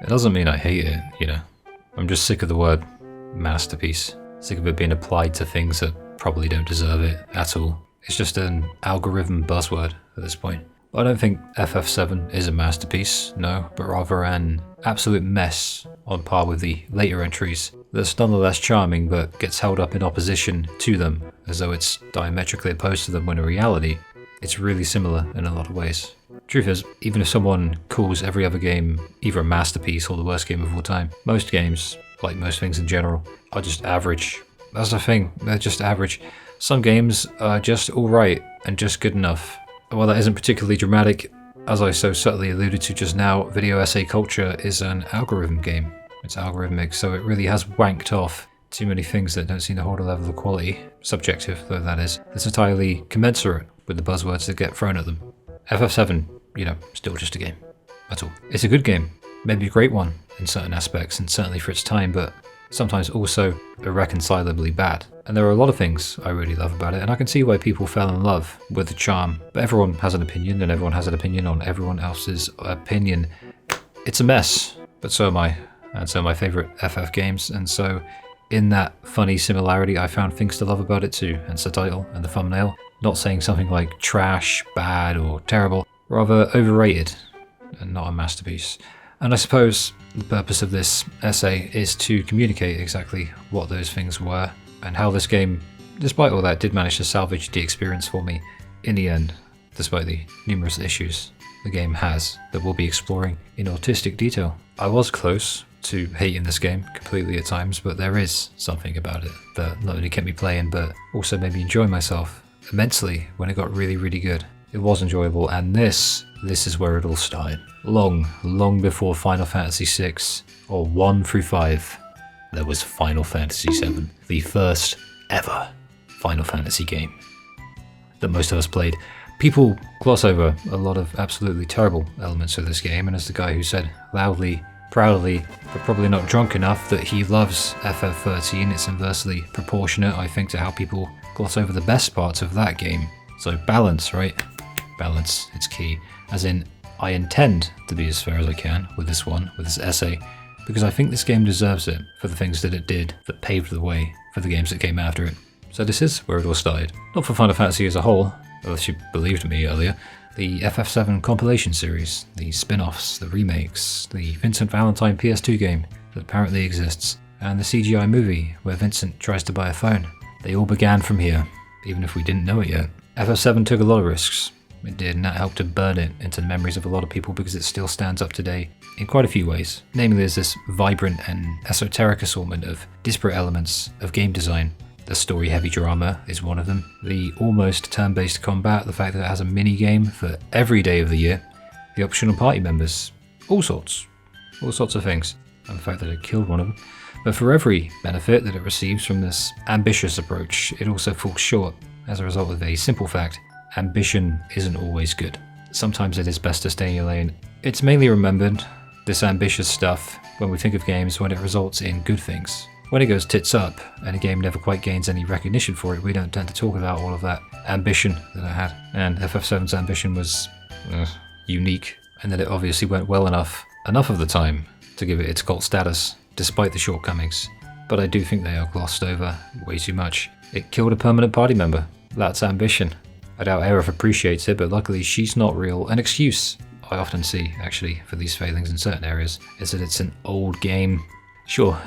It doesn't mean I hate it, you know. I'm just sick of the word masterpiece. Sick of it being applied to things that probably don't deserve it at all. It's just an algorithm buzzword at this point. I don't think FF7 is a masterpiece, no, but rather an absolute mess on par with the later entries that's nonetheless charming but gets held up in opposition to them as though it's diametrically opposed to them when in reality it's really similar in a lot of ways. Truth is, even if someone calls every other game either a masterpiece or the worst game of all time, most games, like most things in general, are just average. That's the thing, they're just average. Some games are just alright and just good enough. While that isn't particularly dramatic, as I so subtly alluded to just now, video essay culture is an algorithm game. It's algorithmic, so it really has wanked off too many things that don't seem to hold a level of quality, subjective though that is, that's entirely commensurate with the buzzwords that get thrown at them. FF7, you know, still just a game. That's all. It's a good game, maybe a great one in certain aspects and certainly for its time, but sometimes also irreconcilably bad. And there are a lot of things I really love about it, and I can see why people fell in love with the charm. But everyone has an opinion, and everyone has an opinion on everyone else's opinion. It's a mess, but so am I, and so are my favourite FF games, and so in that funny similarity I found things to love about it too, hence the title and the thumbnail. Not saying something like trash, bad, or terrible, rather overrated, and not a masterpiece. And I suppose the purpose of this essay is to communicate exactly what those things were, and how this game, despite all that, did manage to salvage the experience for me in the end, despite the numerous issues the game has that we'll be exploring in autistic detail. I was close to hating this game completely at times, but there is something about it that not only kept me playing, but also made me enjoy myself immensely when it got really, really good. It was enjoyable, and this is where it all started. Long before Final Fantasy VI, or 1 through 5, there was Final Fantasy VII, the first ever Final Fantasy game that most of us played. People gloss over a lot of absolutely terrible elements of this game, and as the guy who said loudly, proudly, but probably not drunk enough that he loves FF13, it's inversely proportionate, I think, to how people gloss over the best parts of that game. So balance, right? Balance, it's key. As in, I intend to be as fair as I can with this essay, because I think this game deserves it for the things that it did that paved the way for the games that came after it. So this is where it all started. Not for Final Fantasy as a whole, unless you believed me earlier. The FF7 compilation series, the spin-offs, the remakes, the Vincent Valentine PS2 game that apparently exists, and the CGI movie where Vincent tries to buy a phone. They all began from here, even if we didn't know it yet. FF7 took a lot of risks. It did, and that helped to burn it into the memories of a lot of people because it still stands up today in quite a few ways. Namely, there's this vibrant and esoteric assortment of disparate elements of game design. The story-heavy drama is one of them. The almost turn-based combat, the fact that it has a mini-game for every day of the year, the optional party members, all sorts of things, and the fact that it killed one of them. But for every benefit that it receives from this ambitious approach, it also falls short as a result of a simple fact. Ambition isn't always good. Sometimes it is best to stay in your lane. It's mainly remembered, this ambitious stuff, when we think of games when it results in good things. When it goes tits up, and a game never quite gains any recognition for it, we don't tend to talk about all of that ambition that it had. And FF7's ambition was unique, and that it obviously went well enough of the time to give it its cult status, despite the shortcomings. But I do think they are glossed over way too much. It killed a permanent party member. That's ambition. I doubt Aerith appreciates it, but luckily she's not real. An excuse I often see, actually, for these failings in certain areas, is that it's an old game. Sure,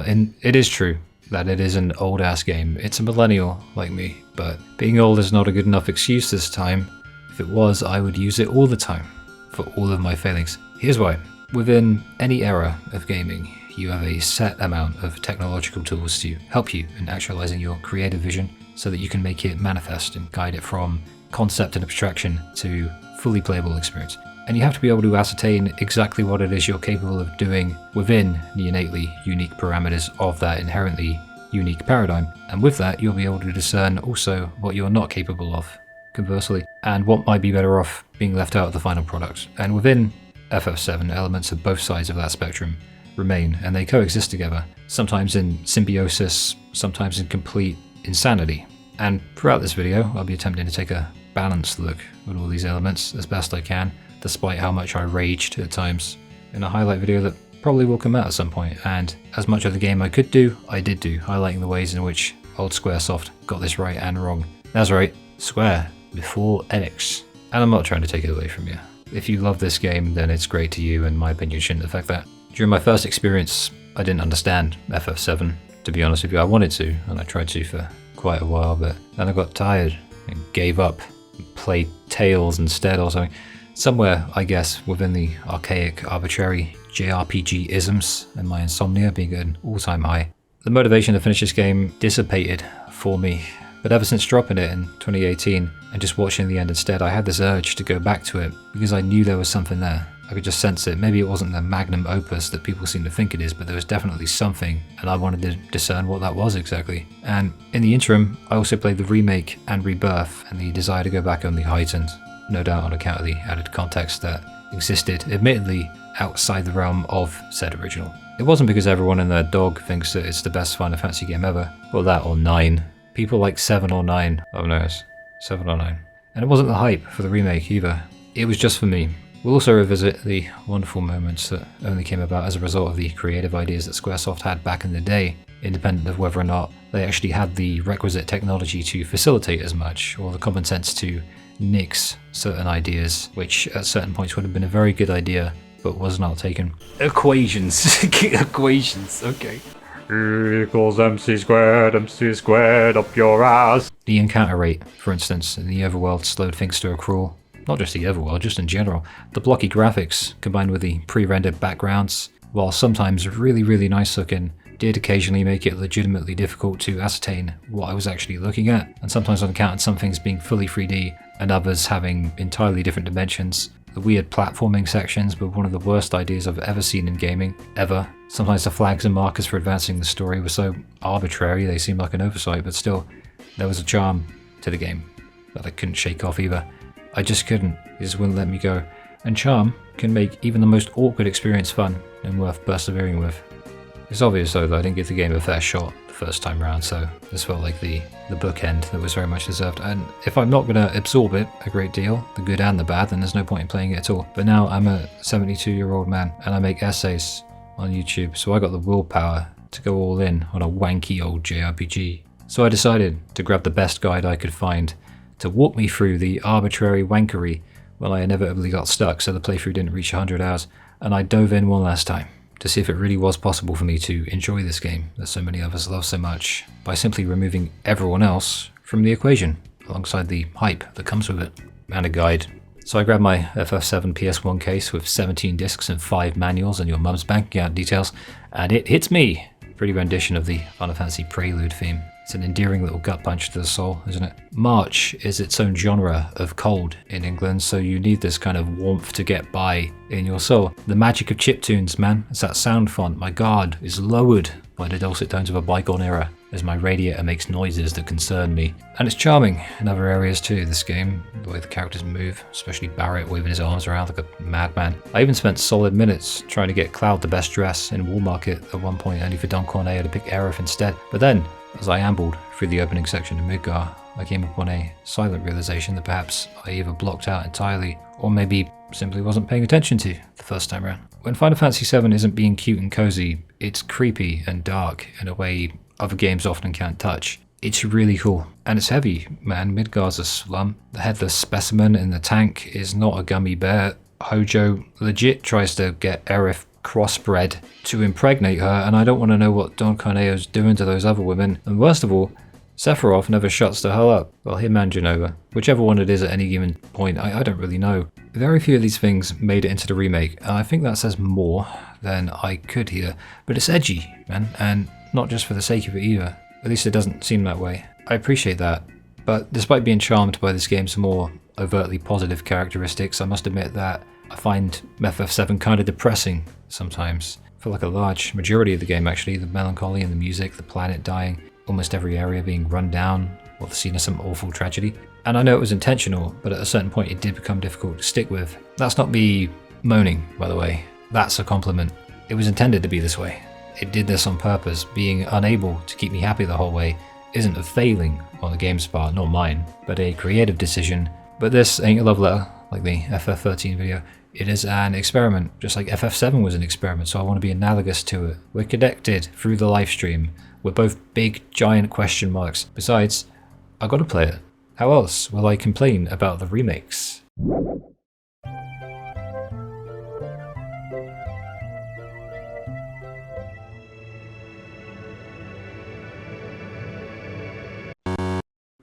and it is true that it is an old-ass game. It's a millennial like me, but being old is not a good enough excuse this time. If it was, I would use it all the time, for all of my failings. Here's why. Within any era of gaming, you have a set amount of technological tools to help you in actualizing your creative vision so that you can make it manifest and guide it from concept and abstraction to fully playable experience. And you have to be able to ascertain exactly what it is you're capable of doing within the innately unique parameters of that inherently unique paradigm. And with that, you'll be able to discern also what you're not capable of, conversely, and what might be better off being left out of the final product. And within FF7, elements of both sides of that spectrum remain, and they coexist together, sometimes in symbiosis, sometimes in complete insanity. And throughout this video, I'll be attempting to take a balanced look at all these elements as best I can, despite how much I raged at times in a highlight video that probably will come out at some point, and as much of the game I could do, I did do, highlighting the ways in which old Squaresoft got this right and wrong. That's right, Square before Enix. And I'm not trying to take it away from you. If you love this game, then it's great to you, and my opinion shouldn't affect that. During my first experience, I didn't understand FF7, to be honest with you. I wanted to, and I tried to for quite a while, but then I got tired and gave up and played Tales instead or something. Somewhere, I guess, within the archaic, arbitrary JRPG isms and my insomnia being at an all-time high, the motivation to finish this game dissipated for me. But ever since dropping it in 2018 and just watching the end instead, I had this urge to go back to it because I knew there was something there. I could just sense it. Maybe it wasn't the magnum opus that people seem to think it is, but there was definitely something, and I wanted to discern what that was exactly. And in the interim, I also played the remake and rebirth, and the desire to go back only heightened, no doubt on account of the added context that existed, admittedly outside the realm of said original. It wasn't because everyone and their dog thinks that it's the best Final Fantasy game ever, or that, or 9. People like 7 or 9, I've noticed. 7 or 9. And it wasn't the hype for the remake either. It was just for me. We'll also revisit the wonderful moments that only came about as a result of the creative ideas that Squaresoft had back in the day, independent of whether or not they actually had the requisite technology to facilitate as much, or the common sense to nix certain ideas, which at certain points would have been a very good idea, but was not taken. Equations. Equations, okay. Equals MC squared up your ass. The encounter rate, for instance, in the Overworld slowed things to a crawl. Not just the Overworld, just in general. The blocky graphics, combined with the pre-rendered backgrounds, while sometimes really nice looking, did occasionally make it legitimately difficult to ascertain what I was actually looking at, and sometimes on account of some things being fully 3D and others having entirely different dimensions. The weird platforming sections were one of the worst ideas I've ever seen in gaming, ever. Sometimes the flags and markers for advancing the story were so arbitrary they seemed like an oversight, but still, there was a charm to the game that I couldn't shake off either. I just couldn't, it just wouldn't let me go. And charm can make even the most awkward experience fun and worth persevering with. It's obvious though that I didn't give the game a fair shot the first time round, so this felt like the bookend that was very much deserved. And if I'm not going to absorb it a great deal, the good and the bad, then there's no point in playing it at all. But now I'm a 72-year-old man and I make essays on YouTube, so I got the willpower to go all in on a wanky old JRPG. So I decided to grab the best guide I could find to walk me through the arbitrary wankery when I inevitably got stuck so the playthrough didn't reach 100 hours, and I dove in one last time to see if it really was possible for me to enjoy this game that so many of us love so much by simply removing everyone else from the equation alongside the hype that comes with it, and a guide. So I grabbed my FF7 PS1 case with 17 discs and 5 manuals and your mum's bank account details, and it hits me! Pretty rendition of the Final Fantasy Prelude theme. It's an endearing little gut punch to the soul, isn't it? March is its own genre of cold in England, so you need this kind of warmth to get by in your soul. The magic of chiptunes, man. It's that sound font, my god, is lowered by the dulcet tones of a bygone era as my radiator makes noises that concern me. And it's charming in other areas too, this game, the way the characters move, especially Barrett waving his arms around like a madman. I even spent solid minutes trying to get Cloud the best dress in Wall Market at one point, only for Don Corneo to pick Aerith instead. But then, as I ambled through the opening section of Midgar, I came upon a silent realization that perhaps I either blocked out entirely, or maybe simply wasn't paying attention to the first time around. When Final Fantasy VII isn't being cute and cozy, it's creepy and dark in a way other games often can't touch. It's really cool. And it's heavy, man. Midgar's a slum. The headless specimen in the tank is not a gummy bear. Hojo legit tries to get Aerith crossbred to impregnate her, and I don't want to know what Don Corneo's doing to those other women. And worst of all, Sephiroth never shuts the hell up. Well, him and Genova. Whichever one it is at any given point, I don't really know. Very few of these things made it into the remake, and I think that says more than I could hear. But it's edgy, man, and not just for the sake of it either. At least it doesn't seem that way. I appreciate that. But despite being charmed by this game's more overtly positive characteristics, I must admit that I find FF7 kind of depressing sometimes. For like a large majority of the game actually, the melancholy and the music, the planet dying, almost every area being run down, or the scene of some awful tragedy. And I know it was intentional, but at a certain point it did become difficult to stick with. That's not me moaning, by the way. That's a compliment. It was intended to be this way. It did this on purpose. Being unable to keep me happy the whole way isn't a failing on the game's part, not mine, but a creative decision. But this ain't a love letter like the FF13 video. It is an experiment, just like FF7 was an experiment, so I want to be analogous to it. We're connected through the live stream. We're both big, giant question marks. Besides, I gotta play it. How else will I complain about the remakes?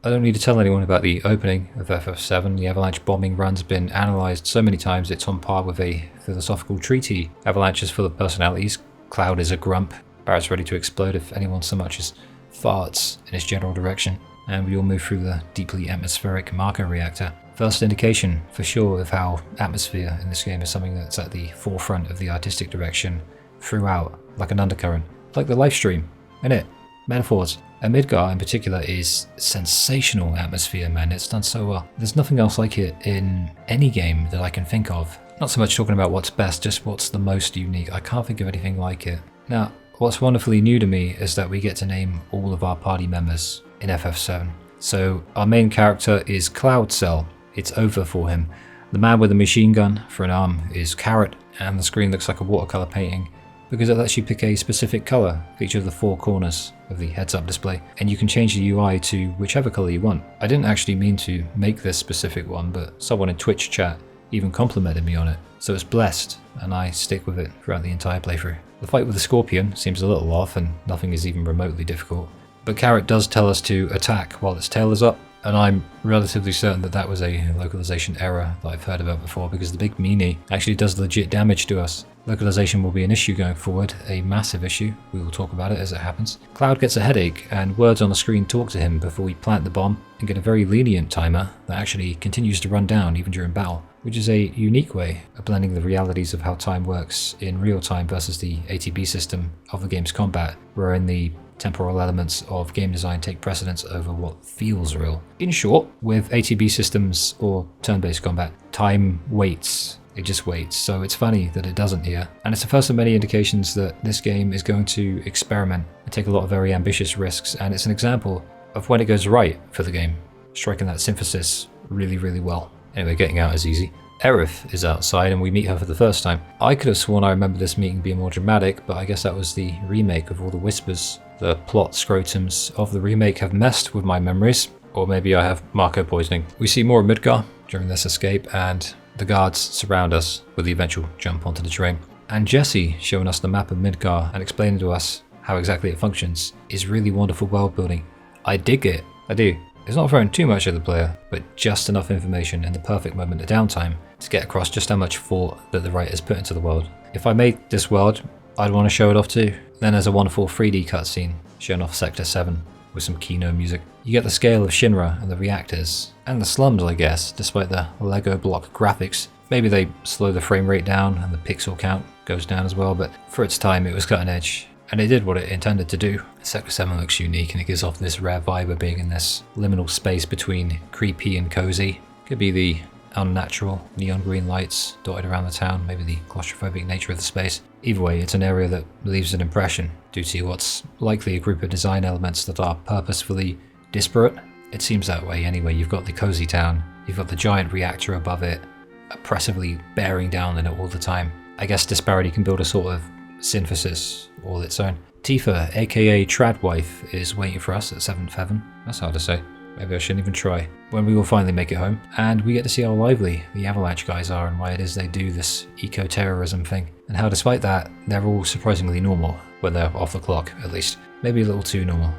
I don't need to tell anyone about the opening of FF7. The Avalanche bombing run's been analysed so many times it's on par with a philosophical treaty. Avalanche is full of personalities. Cloud is a grump. Barrett's ready to explode if anyone so much as farts in its general direction. And we all move through the deeply atmospheric marker reactor. First indication, for sure, of how atmosphere in this game is something that's at the forefront of the artistic direction throughout, like an undercurrent. Like the live stream, innit? Metaphors. And Midgar in particular is sensational atmosphere, man. It's done so well. There's nothing else like it in any game that I can think of. Not so much talking about what's best, just what's the most unique. I can't think of anything like it. Now, what's wonderfully new to me is that we get to name all of our party members in FF7. So our main character is cloudcel. It's over for him. The man with a machine gun for an arm is Carrot, and the screen looks like a watercolor painting, because it lets you pick a specific colour for each of the 4 corners of the heads-up display, and you can change the UI to whichever colour you want. I didn't actually mean to make this specific one, but someone in Twitch chat even complimented me on it, so it's blessed, and I stick with it throughout the entire playthrough. The fight with the Scorpion seems a little off, and nothing is even remotely difficult, but Carrot does tell us to attack while its tail is up, and I'm relatively certain that that was a localization error that I've heard about before, because the big meanie actually does legit damage to us. Localization will be an issue going forward, a massive issue. We will talk about it as it happens. Cloud gets a headache, and words on the screen talk to him before we plant the bomb and get a very lenient timer that actually continues to run down even during battle, which is a unique way of blending the realities of how time works in real time versus the ATB system of the game's combat, wherein the temporal elements of game design take precedence over what feels real. In short, with ATB systems or turn-based combat, time waits. It just waits, so it's funny that it doesn't here. And it's the first of many indications that this game is going to experiment and take a lot of very ambitious risks, and it's an example of when it goes right for the game, striking that synthesis really, really well. Anyway, getting out is easy. Aerith is outside and we meet her for the first time. I could have sworn I remember this meeting being more dramatic, but I guess that was the remake of all the whispers. The plot scrotums of the remake have messed with my memories, or maybe I have Marco poisoning. We see more of Midgar during this escape, and the guards surround us with the eventual jump onto the train. And Jesse, showing us the map of Midgar and explaining to us how exactly it functions, is really wonderful world building. I dig it, I do. It's not throwing too much at the player, but just enough information in the perfect moment of downtime to get across just how much thought that the writers put into the world. If I made this world, I'd want to show it off too. Then there's a wonderful 3D cutscene showing off Sector 7 with some Kino music. You get the scale of Shinra and the reactors, and the slums I guess, despite the Lego block graphics. Maybe they slow the frame rate down and the pixel count goes down as well, but for its time it was cutting edge. And it did what it intended to do. Sector 7 looks unique and it gives off this rare vibe of being in this liminal space between creepy and cozy. Could be the unnatural neon green lights dotted around the town, maybe the claustrophobic nature of the space. Either way, it's an area that leaves an impression due to what's likely a group of design elements that are purposefully disparate. It seems that way anyway. You've got the cozy town, you've got the giant reactor above it, oppressively bearing down on it all the time. I guess disparity can build a sort of synthesis all its own. Tifa, aka Tradwife, is waiting for us at 7th Heaven. That's hard to say. Maybe I shouldn't even try. When we will finally make it home, and we get to see how lively the Avalanche guys are and why it is they do this eco-terrorism thing, and how despite that, they're all surprisingly normal, when they're off the clock at least. Maybe a little too normal.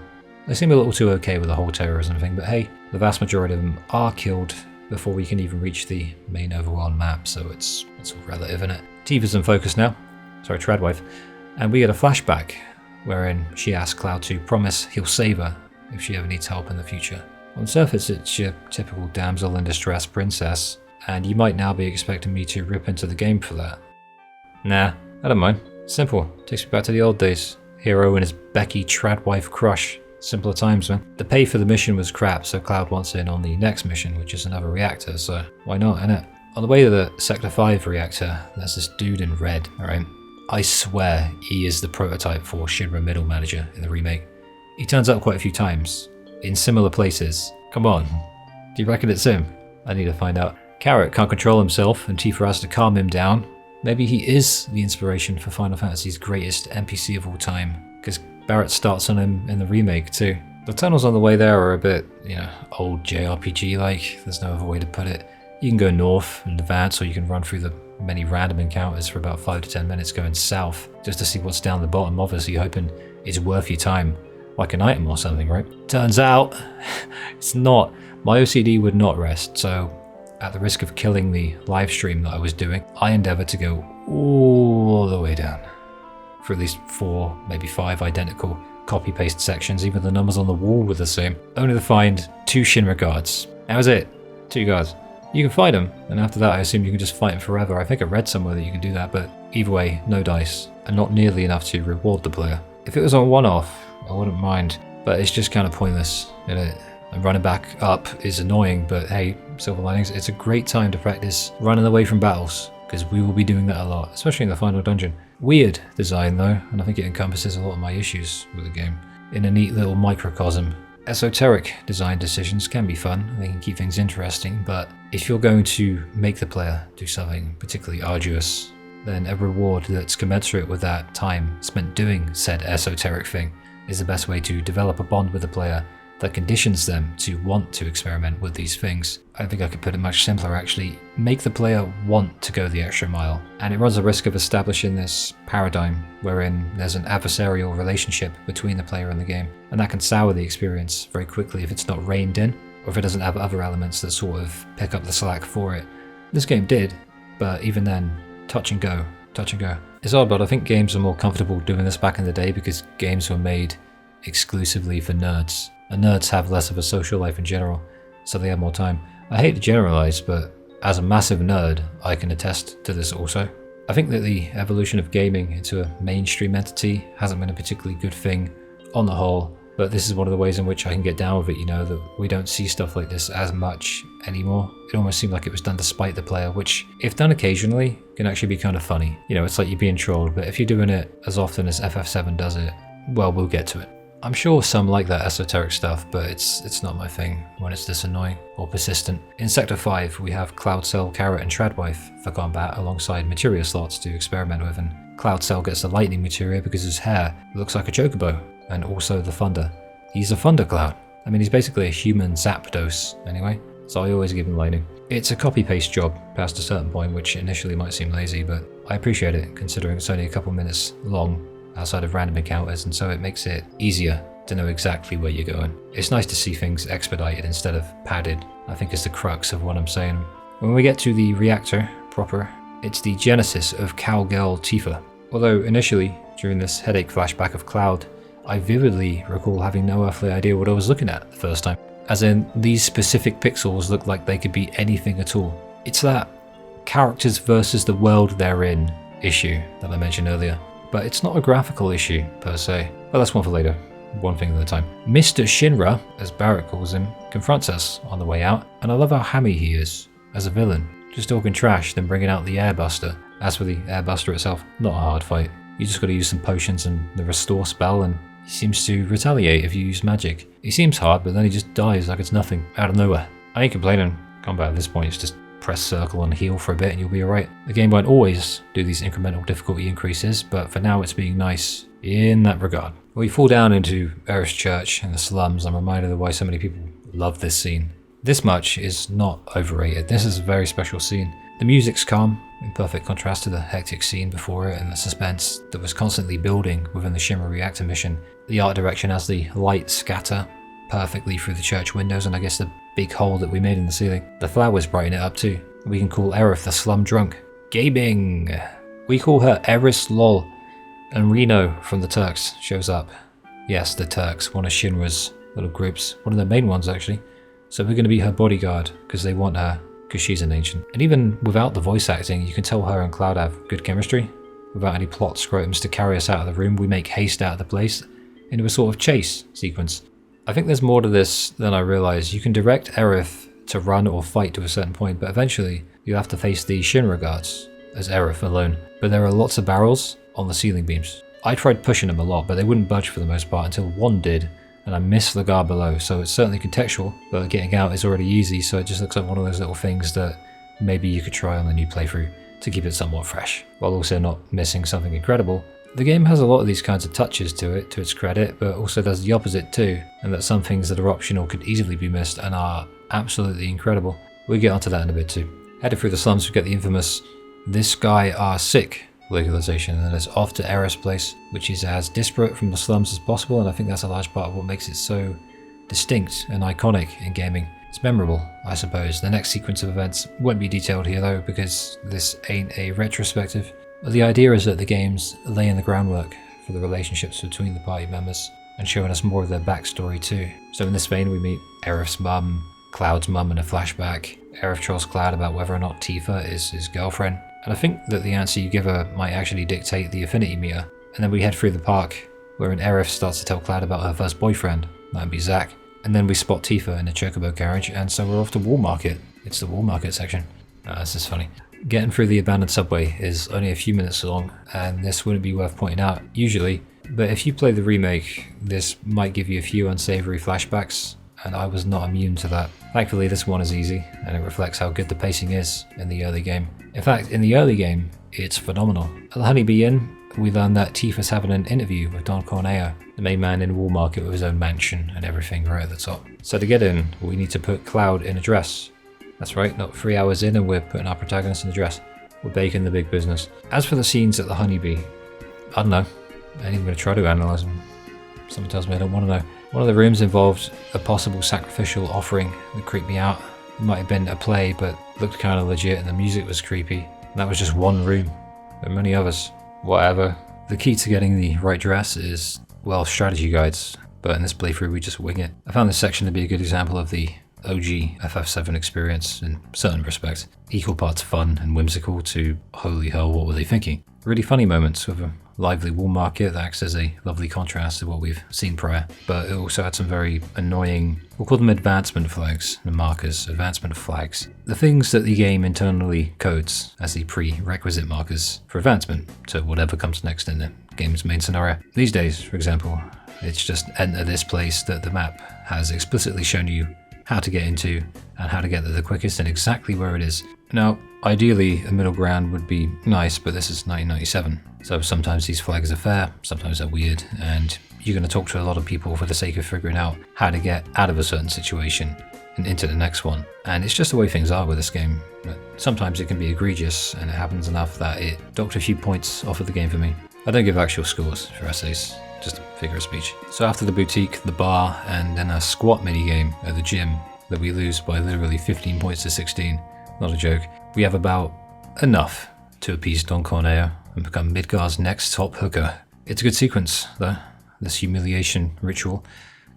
They seem a little too okay with the whole terrorism thing, but hey, the vast majority of them are killed before we can even reach the main overworld map, so it's all relative, isn't it? Tifa's in focus now. Sorry, Tradwife. And we get a flashback wherein she asks Cloud to promise he'll save her if she ever needs help in the future. On the surface, it's your typical damsel in distress princess, and you might now be expecting me to rip into the game for that. Nah, I don't mind. Simple. Takes me back to the old days. Hero and his Becky Tradwife crush. Simpler times, man. The pay for the mission was crap, so Cloud wants in on the next mission, which is another reactor, so why not, innit? On the way to the Sector 5 reactor, there's this dude in red, alright? I swear he is the prototype for Shinra Middle Manager in the remake. He turns up quite a few times, in similar places. Come on, do you reckon it's him? I need to find out. Carrot can't control himself and Tifa has to calm him down. Maybe he is the inspiration for Final Fantasy's greatest NPC of all time, because Barrett starts on him in the remake too. The tunnels on the way there are a bit, old JRPG-like, there's no other way to put it. You can go north and advance, or you can run through the many random encounters for about 5 to 10 minutes going south, just to see what's down the bottom, obviously hoping it's worth your time, like an item or something, right? Turns out, it's not. My OCD would not rest, so at the risk of killing the live stream that I was doing, I endeavoured to go all the way down for at least 4, maybe 5 identical copy-paste sections. Even the numbers on the wall were the same, only to find 2 Shinra guards. That was it. 2 guards. You can fight them, and after that I assume you can just fight them forever. I think I read somewhere that you can do that, but either way, no dice, and not nearly enough to reward the player. If it was on one-off, I wouldn't mind, but it's just kind of pointless, isn't it? And running back up is annoying, but hey, silver linings, it's a great time to practice running away from battles, because we will be doing that a lot, especially in the final dungeon. Weird design though, and I think it encompasses a lot of my issues with the game. In a neat little microcosm. Esoteric design decisions can be fun, they can keep things interesting, but if you're going to make the player do something particularly arduous, then a reward that's commensurate with that time spent doing said esoteric thing is the best way to develop a bond with the player that conditions them to want to experiment with these things. I think I could put it much simpler actually. Make the player want to go the extra mile. And it runs the risk of establishing this paradigm wherein there's an adversarial relationship between the player and the game. And that can sour the experience very quickly if it's not reined in, or if it doesn't have other elements that sort of pick up the slack for it. This game did, but even then, touch and go, touch and go. It's odd, but I think games were more comfortable doing this back in the day because games were made exclusively for nerds. And nerds have less of a social life in general, so they have more time. I hate to generalize, but as a massive nerd, I can attest to this also. I think that the evolution of gaming into a mainstream entity hasn't been a particularly good thing on the whole, but this is one of the ways in which I can get down with it, that we don't see stuff like this as much anymore. It almost seemed like it was done to spite the player, which, if done occasionally, can actually be kind of funny. It's like you're being trolled, but if you're doing it as often as FF7 does it, well, we'll get to it. I'm sure some like that esoteric stuff, but it's not my thing when it's this annoying or persistent. In Sector 5, we have cloudcel, carrot and tradwife for combat alongside materia slots to experiment with, and cloudcel gets the lightning materia because his hair looks like a chocobo, and also the thunder. He's a thunder cloud. I mean, he's basically a human Zapdos anyway, so I always give him lightning. It's a copy-paste job past a certain point, which initially might seem lazy, but I appreciate it considering it's only a couple minutes long outside of random encounters, and so it makes it easier to know exactly where you're going. It's nice to see things expedited instead of padded, I think is the crux of what I'm saying. When we get to the reactor proper, it's the genesis of cowgirl Tifa. Although initially, during this headache flashback of Cloud, I vividly recall having no earthly idea what I was looking at the first time. As in, these specific pixels look like they could be anything at all. It's that characters versus the world they're in issue that I mentioned earlier. But it's not a graphical issue, per se. But that's one for later. One thing at a time. Mr. Shinra, as Barrett calls him, confronts us on the way out, and I love how hammy he is, as a villain. Just talking trash, then bringing out the airbuster. As for the airbuster itself, not a hard fight. You just gotta use some potions and the restore spell, and he seems to retaliate if you use magic. He seems hard, but then he just dies like it's nothing, out of nowhere. I ain't complaining. Combat at this point is just press circle and heal for a bit and you'll be alright. The game won't always do these incremental difficulty increases, but for now it's being nice in that regard. When we fall down into Aerith's church in the slums, I'm reminded of why so many people love this scene. This much is not overrated. This is a very special scene. The music's calm, in perfect contrast to the hectic scene before it and the suspense that was constantly building within the Shinra reactor mission. The art direction has the light scatter perfectly through the church windows and I guess the big hole that we made in the ceiling. The flowers brighten it up too. We can call Aerith the slum drunk. Gaming! We call her Aerith lol. And Reno from the Turks shows up. Yes, the Turks, one of Shinra's little groups. One of the main ones actually. So we're going to be her bodyguard because they want her, because she's an ancient. And even without the voice acting, you can tell her and Cloud have good chemistry. Without any plot scrotums to carry us out of the room, we make haste out of the place into a sort of chase sequence. I think there's more to this than I realise. You can direct Aerith to run or fight to a certain point, but eventually you have to face the Shinra guards as Aerith alone. But there are lots of barrels on the ceiling beams. I tried pushing them a lot, but they wouldn't budge for the most part until one did, and I missed the guard below, so it's certainly contextual, but getting out is already easy, so it just looks like one of those little things that maybe you could try on a new playthrough to keep it somewhat fresh, while also not missing something incredible. The game has a lot of these kinds of touches to it, to its credit, but also does the opposite too, and that some things that are optional could easily be missed and are absolutely incredible. We'll get onto that in a bit too. Headed through the slums, we get the infamous "this guy are sick" localization, and it's off to Aerith's place, which is as disparate from the slums as possible, and I think that's a large part of what makes it so distinct and iconic in gaming. It's memorable, I suppose. The next sequence of events won't be detailed here though, because this ain't a retrospective. The idea is that the game's laying the groundwork for the relationships between the party members, and showing us more of their backstory too. So in this vein, we meet Aerith's mum, Cloud's mum in a flashback. Aerith trolls Cloud about whether or not Tifa is his girlfriend, and I think that the answer you give her might actually dictate the affinity meter. And then we head through the park, wherein Aerith starts to tell Cloud about her first boyfriend, that'd be Zack. And then we spot Tifa in a chocobo carriage, and so we're off to Wool Market. It's the Wool Market section. This is funny. Getting through the abandoned subway is only a few minutes long, and this wouldn't be worth pointing out usually, but if you play the remake, this might give you a few unsavory flashbacks, and I was not immune to that. Thankfully this one is easy, and it reflects how good the pacing is in the early game. In fact, in the early game, it's phenomenal. At the Honeybee Inn, we learn that Tifa's having an interview with Don Corneo, the main man in Wool Market with his own mansion and everything right at the top. So to get in, we need to put Cloud in a dress. That's right, not 3 hours in and we're putting our protagonist in a dress. We're baking the big business. As for the scenes at the Honeybee, I don't know. I ain't even going to try to analyse them. Someone tells me I don't want to know. One of the rooms involved a possible sacrificial offering that creeped me out. It might have been a play, but looked kind of legit and the music was creepy. And that was just one room. There are many others. Whatever. The key to getting the right dress is, well, strategy guides, but in this playthrough we just wing it. I found this section to be a good example of the OG FF7 experience in certain respects. Equal parts fun and whimsical to holy hell, what were they thinking? Really funny moments with a lively Wool Market that acts as a lovely contrast to what we've seen prior, but it also had some very annoying, we'll call them advancement flags and markers, advancement flags. The things that the game internally codes as the prerequisite markers for advancement to whatever comes next in the game's main scenario. These days, for example, it's just enter this place that the map has explicitly shown you how to get into and how to get there the quickest and exactly where it is. Now, ideally a middle ground would be nice, but this is 1997. So sometimes these flags are fair, sometimes they're weird, and you're going to talk to a lot of people for the sake of figuring out how to get out of a certain situation and into the next one. And it's just the way things are with this game. But sometimes it can be egregious, and it happens enough that it docked a few points off of the game for me. I don't give actual scores for essays, just a figure of speech. So after the boutique, the bar, and then a squat minigame at the gym that we lose by literally 15 points to 16, not a joke, we have about enough to appease Don Corneo and become Midgar's next top hooker. It's a good sequence, though, this humiliation ritual.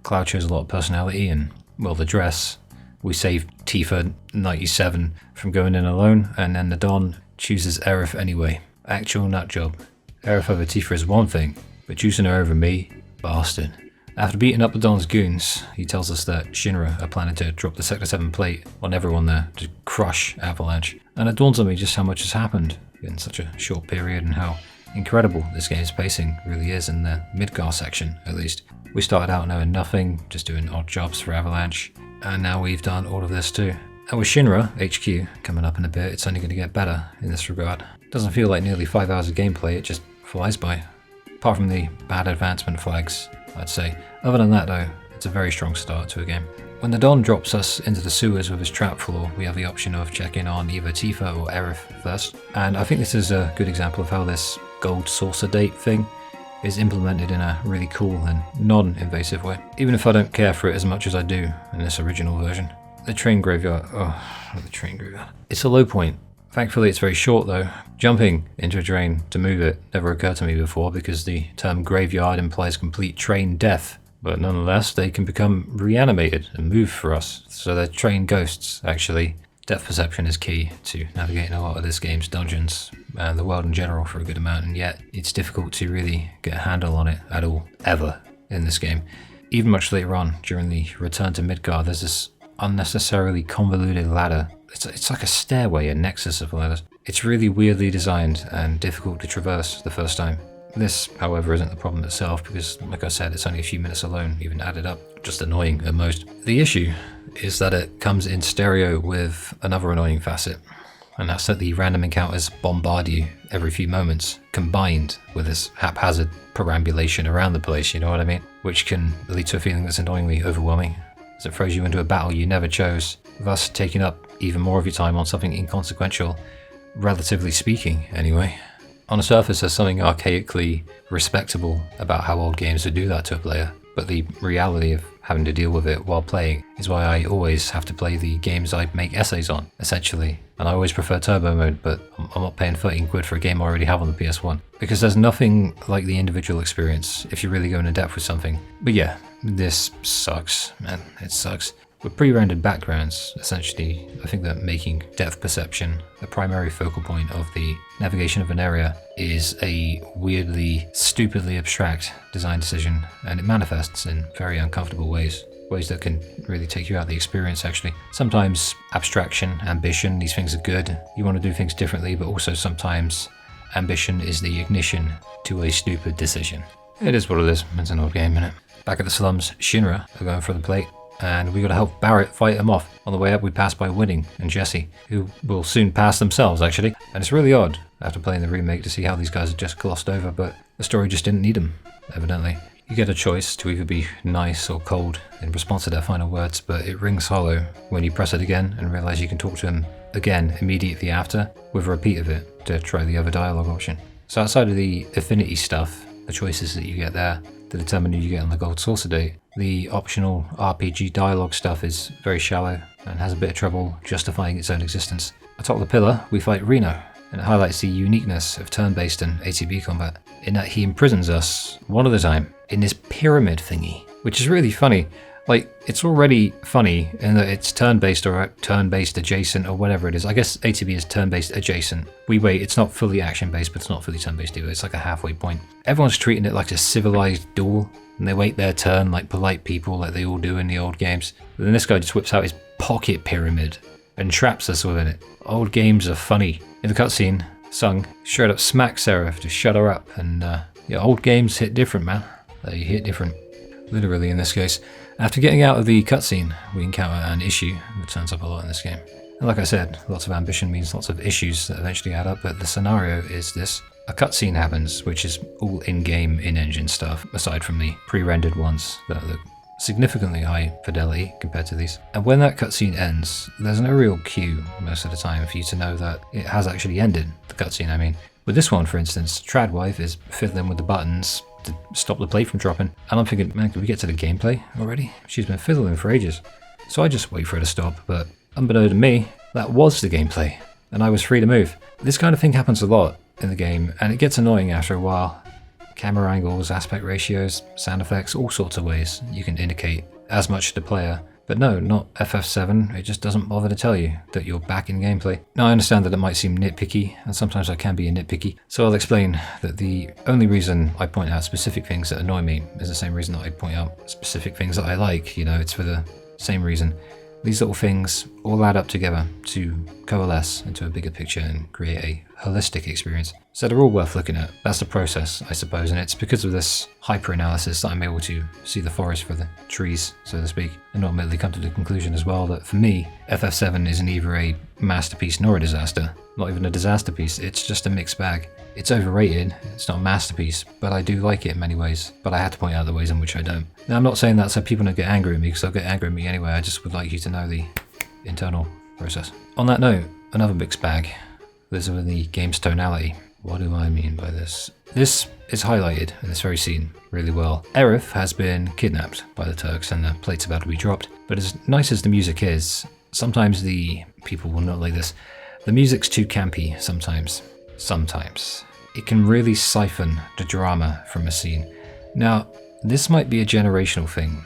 Cloud shows a lot of personality and, well, the dress. We save Tifa 97 from going in alone, and then the Don chooses Aerith anyway. Actual nut job. Aerith over Tifa is one thing, but choosing her over me? Bastard. After beating up the Don's goons, he tells us that Shinra are planning to drop the Sector 7 plate on everyone there to crush Avalanche. And it dawns on me just how much has happened in such a short period and how incredible this game's pacing really is in the Midgar section, at least. We started out knowing nothing, just doing odd jobs for Avalanche, and now we've done all of this too. And with Shinra HQ coming up in a bit, it's only going to get better in this regard. It doesn't feel like nearly 5 hours of gameplay, it just flies by. Apart from the bad advancement flags, I'd say. Other than that though, it's a very strong start to a game. When the Don drops us into the sewers with his trap floor, we have the option of checking on either Tifa or Aerith first. And I think this is a good example of how this gold saucer date thing is implemented in a really cool and non-invasive way. Even if I don't care for it as much as I do in this original version. The train graveyard, the train graveyard. It's a low point. Thankfully it's very short though. Jumping into a train to move it never occurred to me before because the term graveyard implies complete train death. But nonetheless, they can become reanimated and move for us. So they're train ghosts, actually. Depth perception is key to navigating a lot of this game's dungeons and the world in general for a good amount, and yet it's difficult to really get a handle on it at all, ever, in this game. Even much later on, during the return to Midgar, there's this unnecessarily convoluted ladder. It's like a stairway, a nexus of ladders. It's really weirdly designed and difficult to traverse the first time. This, however, isn't the problem itself because, like I said, it's only a few minutes alone, even added up. Just annoying at most. The issue is that it comes in stereo with another annoying facet. and that's that the random encounters bombard you every few moments, combined with this haphazard perambulation around the place, you know what I mean? Which can lead to a feeling that's annoyingly overwhelming, as it throws you into a battle you never chose, thus taking up even more of your time on something inconsequential, relatively speaking, anyway. On the surface, there's something archaically respectable about how old games would do that to a player, but the reality of having to deal with it while playing is why I always have to play the games I make essays on, essentially. And I always prefer turbo mode, but I'm not paying 13 quid for a game I already have on the PS1. Because there's nothing like the individual experience if you really go into depth with something. But yeah, this sucks, man, it sucks. With pre-rendered backgrounds, essentially, I think that making depth perception the primary focal point of the navigation of an area is a weirdly, stupidly abstract design decision, and it manifests in very uncomfortable ways that can really take you out of the experience, actually. Sometimes abstraction, ambition, these things are good. You want to do things differently, but also sometimes ambition is the ignition to a stupid decision. It is what it is. It's an old game, isn't it? Back at the slums, Shinra are going for the plate, and we got to help Barrett fight them off. On the way up, we pass by Winning and Jesse, who will soon pass themselves, actually. And it's really odd, after playing the remake, to see how these guys are just glossed over, but the story just didn't need them, evidently. You get a choice to either be nice or cold in response to their final words, but it rings hollow when you press it again and realize you can talk to them again immediately after, with a repeat of it, to try the other dialogue option. So outside of the affinity stuff, the choices that you get there to determine who you get on the gold saucer date, the optional RPG dialogue stuff is very shallow and has a bit of trouble justifying its own existence. Atop the pillar, we fight Reno, and it highlights the uniqueness of turn-based and ATB combat, in that he imprisons us, one at a time, in this pyramid thingy, which is really funny. Like, it's already funny in that it's turn-based or turn-based adjacent or whatever it is. I guess ATB is turn-based adjacent. It's not fully action-based, but it's not fully turn-based either. It's like a halfway point. Everyone's treating it like a civilized duel, and they wait their turn like polite people, like they all do in the old games. But then this guy just whips out his pocket pyramid and traps us within it. Old games are funny. In the cutscene, Sung straight up smacks Aerith to shut her up, and yeah, old games hit different, man. They hit different. Literally in this case. After getting out of the cutscene, we encounter an issue that turns up a lot in this game. And like I said, lots of ambition means lots of issues that eventually add up, but the scenario is this. A cutscene happens, which is all in-game, in-engine stuff, aside from the pre-rendered ones that look significantly high fidelity compared to these. And when that cutscene ends, there's no real cue most of the time for you to know that it has actually ended, the cutscene I mean. With this one, for instance, tradwife is fiddling with the buttons to stop the play from dropping, and I'm thinking, man, can we get to the gameplay already? She's been fiddling for ages. So I just wait for her to stop, but unbeknown to me, that was the gameplay, and I was free to move. This kind of thing happens a lot in the game, and it gets annoying after a while. Camera angles, aspect ratios, sound effects, all sorts of ways you can indicate as much to the player. But no, not FF7, it just doesn't bother to tell you that you're back in gameplay. Now I understand that it might seem nitpicky, and sometimes I can be a nitpicky, so I'll explain that the only reason I point out specific things that annoy me is the same reason that I point out specific things that I like, you know, it's for the same reason. These little things all add up together to coalesce into a bigger picture and create a holistic experience. So they're all worth looking at. That's the process, I suppose, and it's because of this hyper-analysis that I'm able to see the forest for the trees, so to speak, and ultimately come to the conclusion as well that for me, FF7 isn't either a masterpiece nor a disaster. Not even a disaster piece, it's just a mixed bag. It's overrated, it's not a masterpiece, but I do like it in many ways, but I had to point out the ways in which I don't. Now I'm not saying that so people don't get angry at me, because they'll get angry at me anyway, I just would like you to know the internal process. On that note, another mixed bag. This is the game's tonality. What do I mean by this? This is highlighted in this very scene really well. Aerith has been kidnapped by the Turks and the plate's about to be dropped, but as nice as the music is, sometimes the people will not like this. The music's too campy sometimes. Sometimes. It can really siphon the drama from a scene. Now, this might be a generational thing,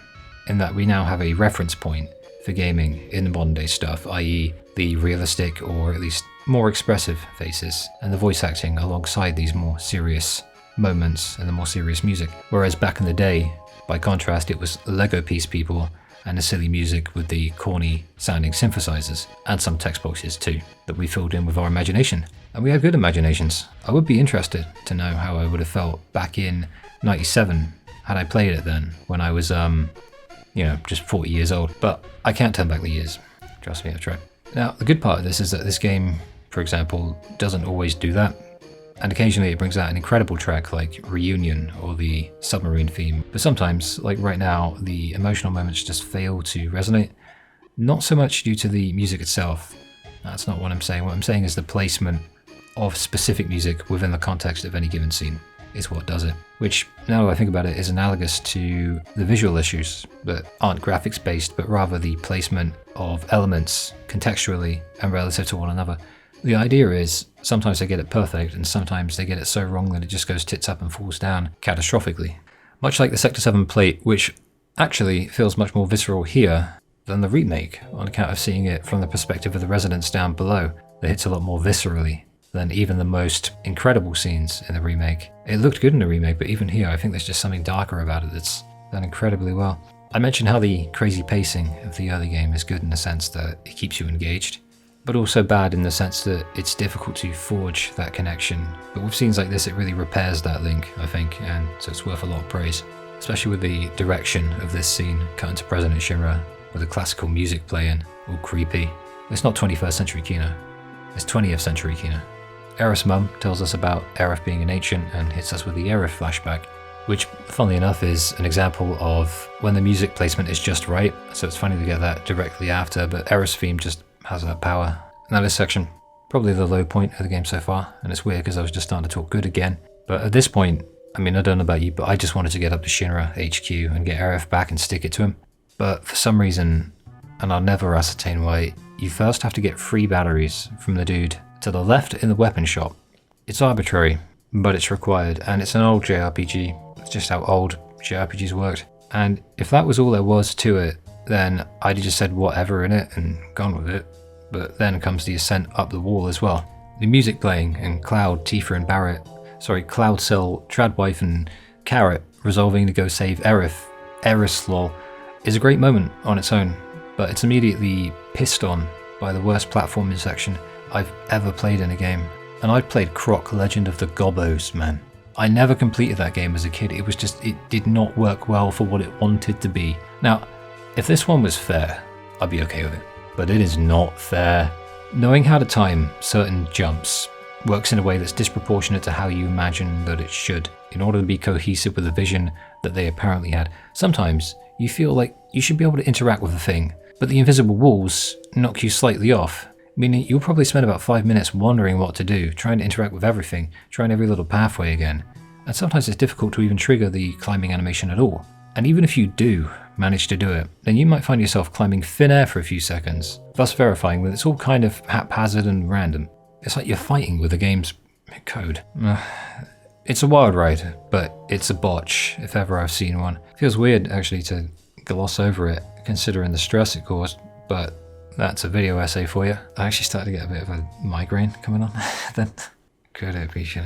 in that we now have a reference point for gaming in the modern day stuff, i.e. the realistic or at least more expressive faces and the voice acting alongside these more serious moments and the more serious music. Whereas back in the day, by contrast, it was Lego piece people and the silly music with the corny sounding synthesizers and some text boxes too that we filled in with our imagination. And we had good imaginations. I would be interested to know how I would have felt back in 97 had I played it then when I was just 40 years old. But I can't turn back the years. Trust me, I've tried. Now, the good part of this is that this game for example, doesn't always do that. And occasionally it brings out an incredible track like Reunion or the Submarine theme. But sometimes, like right now, the emotional moments just fail to resonate. Not so much due to the music itself. That's not what I'm saying. What I'm saying is the placement of specific music within the context of any given scene is what does it. Which, now that I think about it, is analogous to the visual issues that aren't graphics based, but rather the placement of elements contextually and relative to one another. The idea is sometimes they get it perfect and sometimes they get it so wrong that it just goes tits up and falls down catastrophically. Much like the Sector 7 plate, which actually feels much more visceral here than the remake, on account of seeing it from the perspective of the residents down below. That hits a lot more viscerally than even the most incredible scenes in the remake. It looked good in the remake, but even here I think there's just something darker about it that's done incredibly well. I mentioned how the crazy pacing of the early game is good in the sense that it keeps you engaged, but also bad in the sense that it's difficult to forge that connection. But with scenes like this, it really repairs that link, I think, and so it's worth a lot of praise. Especially with the direction of this scene, cut into President Shinra, with the classical music playing, all creepy. It's not 21st century Kino, it's 20th century Kino. Aerith's mum tells us about Aerith being an ancient and hits us with the Aerith flashback, which, funnily enough, is an example of when the music placement is just right, so it's funny to get that directly after, but Aerith's theme just has that power. Now this section, probably the low point of the game so far, and it's weird because I was just starting to talk good again, but at this point, I mean, I don't know about you, but I just wanted to get up to Shinra HQ and get Aerith back and stick it to him. But for some reason, and I'll never ascertain why, you first have to get 3 batteries from the dude to the left in the weapon shop. It's arbitrary, but it's required, and it's an old JRPG. It's just how old JRPGs worked. And if that was all there was to it, then I'd have just said whatever in it and gone with it. But then comes the ascent up the wall as well. The music playing and Cloud, Tifa and cloudcel, tradwife and Carrot resolving to go save Aerith lol, is a great moment on its own, but it's immediately pissed on by the worst platforming section I've ever played in a game. And I played Croc Legend of the Gobos, man. I never completed that game as a kid. It was just, it did not work well for what it wanted to be. Now, if this one was fair, I'd be okay with it. But it is not fair. Knowing how to time certain jumps works in a way that's disproportionate to how you imagine that it should, in order to be cohesive with the vision that they apparently had. Sometimes you feel like you should be able to interact with a thing, but the invisible walls knock you slightly off, meaning you'll probably spend about 5 minutes wondering what to do, trying to interact with everything, trying every little pathway again. And sometimes it's difficult to even trigger the climbing animation at all. And even if you do manage to do it, then you might find yourself climbing thin air for a few seconds, thus verifying that it's all kind of haphazard and random. It's like you're fighting with the game's code. It's a wild ride, but it's a botch, if ever I've seen one. Feels weird, actually, to gloss over it, considering the stress it caused, but that's a video essay for you. I actually started to get a bit of a migraine coming on then. Could it be shit?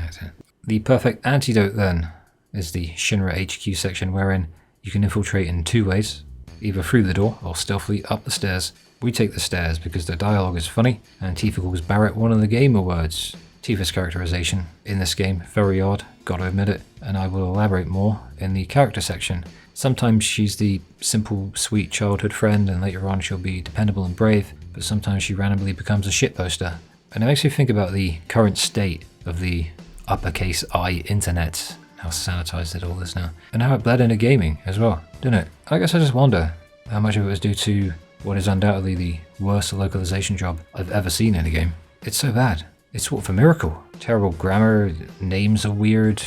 The perfect antidote, then, is the Shinra HQ section, wherein you can infiltrate in 2 ways, either through the door or stealthily up the stairs. We take the stairs because the dialogue is funny, and Tifa calls Barrett one of the gamer words. Tifa's characterization in this game, very odd, gotta admit it, and I will elaborate more in the character section. Sometimes she's the simple, sweet childhood friend, and later on she'll be dependable and brave, but sometimes she randomly becomes a shitposter. And it makes me think about the current state of the uppercase I internet, how sanitized it all is now, and how it bled into gaming as well, didn't it? I guess I just wonder how much of it was due to what is undoubtedly the worst localization job I've ever seen in a game. It's so bad. It's sort of a miracle. Terrible grammar, names are weird,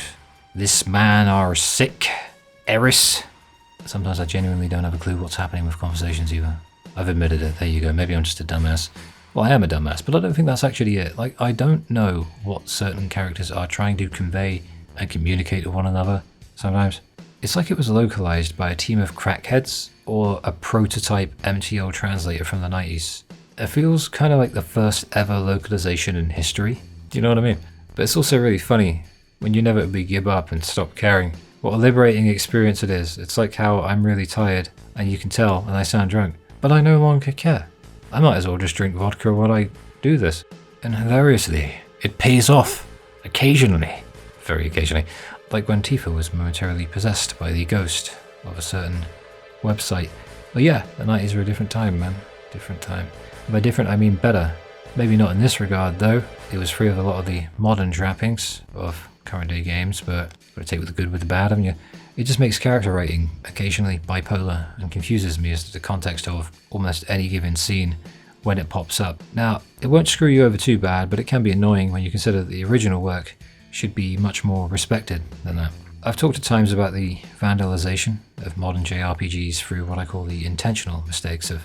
this man are sick, Eris. Sometimes I genuinely don't have a clue what's happening with conversations either. I've admitted it, there you go, maybe I'm just a dumbass. Well, I am a dumbass, but I don't think that's actually it. Like, I don't know what certain characters are trying to convey and communicate to one another sometimes. It's like it was localized by a team of crackheads or a prototype MTL translator from the 90s. It feels kind of like the first ever localization in history. Do you know what I mean? But it's also really funny when you inevitably give up and stop caring. What a liberating experience it is. It's like how I'm really tired and you can tell and I sound drunk, but I no longer care. I might as well just drink vodka while I do this. And hilariously, it pays off. Occasionally. Very occasionally. Like when Tifa was momentarily possessed by the ghost of a certain website. But yeah, the 90s were a different time, man. Different time. And by different, I mean better. Maybe not in this regard though. It was free of a lot of the modern trappings of current day games, but gotta take with the good with the bad, haven't you? It just makes character writing occasionally bipolar and confuses me as to the context of almost any given scene when it pops up. Now, it won't screw you over too bad, but it can be annoying when you consider that the original work should be much more respected than that. I've talked at times about the vandalization of modern JRPGs through what I call the intentional mistakes of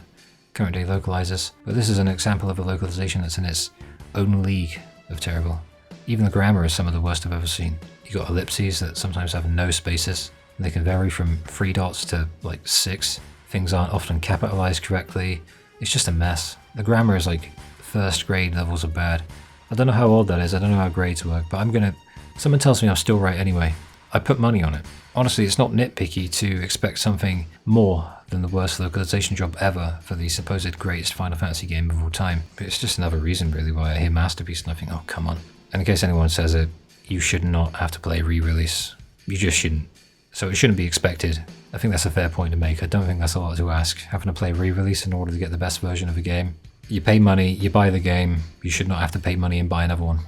current day localizers, but this is an example of a localization that's in its own league of terrible. Even the grammar is some of the worst I've ever seen. You got ellipses that sometimes have no spaces, and they can vary from 3 dots to like 6. Things aren't often capitalized correctly. It's just a mess. The grammar is like first grade levels of bad. I don't know how old that is, I don't know how grades work, but someone tells me I'm still right anyway. I put money on it. Honestly, it's not nitpicky to expect something more than the worst localization job ever for the supposed greatest Final Fantasy game of all time. But it's just another reason really why I hear Masterpiece and I think, oh come on. And in case anyone says it, you should not have to play re-release. You just shouldn't. So it shouldn't be expected. I think that's a fair point to make. I don't think that's a lot to ask. Having to play re-release in order to get the best version of a game. You pay money, you buy the game, you should not have to pay money and buy another one.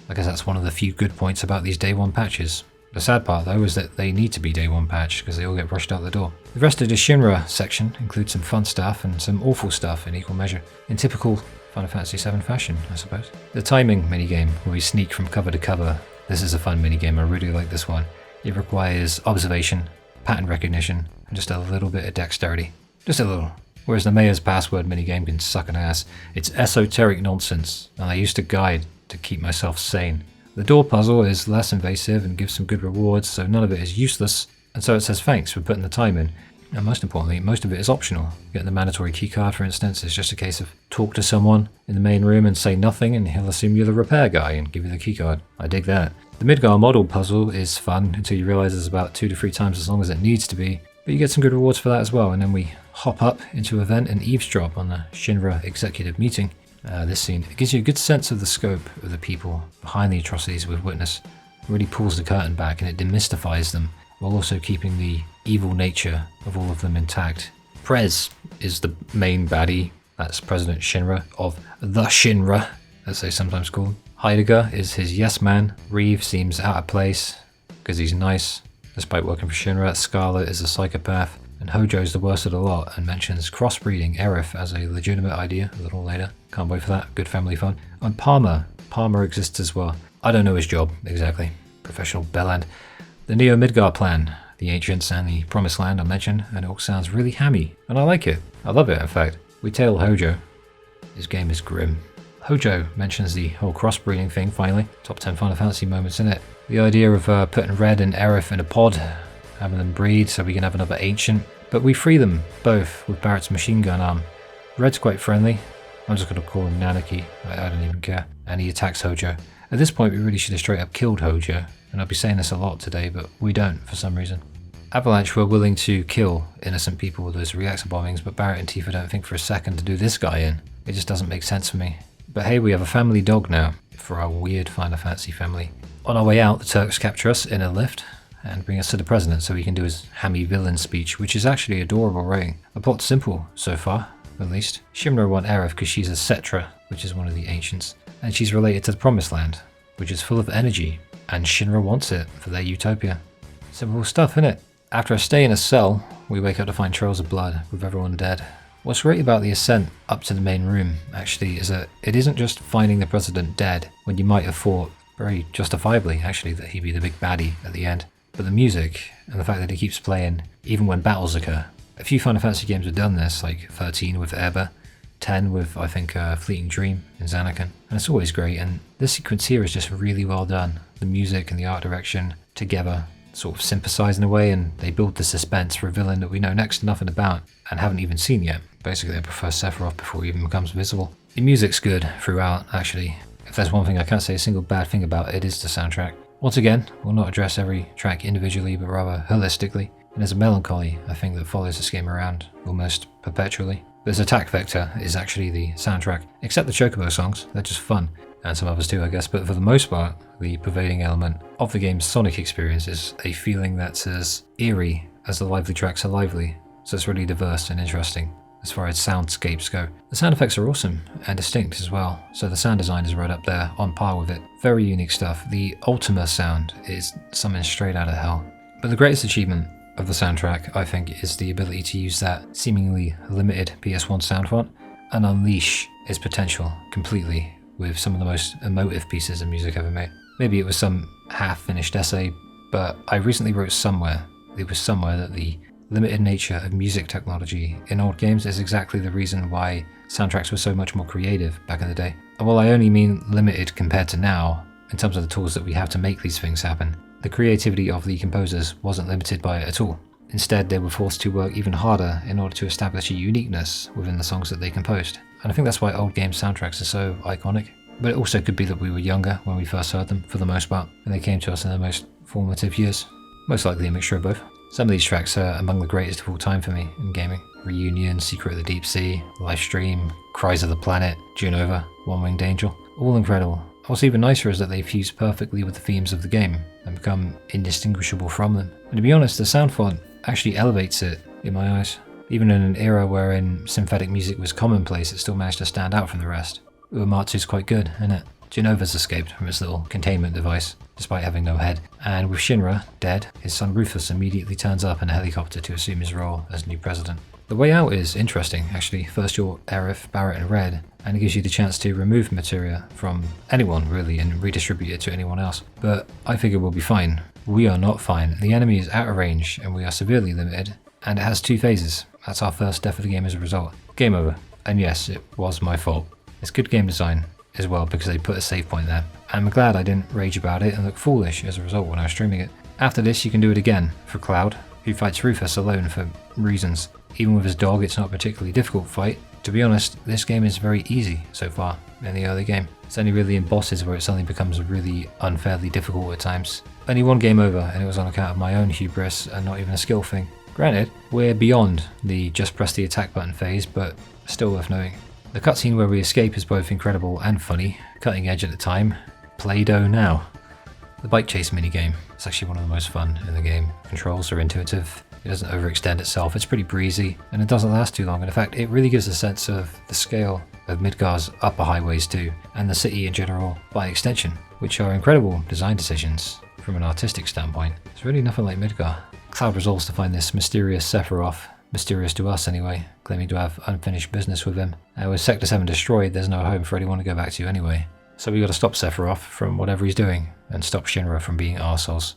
I guess that's one of the few good points about these day one patches. The sad part though is that they need to be day one patched because they all get rushed out the door. The rest of the Shinra section includes some fun stuff and some awful stuff in equal measure. In typical Final Fantasy VII fashion, I suppose. The timing minigame, where we sneak from cover to cover. This is a fun minigame, I really like this one. It requires observation, pattern recognition, and just a little bit of dexterity. Just a little. Whereas the mayor's password minigame can suck an ass. It's esoteric nonsense, and I used a guide to keep myself sane. The door puzzle is less invasive and gives some good rewards, so none of it is useless, and so it says thanks for putting the time in. And most importantly, most of it is optional. Getting the mandatory keycard, for instance, is just a case of talk to someone in the main room and say nothing, and he'll assume you're the repair guy and give you the keycard. I dig that. The Midgar model puzzle is fun until you realise it's about 2 to 3 times as long as it needs to be, but you get some good rewards for that as well, and then we hop up into a vent and eavesdrop on the Shinra executive meeting. This scene, it gives you a good sense of the scope of the people behind the atrocities we've witnessed. It really pulls the curtain back and it demystifies them, while also keeping the evil nature of all of them intact. Prez is the main baddie, that's President Shinra, of the Shinra, as they sometimes call him. Heidegger is his yes man. Reeve seems out of place, because he's nice, despite working for Shinra. Scarlet is a psychopath. And Hojo's the worst of the lot and mentions crossbreeding Aerith as a legitimate idea a little later. Can't wait for that, good family fun. And Palmer exists as well. I don't know his job exactly. Professional bellend. The Neo Midgar plan, the Ancients and the Promised Land are mentioned, and it all sounds really hammy. And I like it. I love it, in fact. We tail Hojo. His game is grim. Hojo mentions the whole crossbreeding thing finally. Top 10 Final Fantasy moments in it. The idea of putting Red and Aerith in a pod, having them breed so we can have another Ancient. But we free them both with Barrett's machine gun arm. Red's quite friendly. I'm just going to call him Nanaki. I don't even care. And he attacks Hojo. At this point we really should have straight up killed Hojo. And I'll be saying this a lot today, but we don't for some reason. Avalanche were willing to kill innocent people with those reactor bombings, but Barrett and Tifa don't think for a second to do this guy in. It just doesn't make sense for me. But hey, we have a family dog now for our weird Final Fantasy family. On our way out, the Turks capture us in a lift and bring us to the president so he can do his hammy villain speech, which is actually adorable writing. The plot's simple so far, at least. Shinra want Aerith because she's a Cetra, which is one of the Ancients, and she's related to the Promised Land, which is full of energy, and Shinra wants it for their utopia. Simple stuff, innit? After a stay in a cell, we wake up to find trails of blood, with everyone dead. What's great about the ascent up to the main room, actually, is that it isn't just finding the president dead, when you might have thought, very justifiably actually, that he'd be the big baddie at the end. But the music, and the fact that it keeps playing, even when battles occur. A few Final Fantasy games have done this, like 13 with Eber, 10 with, I think, Fleeting Dream in Xanarkon. And it's always great, and this sequence here is just really well done. The music and the art direction together sort of synthesize in a way, and they build the suspense for a villain that we know next to nothing about, and haven't even seen yet. Basically, I prefer Sephiroth before he even becomes visible. The music's good throughout, actually. If there's one thing I can't say a single bad thing about, it is the soundtrack. Once again, we'll not address every track individually, but rather holistically. And there's a melancholy, I think, that follows this game around, almost perpetually. This attack vector is actually the soundtrack, except the chocobo songs, they're just fun. And some others too, I guess, but for the most part, the pervading element of the game's sonic experience is a feeling that's as eerie as the lively tracks are lively, so it's really diverse and interesting. as far as soundscapes go. The sound effects are awesome and distinct as well, so the sound design is right up there, on par with it. Very unique stuff. The Ultima sound is something straight out of hell. But the greatest achievement of the soundtrack, I think, is the ability to use that seemingly limited PS1 sound font and unleash its potential completely with some of the most emotive pieces of music ever made. Maybe it was some half-finished essay, but I recently wrote somewhere that the limited nature of music technology in old games is exactly the reason why soundtracks were so much more creative back in the day. And while I only mean limited compared to now, in terms of the tools that we have to make these things happen, the creativity of the composers wasn't limited by it at all. Instead, they were forced to work even harder in order to establish a uniqueness within the songs that they composed. And I think that's why old game soundtracks are so iconic. But it also could be that we were younger when we first heard them, for the most part, and they came to us in their most formative years. Most likely a mixture of both. Some of these tracks are among the greatest of all time for me in gaming. Reunion, Secret of the Deep Sea, Livestream, Cries of the Planet, Junova, One Winged Angel. All incredible. What's even nicer is that they fuse perfectly with the themes of the game and become indistinguishable from them. And to be honest, the sound font actually elevates it in my eyes. Even in an era wherein synthetic music was commonplace, it still managed to stand out from the rest. Uematsu's quite good, isn't it? Junova's escaped from his little containment device, despite having no head. And with Shinra dead, his son Rufus immediately turns up in a helicopter to assume his role as new president. The way out is interesting, actually. First you're Aerith, Barrett and Red, and it gives you the chance to remove materia from anyone, really, and redistribute it to anyone else. But I figure we'll be fine. We are not fine. The enemy is out of range, and we are severely limited, and it has 2 phases. That's our first death of the game as a result. Game over. And yes, it was my fault. It's good game design as well, because they put a save point there. And I'm glad I didn't rage about it and look foolish as a result when I was streaming it. After this, you can do it again for Cloud, who fights Rufus alone for reasons. Even with his dog, it's not a particularly difficult fight. To be honest, this game is very easy so far in the early game. It's only really in bosses where it suddenly becomes really unfairly difficult at times. Only one game over, and it was on account of my own hubris and not even a skill thing. Granted, we're beyond the just press the attack button phase, but still worth noting. The cutscene where we escape is both incredible and funny, cutting edge at the time. Play-Doh now. The bike chase minigame is actually one of the most fun in the game. Controls are intuitive, it doesn't overextend itself, it's pretty breezy, and it doesn't last too long. And in fact, it really gives a sense of the scale of Midgar's upper highways too, and the city in general by extension, which are incredible design decisions from an artistic standpoint. It's really nothing like Midgar. Cloud resolves to find this mysterious Sephiroth, mysterious to us anyway, claiming to have unfinished business with him. With Sector 7 destroyed, there's no home for anyone to go back to anyway. So we gotta stop Sephiroth from whatever he's doing, and stop Shinra from being arseholes.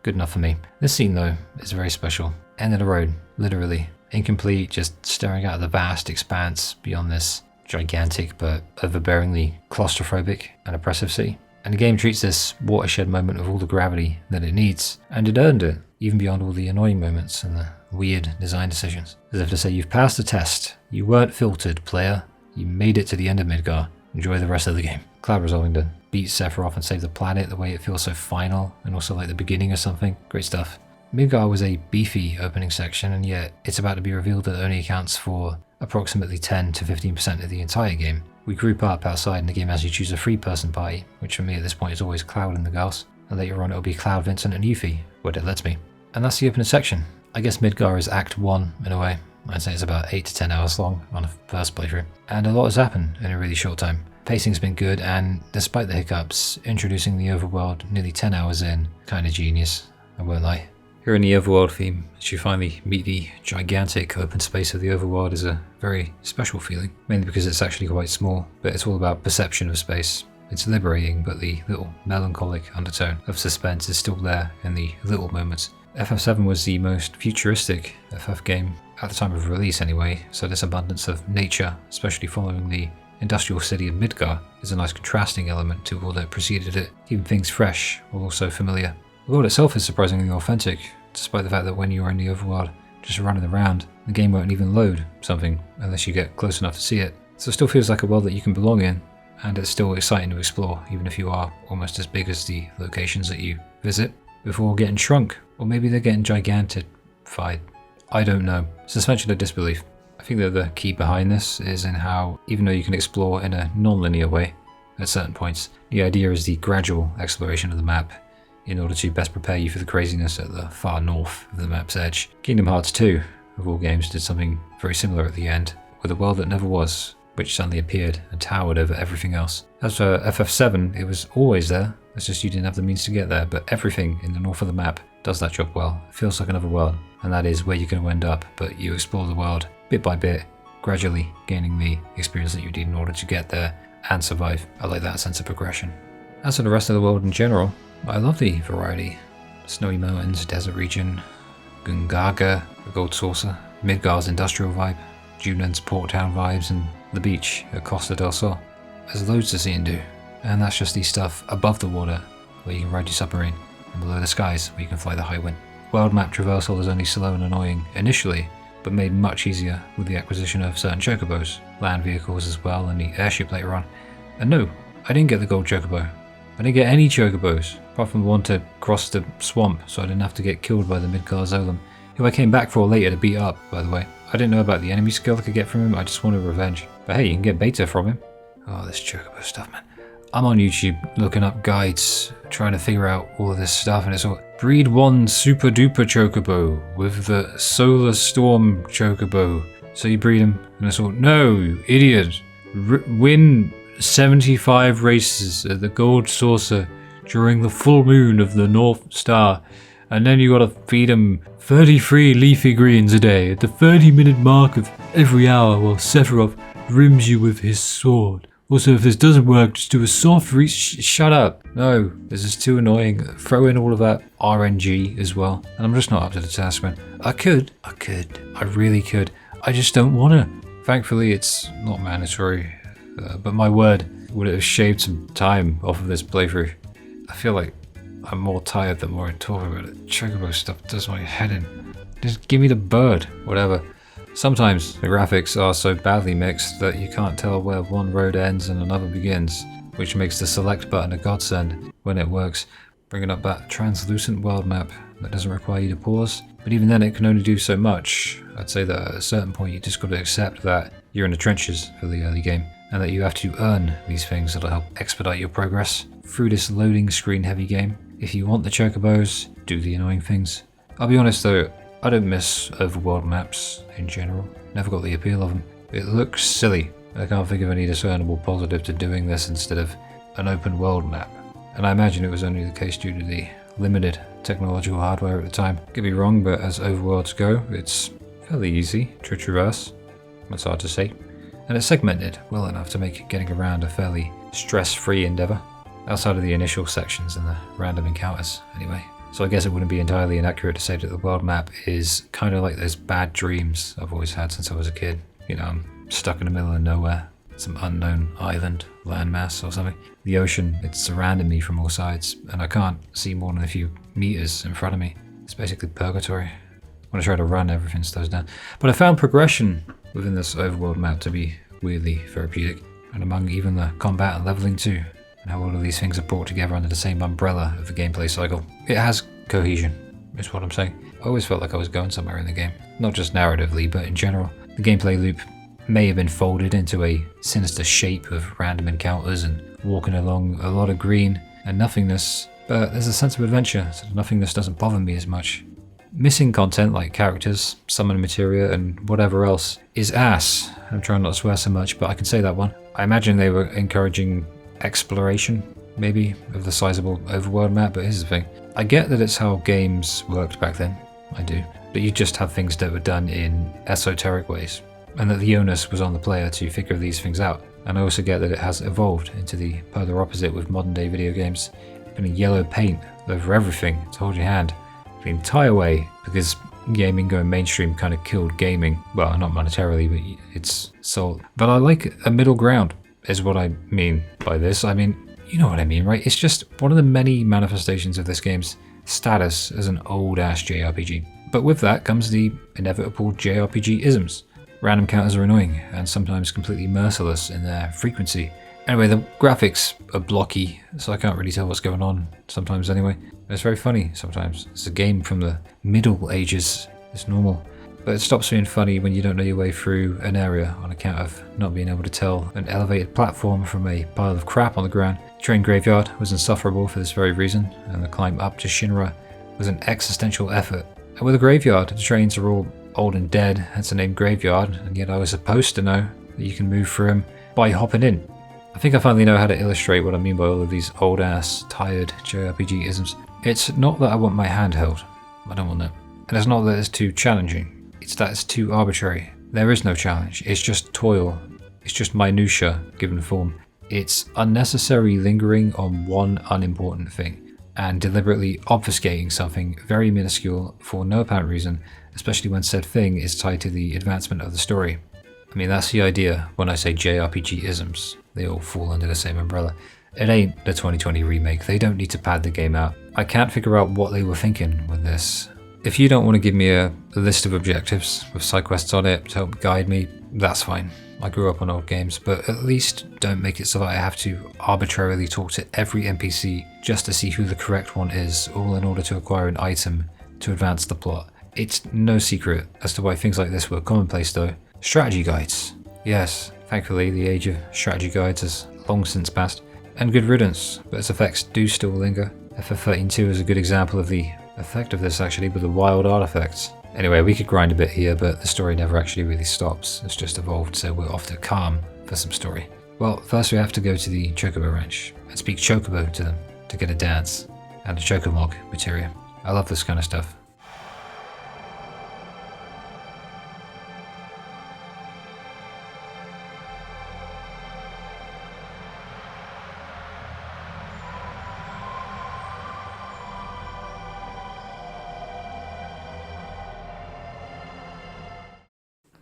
Good enough for me. This scene though, is very special. End of the road, literally. Incomplete, just staring out of the vast expanse beyond this gigantic but overbearingly claustrophobic and oppressive sea. And the game treats this watershed moment with all the gravity that it needs, and it earned it, even beyond all the annoying moments and the weird design decisions. As if to say, you've passed the test, you weren't filtered, player, you made it to the end of Midgar, enjoy the rest of the game. Cloud resolving to beat Sephiroth and save the planet, the way it feels so final, and also like the beginning of something, great stuff. Midgar was a beefy opening section, and yet it's about to be revealed that it only accounts for approximately 10 to 15% of the entire game. We group up outside and the game has you choose a 3-person party, which for me at this point is always Cloud and the girls, and later on it'll be Cloud, Vincent and Yuffie, what it lets me. And that's the opening section. I guess Midgar is Act 1 in a way. I'd say it's about 8 to 10 hours long on a first playthrough, and a lot has happened in a really short time. Pacing's been good, and despite the hiccups, introducing the overworld nearly 10 hours in, kinda genius, I won't lie. Here in the overworld theme, as you finally meet the gigantic open space of the overworld, is a very special feeling, mainly because it's actually quite small, but it's all about perception of space. It's liberating, but the little melancholic undertone of suspense is still there in the little moments. FF7 was the most futuristic FF game at the time of release anyway, so this abundance of nature, especially following the industrial city of Midgar, is a nice contrasting element to all that preceded it, keeping things fresh while also familiar. The world itself is surprisingly authentic, despite the fact that when you're in the overworld just running around, the game won't even load something unless you get close enough to see it. So it still feels like a world that you can belong in, and it's still exciting to explore, even if you are almost as big as the locations that you visit, before getting shrunk, or maybe they're getting gigantified. I don't know. Suspension of disbelief. I think that the key behind this is in how, even though you can explore in a non-linear way at certain points, the idea is the gradual exploration of the map in order to best prepare you for the craziness at the far north of the map's edge. Kingdom Hearts 2, of all games, did something very similar at the end, with a world that never was, which suddenly appeared and towered over everything else. As for FF7, it was always there, it's just you didn't have the means to get there, but everything in the north of the map does that job well. It feels like another world, and that is where you're going to end up, but you explore the world bit by bit, gradually gaining the experience that you need in order to get there and survive. I like that sense of progression. As for the rest of the world in general, I love the variety. Snowy mountains, desert region, Gungaga, the gold saucer, Midgar's industrial vibe, Junen's port town vibes, and the beach at Costa del Sol. There's loads to see and do, and that's just the stuff above the water where you can ride your submarine, and below the skies where you can fly the high wind. World map traversal is only slow and annoying initially, but made much easier with the acquisition of certain chocobos, land vehicles as well, and the airship later on. And no, I didn't get the gold chocobo. I didn't get any chocobos, apart from the one to cross the swamp so I didn't have to get killed by the Midgar Zolam, who I came back for later to beat up, by the way. I didn't know about the enemy skill I could get from him, I just wanted revenge. But hey, you can get beta from him. Oh, this chocobo stuff, man. I'm on YouTube looking up guides, trying to figure out all of this stuff, and it's all breed 1 super duper chocobo with the solar storm chocobo. So you breed him, and it's all, no, you idiot. Win 75 races at the gold saucer during the full moon of the North Star, and then you gotta feed him 33 leafy greens a day at the 30-minute mark of every hour while Sephiroth rims you with his sword. Also, if this doesn't work, just do a soft shut up. No, this is too annoying. Throw in all of that RNG as well. And I'm just not up to the task, man. I really could. I just don't wanna. Thankfully, it's not mandatory. But my word, would it have shaved some time off of this playthrough? I feel like I'm more tired the more I talk about it. Chocobo stuff does my head in. Just give me the bird, whatever. Sometimes the graphics are so badly mixed that you can't tell where one road ends and another begins, which makes the select button a godsend when it works, bringing up that translucent world map that doesn't require you to pause. But even then it can only do so much. I'd say that at a certain point you just got to accept that you're in the trenches for the early game, and that you have to earn these things that'll help expedite your progress through this loading screen heavy game. If you want the chocobos, do the annoying things. I'll be honest though, I don't miss overworld maps in general. Never got the appeal of them. It looks silly. I can't think of any discernible positive to doing this instead of an open world map. And I imagine it was only the case due to the limited technological hardware at the time. Could be wrong, but as overworlds go, it's fairly easy to traverse. That's hard to say. And it's segmented well enough to make getting around a fairly stress-free endeavour. Outside of the initial sections and the random encounters, anyway. So I guess it wouldn't be entirely inaccurate to say that the world map is kind of like those bad dreams I've always had since I was a kid. You know, I'm stuck in the middle of nowhere, some unknown island, landmass or something. The ocean, it's surrounding me from all sides, and I can't see more than a few meters in front of me. It's basically purgatory. When I try to run, everything slows down. But I found progression within this overworld map to be weirdly therapeutic, and among even the combat and leveling too. How all of these things are brought together under the same umbrella of the gameplay cycle. It has cohesion, is what I'm saying. I always felt like I was going somewhere in the game. Not just narratively, but in general. The gameplay loop may have been folded into a sinister shape of random encounters and walking along a lot of green and nothingness, but there's a sense of adventure, so nothingness doesn't bother me as much. Missing content like characters, summon materia, and whatever else is ass. I'm trying not to swear so much, but I can say that one. I imagine they were encouraging exploration, maybe, of the sizable overworld map, but here's the thing. I get that it's how games worked back then, I do, but you just have things that were done in esoteric ways, and that the onus was on the player to figure these things out. And I also get that it has evolved into the polar opposite with modern day video games, putting yellow paint over everything to hold your hand the entire way, because gaming going mainstream kind of killed gaming. Well, not monetarily, but it's soul. But I like a middle ground, is what I mean by this. I mean, you know what I mean, right? It's just one of the many manifestations of this game's status as an old-ass JRPG. But with that comes the inevitable JRPG-isms. Random counters are annoying, and sometimes completely merciless in their frequency. Anyway, the graphics are blocky, so I can't really tell what's going on, sometimes anyway. It's very funny sometimes. It's a game from the Middle Ages. It's normal. But it stops being funny when you don't know your way through an area on account of not being able to tell an elevated platform from a pile of crap on the ground. The train graveyard was insufferable for this very reason, and the climb up to Shinra was an existential effort. And with a graveyard, the trains are all old and dead, hence the name Graveyard, and yet I was supposed to know that you can move through them by hopping in. I think I finally know how to illustrate what I mean by all of these old ass, tired JRPG isms. It's not that I want my hand held. I don't want that. And it's not that it's too challenging. It's that it's too arbitrary. There is no challenge. It's just toil. It's just minutia given form. It's unnecessary lingering on one unimportant thing and deliberately obfuscating something very minuscule for no apparent reason, especially when said thing is tied to the advancement of the story. I mean, that's the idea when I say JRPG isms. They all fall under the same umbrella. It ain't the 2020 remake. They don't need to pad the game out. I can't figure out what they were thinking with this. If you don't want to give me a list of objectives with side quests on it to help guide me, that's fine. I grew up on old games, but at least don't make it so that I have to arbitrarily talk to every NPC just to see who the correct one is, all in order to acquire an item to advance the plot. It's no secret as to why things like this were commonplace though. Strategy guides. Yes, thankfully the age of strategy guides has long since passed. And good riddance, but its effects do still linger. FF13-2 is a good example of the effect of this actually, with the wild artifacts. Anyway, we could grind a bit here, but the story never actually really stops. It's just evolved, so we're off to Kalm for some story. Well, first we have to go to the Chocobo Ranch and speak Chocobo to them to get a dance and a Chocomog materia. I love this kind of stuff.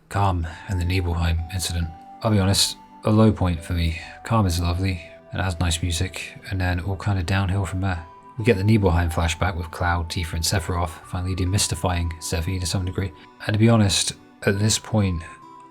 Kalm and the Nibelheim incident. I'll be honest, a low point for me. Kalm is lovely and has nice music, and then all kind of downhill from there. We get the Nibelheim flashback with Cloud, Tifa and Sephiroth finally demystifying Sephi to some degree. And to be honest, at this point,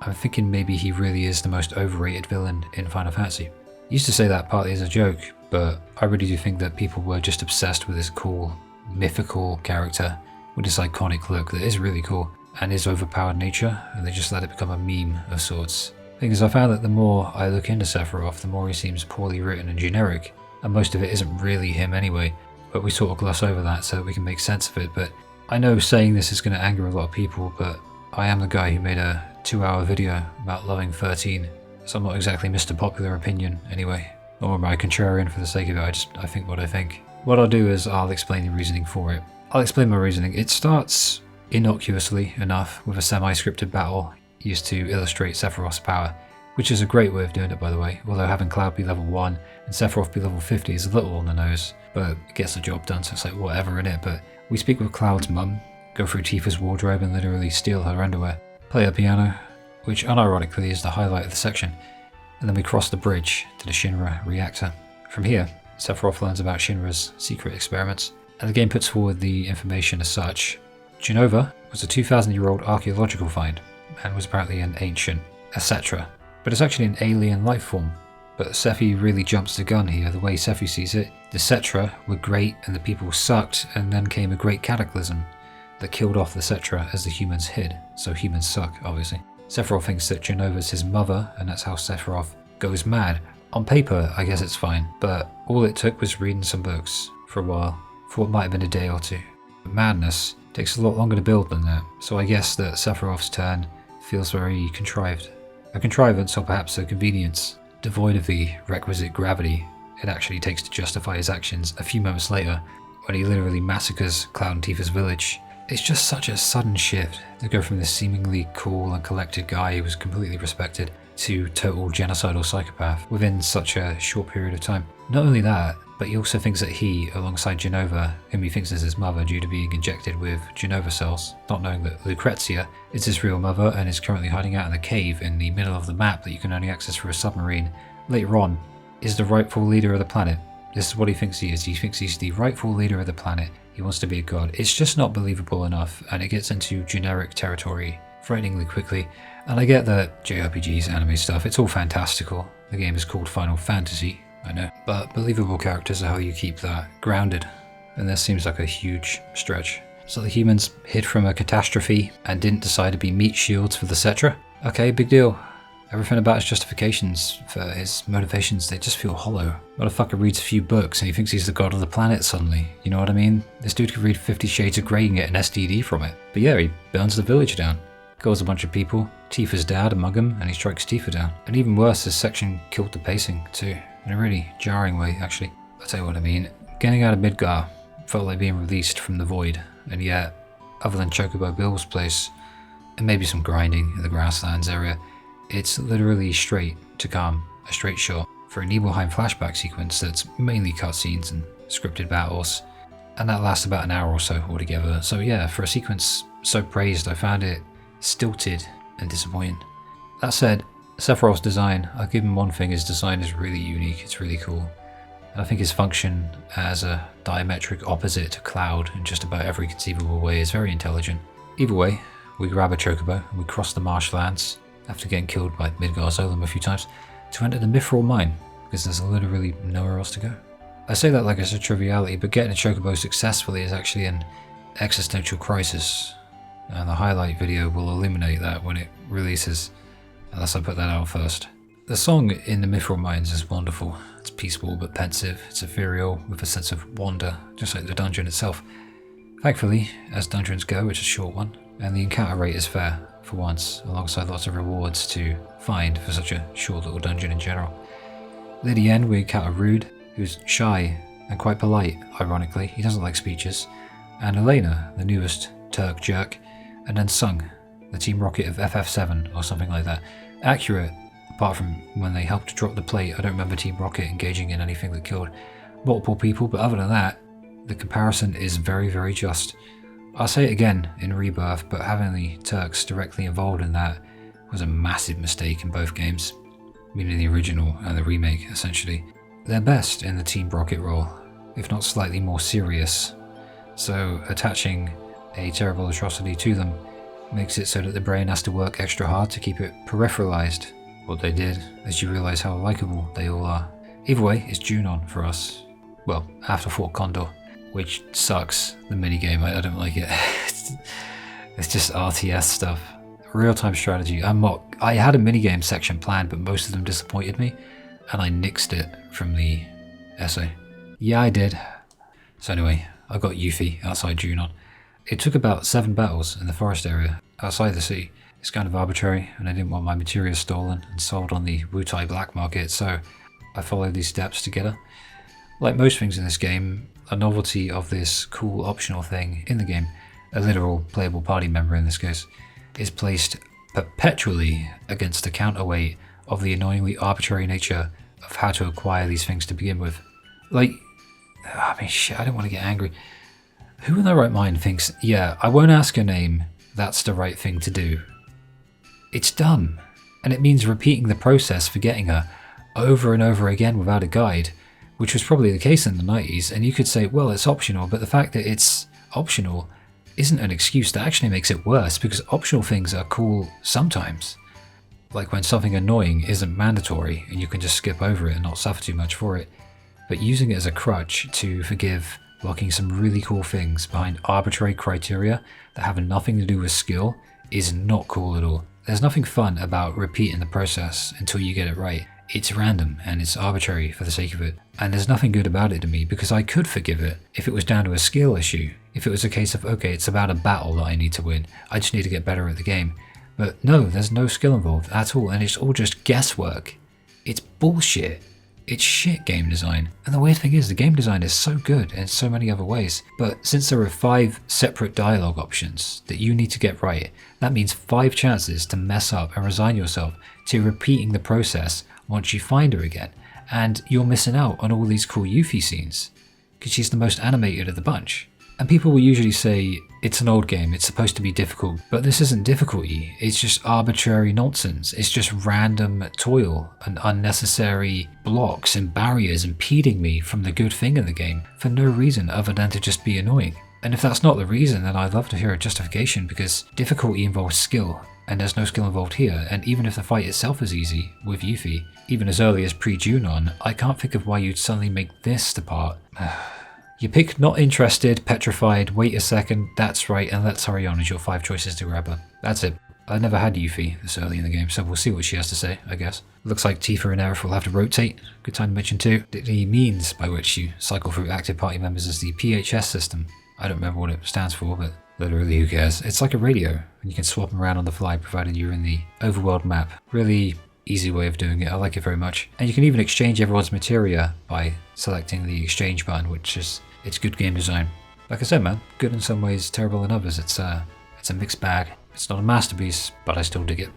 I'm thinking maybe he really is the most overrated villain in Final Fantasy. I used to say that partly as a joke, but I really do think that people were just obsessed with this cool, mythical character with this iconic look that is really cool and his overpowered nature, and they just let it become a meme of sorts. Thing is, I found that the more I look into Sephiroth, the more he seems poorly written and generic, and most of it isn't really him anyway, but we sort of gloss over that so that we can make sense of it. But I know saying this is going to anger a lot of people, but I am the guy who made a 2-hour video about loving 13, so I'm not exactly Mr. Popular Opinion anyway, or am I contrarian for the sake of it. I think what I think. What I'll do is I'll explain the reasoning for it. I'll explain my reasoning. It starts innocuously enough with a semi-scripted battle used to illustrate Sephiroth's power, which is a great way of doing it by the way, although having Cloud be level 1 and Sephiroth be level 50 is a little on the nose, but it gets the job done, so it's like whatever in it. But we speak with Cloud's mum, go through Tifa's wardrobe and literally steal her underwear, play her piano, which unironically is the highlight of the section, and then we cross the bridge to the Shinra reactor. From here, Sephiroth learns about Shinra's secret experiments, and the game puts forward the information as such. Jenova was a 2,000-year-old archaeological find and was apparently an ancient etc. But it's actually an alien life form. But Sephi really jumps the gun here the way Sephi sees it. The Cetra were great and the people sucked, and then came a great cataclysm that killed off the Cetra as the humans hid, so humans suck obviously. Sephiroth thinks that Jenova's his mother, and that's how Sephiroth goes mad. On paper I guess it's fine, but all it took was reading some books for a while, for what might have been a day or two. But madness takes a lot longer to build than that, so I guess that Sephiroth's turn feels very contrived. A contrivance, or perhaps a convenience, devoid of the requisite gravity it actually takes to justify his actions a few moments later when he literally massacres Cloud and Tifa's village. It's just such a sudden shift to go from this seemingly cool and collected guy who was completely respected to total genocidal psychopath within such a short period of time. Not only that, but he also thinks that he, alongside Jenova, whom he thinks is his mother due to being injected with Jenova cells, not knowing that Lucrezia is his real mother and is currently hiding out in a cave in the middle of the map that you can only access through a submarine, later on, is the rightful leader of the planet. This is what he thinks he is. He thinks he's the rightful leader of the planet. He wants to be a god. It's just not believable enough, and it gets into generic territory frighteningly quickly. And I get that JRPGs, anime stuff, it's all fantastical. The game is called Final Fantasy, I know. But believable characters are how you keep that grounded. And this seems like a huge stretch. So the humans hid from a catastrophe and didn't decide to be meat shields for the Cetra? Okay, big deal. Everything about his justifications for his motivations, they just feel hollow. Motherfucker reads a few books and he thinks he's the god of the planet suddenly. You know what I mean? This dude could read 50 Shades of Grey and get an STD from it. But yeah, he burns the village down. kills a bunch of people, Tifa's dad among them, and he strikes Tifa down. And even worse, this section killed the pacing too, in a really jarring way actually. I'll tell you what I mean. Getting out of Midgar felt like being released from the void, and yet, other than Chocobo Bill's place, and maybe some grinding in the grasslands area, it's literally straight to Kalm, a straight shot, for a Nibelheim flashback sequence that's mainly cutscenes and scripted battles, and that lasts about an hour or so altogether. So yeah, for a sequence so praised, I found it stilted and disappointing. That said, Sephiroth's design, I'll give him one thing, his design is really unique, it's really cool. And I think his function as a diametric opposite to Cloud in just about every conceivable way is very intelligent. Either way, we grab a chocobo and we cross the marshlands, after getting killed by Midgar's Olim a few times, to enter the mithril mine, because there's literally nowhere else to go. I say that like it's a triviality, but getting a chocobo successfully is actually an existential crisis, and the highlight video will illuminate that when it releases, unless I put that out first. The song in the mithril mines is wonderful. It's peaceful but pensive, it's ethereal with a sense of wonder, just like the dungeon itself. Thankfully, as dungeons go, it's a short one, and the encounter rate is fair, for once, alongside lots of rewards to find for such a short little dungeon in general. Near the end, we encounter Rude, who's shy and quite polite, ironically, he doesn't like speeches, and Elena, the newest Turk jerk, and then Sung, the Team Rocket of FF7 or something like that. Accurate, apart from when they helped drop the plate. I don't remember Team Rocket engaging in anything that killed multiple people, but other than that, the comparison is very, very just. I'll say it again in Rebirth, but having the Turks directly involved in that was a massive mistake in both games, meaning the original and the remake, essentially. They're best in the Team Rocket role, if not slightly more serious, so attaching a terrible atrocity to them makes it so that the brain has to work extra hard to keep it peripheralized. What they did, as you realise how likeable they all are. Either way, it's Junon for us. Well, after Fort Condor, which sucks, the minigame, I don't like it. It's just RTS stuff. Real-time strategy. I had a minigame section planned, but most of them disappointed me, and I nixed it from the essay. Yeah, I did. So anyway, I got Yuffie outside Junon. It took about 7 battles in the forest area, outside the city. It's kind of arbitrary, and I didn't want my materia stolen and sold on the Wutai black market, so I followed these steps to get her. Like most things in this game, a novelty of this cool optional thing in the game, a literal playable party member in this case, is placed perpetually against the counterweight of the annoyingly arbitrary nature of how to acquire these things to begin with. Like, I mean, shit, I don't want to get angry. Who in their right mind thinks, yeah, I won't ask her name, that's the right thing to do? It's dumb, and it means repeating the process for getting her over and over again without a guide, which was probably the case in the 90s, and you could say, well, it's optional, but the fact that it's optional isn't an excuse. That actually makes it worse, because optional things are cool sometimes. Like when something annoying isn't mandatory, and you can just skip over it and not suffer too much for it. But using it as a crutch to forgive blocking some really cool things behind arbitrary criteria that have nothing to do with skill is not cool at all. There's nothing fun about repeating the process until you get it right. It's random and it's arbitrary for the sake of it. And there's nothing good about it to me, because I could forgive it if it was down to a skill issue. If it was a case of, okay, it's about a battle that I need to win. I just need to get better at the game. But no, there's no skill involved at all, and it's all just guesswork. It's bullshit. It's shit game design. And the weird thing is, the game design is so good in so many other ways, but since there are 5 separate dialogue options that you need to get right, that means 5 chances to mess up and resign yourself to repeating the process once you find her again. And you're missing out on all these cool Yuffie scenes, because she's the most animated of the bunch. And people will usually say, it's an old game, it's supposed to be difficult, but this isn't difficulty, it's just arbitrary nonsense. It's just random toil and unnecessary blocks and barriers impeding me from the good thing in the game for no reason other than to just be annoying. And if that's not the reason, then I'd love to hear a justification, because difficulty involves skill, and there's no skill involved here. And even if the fight itself is easy with Yuffie, even as early as pre-Junon, I can't think of why you'd suddenly make this the part. You pick not interested, petrified, wait a second, that's right, and let's hurry on as your 5 choices to grab her. That's it. I never had Yuffie this early in the game, so we'll see what she has to say, I guess. Looks like Tifa and Aerith will have to rotate. Good time to mention too. The means by which you cycle through active party members is the PHS system. I don't remember what it stands for, but Literally, who cares? It's like a radio, and you can swap them around on the fly provided you're in the overworld map. Really easy way of doing it. I like it very much. And you can even exchange everyone's materia by selecting the exchange button, which is, it's good game design. Like I said, man, good in some ways, terrible in others. It's a mixed bag. It's not a masterpiece, but I still dig it.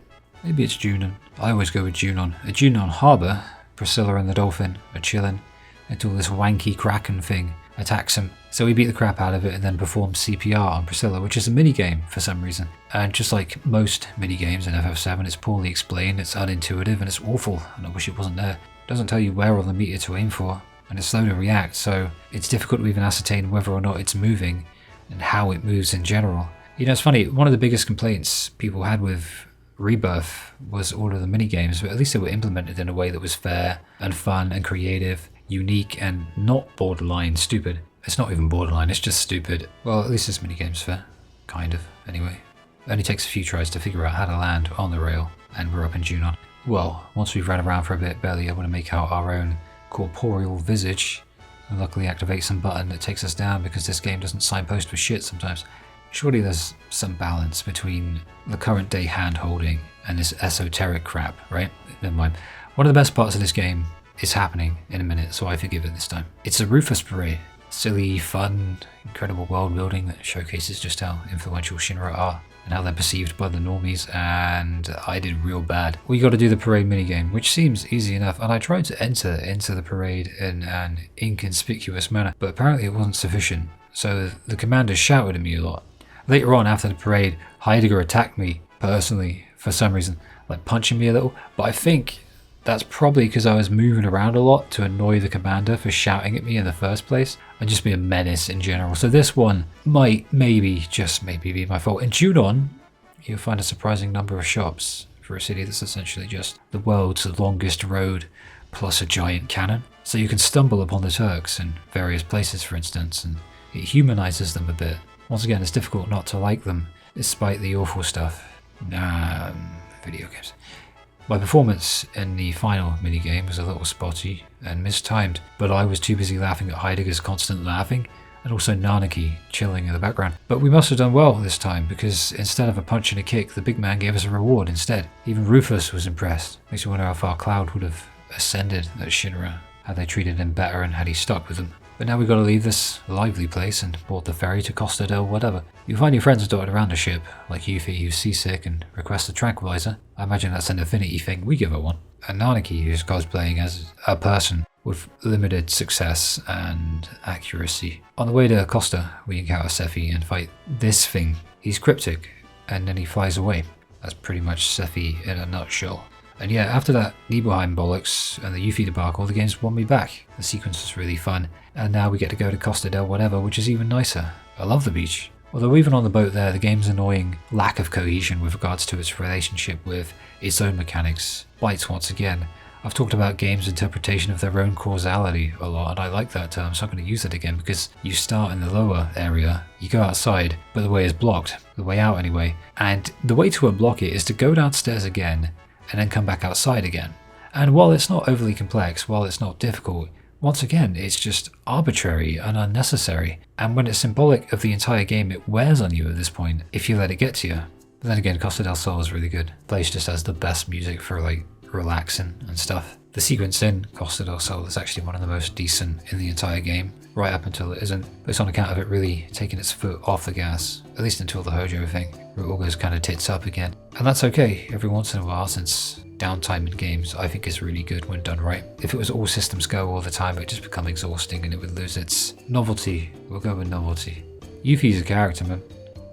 Maybe it's Junon. I always go with Junon. At Junon Harbour, Priscilla and the dolphin are chilling until this wanky kraken thing attacks him. So we beat the crap out of it and then perform CPR on Priscilla, which is a minigame for some reason. And just like most minigames in FF7, it's poorly explained, it's unintuitive, and it's awful, and I wish it wasn't there. It doesn't tell you where on the meter to aim for, and it's slow to react, so it's difficult to even ascertain whether or not it's moving and how it moves in general. You know, it's funny, one of the biggest complaints people had with Rebirth was all of the minigames, but at least they were implemented in a way that was fair and fun and creative, unique and not borderline stupid. It's not even borderline, it's just stupid. Well, at least this minigame's fair. Kind of, anyway. It only takes a few tries to figure out how to land on the rail, and we're up in Junon. Well, once we've run around for a bit, barely able to make out our own corporeal visage, and luckily activate some button that takes us down because this game doesn't signpost for shit sometimes. Surely there's some balance between the current day hand-holding and this esoteric crap, right? Never mind. One of the best parts of this game is happening in a minute, so I forgive it this time. It's a Rufus parade. Silly, fun, incredible world building that showcases just how influential Shinra are and how they're perceived by the normies, and I did real bad. We got to do the parade minigame, which seems easy enough, and I tried to enter into the parade in an inconspicuous manner, but apparently it wasn't sufficient, so the commander shouted at me a lot. Later on, after the parade, Heidegger attacked me personally for some reason, like punching me a little, but I think that's probably because I was moving around a lot to annoy the commander for shouting at me in the first place, and just be a menace in general. So this one might just maybe be my fault. In Junon, you'll find a surprising number of shops for a city that's essentially just the world's longest road plus a giant cannon. So you can stumble upon the Turks in various places, for instance, and it humanizes them a bit. Once again, it's difficult not to like them, despite the awful stuff. Video games. My performance in the final minigame was a little spotty and mistimed, but I was too busy laughing at Heidegger's constant laughing, and also Nanaki chilling in the background. But we must have done well this time, because instead of a punch and a kick, the big man gave us a reward instead. Even Rufus was impressed. Makes me wonder how far Cloud would have ascended at Shinra, had they treated him better and had he stuck with them. But now we've got to leave this lively place and board the ferry to Costa del whatever. You'll find your friends dotted around the ship, like Yuffie who's seasick and requests a tranquilizer. I imagine that's an affinity thing, we give her one. And Nanaki who's cosplaying as a person with limited success and accuracy. On the way to Costa, we encounter Sephi and fight this thing. He's cryptic, and then he flies away. That's pretty much Sephi in a nutshell. And yeah, after that Nibelheim bollocks and the Yuffie debacle, the game's won me back. The sequence was really fun, and now we get to go to Costa del whatever, which is even nicer. I love the beach. Although even on the boat there, the game's annoying lack of cohesion with regards to its relationship with its own mechanics bites once again. I've talked about games' interpretation of their own causality a lot, and I like that term, so I'm going to use it again, because you start in the lower area, you go outside, but the way is blocked, the way out anyway, and the way to unblock it is to go downstairs again, and then come back outside again. And while it's not overly complex, while it's not difficult, once again, it's just arbitrary and unnecessary. And when it's symbolic of the entire game, it wears on you at this point, if you let it get to you. But then again, Costa del Sol is really good. The place just has the best music for like relaxing and stuff. The sequence in Costa del Sol is actually one of the most decent in the entire game, right up until it isn't. But it's on account of it really taking its foot off the gas, at least until the Hojo thing, where it all goes kind of tits up again. And that's okay every once in a while, since downtime in games I think is really good when done right. If it was all systems go all the time, it would just become exhausting and it would lose its novelty. We'll go with novelty. Yuffie's a character, man.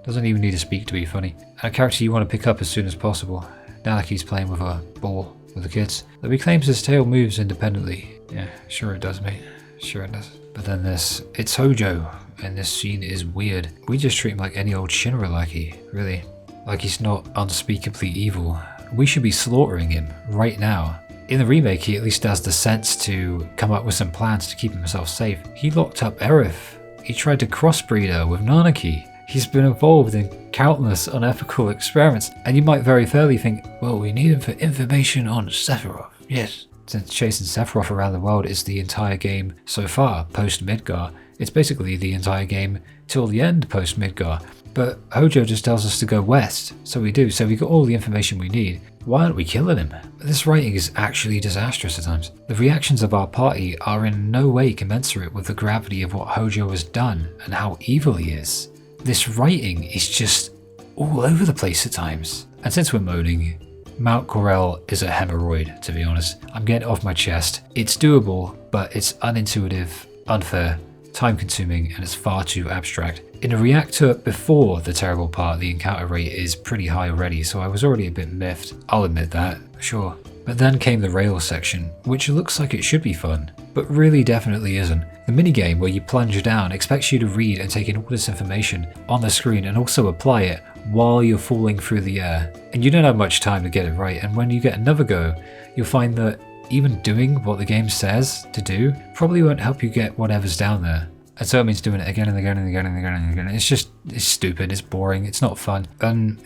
Doesn't even need to speak to be funny. And a character you want to pick up as soon as possible. Nanaki's playing with a ball with the kids. Though he claims his tail moves independently. Yeah, sure it does, mate. Sure it does. But then it's Hojo, and this scene is weird. We just treat him like any old Shinra lackey, really. Like he's not unspeakably evil. We should be slaughtering him right now. In the remake, he at least has the sense to come up with some plans to keep himself safe. He locked up Aerith. He tried to crossbreed her with Nanaki. He's been involved in countless unethical experiments, and you might very fairly think, well, we need him for information on Sephiroth. Yes. Since chasing Sephiroth around the world is the entire game so far, post-Midgar, it's basically the entire game till the end post-Midgar. But Hojo just tells us to go west, so we do, so we got all the information we need. Why aren't we killing him? This writing is actually disastrous at times. The reactions of our party are in no way commensurate with the gravity of what Hojo has done and how evil he is. This writing is just all over the place at times. And since we're moaning, Mount Corel is a hemorrhoid, to be honest. I'm getting it off my chest. It's doable, but it's unintuitive, unfair, time-consuming, and it's far too abstract. In a reactor before the terrible part, the encounter rate is pretty high already, so I was already a bit miffed. I'll admit that, sure. But then came the rail section, which looks like it should be fun, but really definitely isn't. The minigame where you plunge down expects you to read and take in all this information on the screen and also apply it while you're falling through the air. And you don't have much time to get it right, and when you get another go, you'll find that even doing what the game says to do probably won't help you get whatever's down there. And so it means doing it again and again and again and again and again. It's stupid, it's boring, it's not fun. And,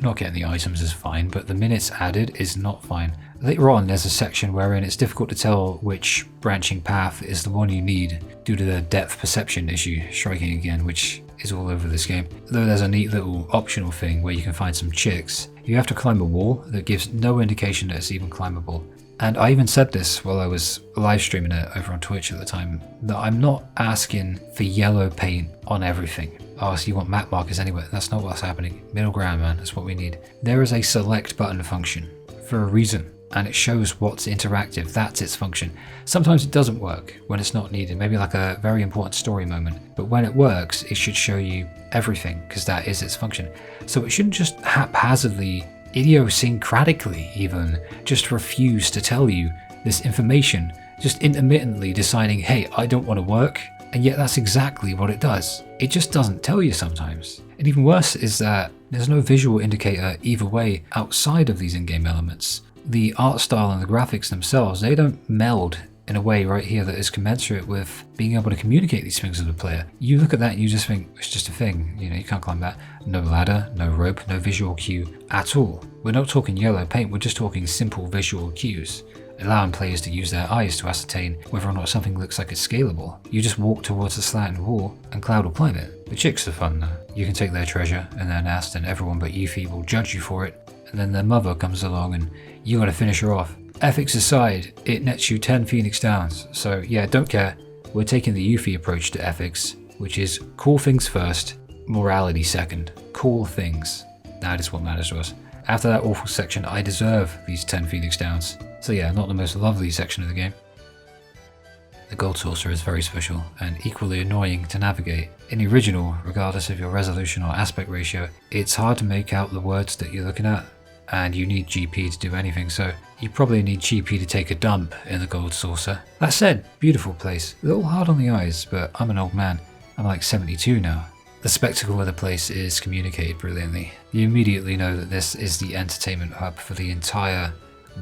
not getting the items is fine, but the minutes added is not fine. Later on, there's a section wherein it's difficult to tell which branching path is the one you need due to the depth perception issue striking again, which is all over this game. Though there's a neat little optional thing where you can find some chicks. You have to climb a wall that gives no indication that it's even climbable. And I even said this while I was live streaming it over on Twitch at the time, that I'm not asking for yellow paint on everything. Oh, so you want map markers anyway? That's not what's happening. Middle ground, man, that's what we need. There is a select button function for a reason, and it shows what's interactive. That's its function. Sometimes it doesn't work when it's not needed, maybe like a very important story moment. But when it works, it should show you everything, because that is its function. So it shouldn't just haphazardly, idiosyncratically even, just refuse to tell you this information, just intermittently deciding, hey, I don't want to work, and yet that's exactly what it does. It just doesn't tell you sometimes. And even worse is that there's no visual indicator either way outside of these in-game elements. The art style and the graphics themselves, they don't meld in a way right here that is commensurate with being able to communicate these things with the player. You look at that and you just think, it's just a thing, you can't climb that. No ladder, no rope, no visual cue at all. We're not talking yellow paint, we're just talking simple visual cues, allowing players to use their eyes to ascertain whether or not something looks like it's scalable. You just walk towards a slanted wall and Cloud will climb it. The chicks are fun though. You can take their treasure and their nest and everyone but Yuffie will judge you for it, and then their mother comes along and you gotta finish her off. Ethics aside, it nets you 10 Phoenix Downs, so yeah, don't care. We're taking the Yuffie approach to ethics, which is cool things first, morality second. Cool things. That is what matters to us. After that awful section, I deserve these 10 Phoenix Downs. So yeah, not the most lovely section of the game. The gold saucer is very special and equally annoying to navigate. In the original, regardless of your resolution or aspect ratio, it's hard to make out the words that you're looking at, and you need GP to do anything, so you probably need GP to take a dump in the gold saucer. That said, beautiful place. A little hard on the eyes, but I'm an old man. I'm like 72 now. The spectacle of the place is communicated brilliantly. You immediately know that this is the entertainment hub for the entire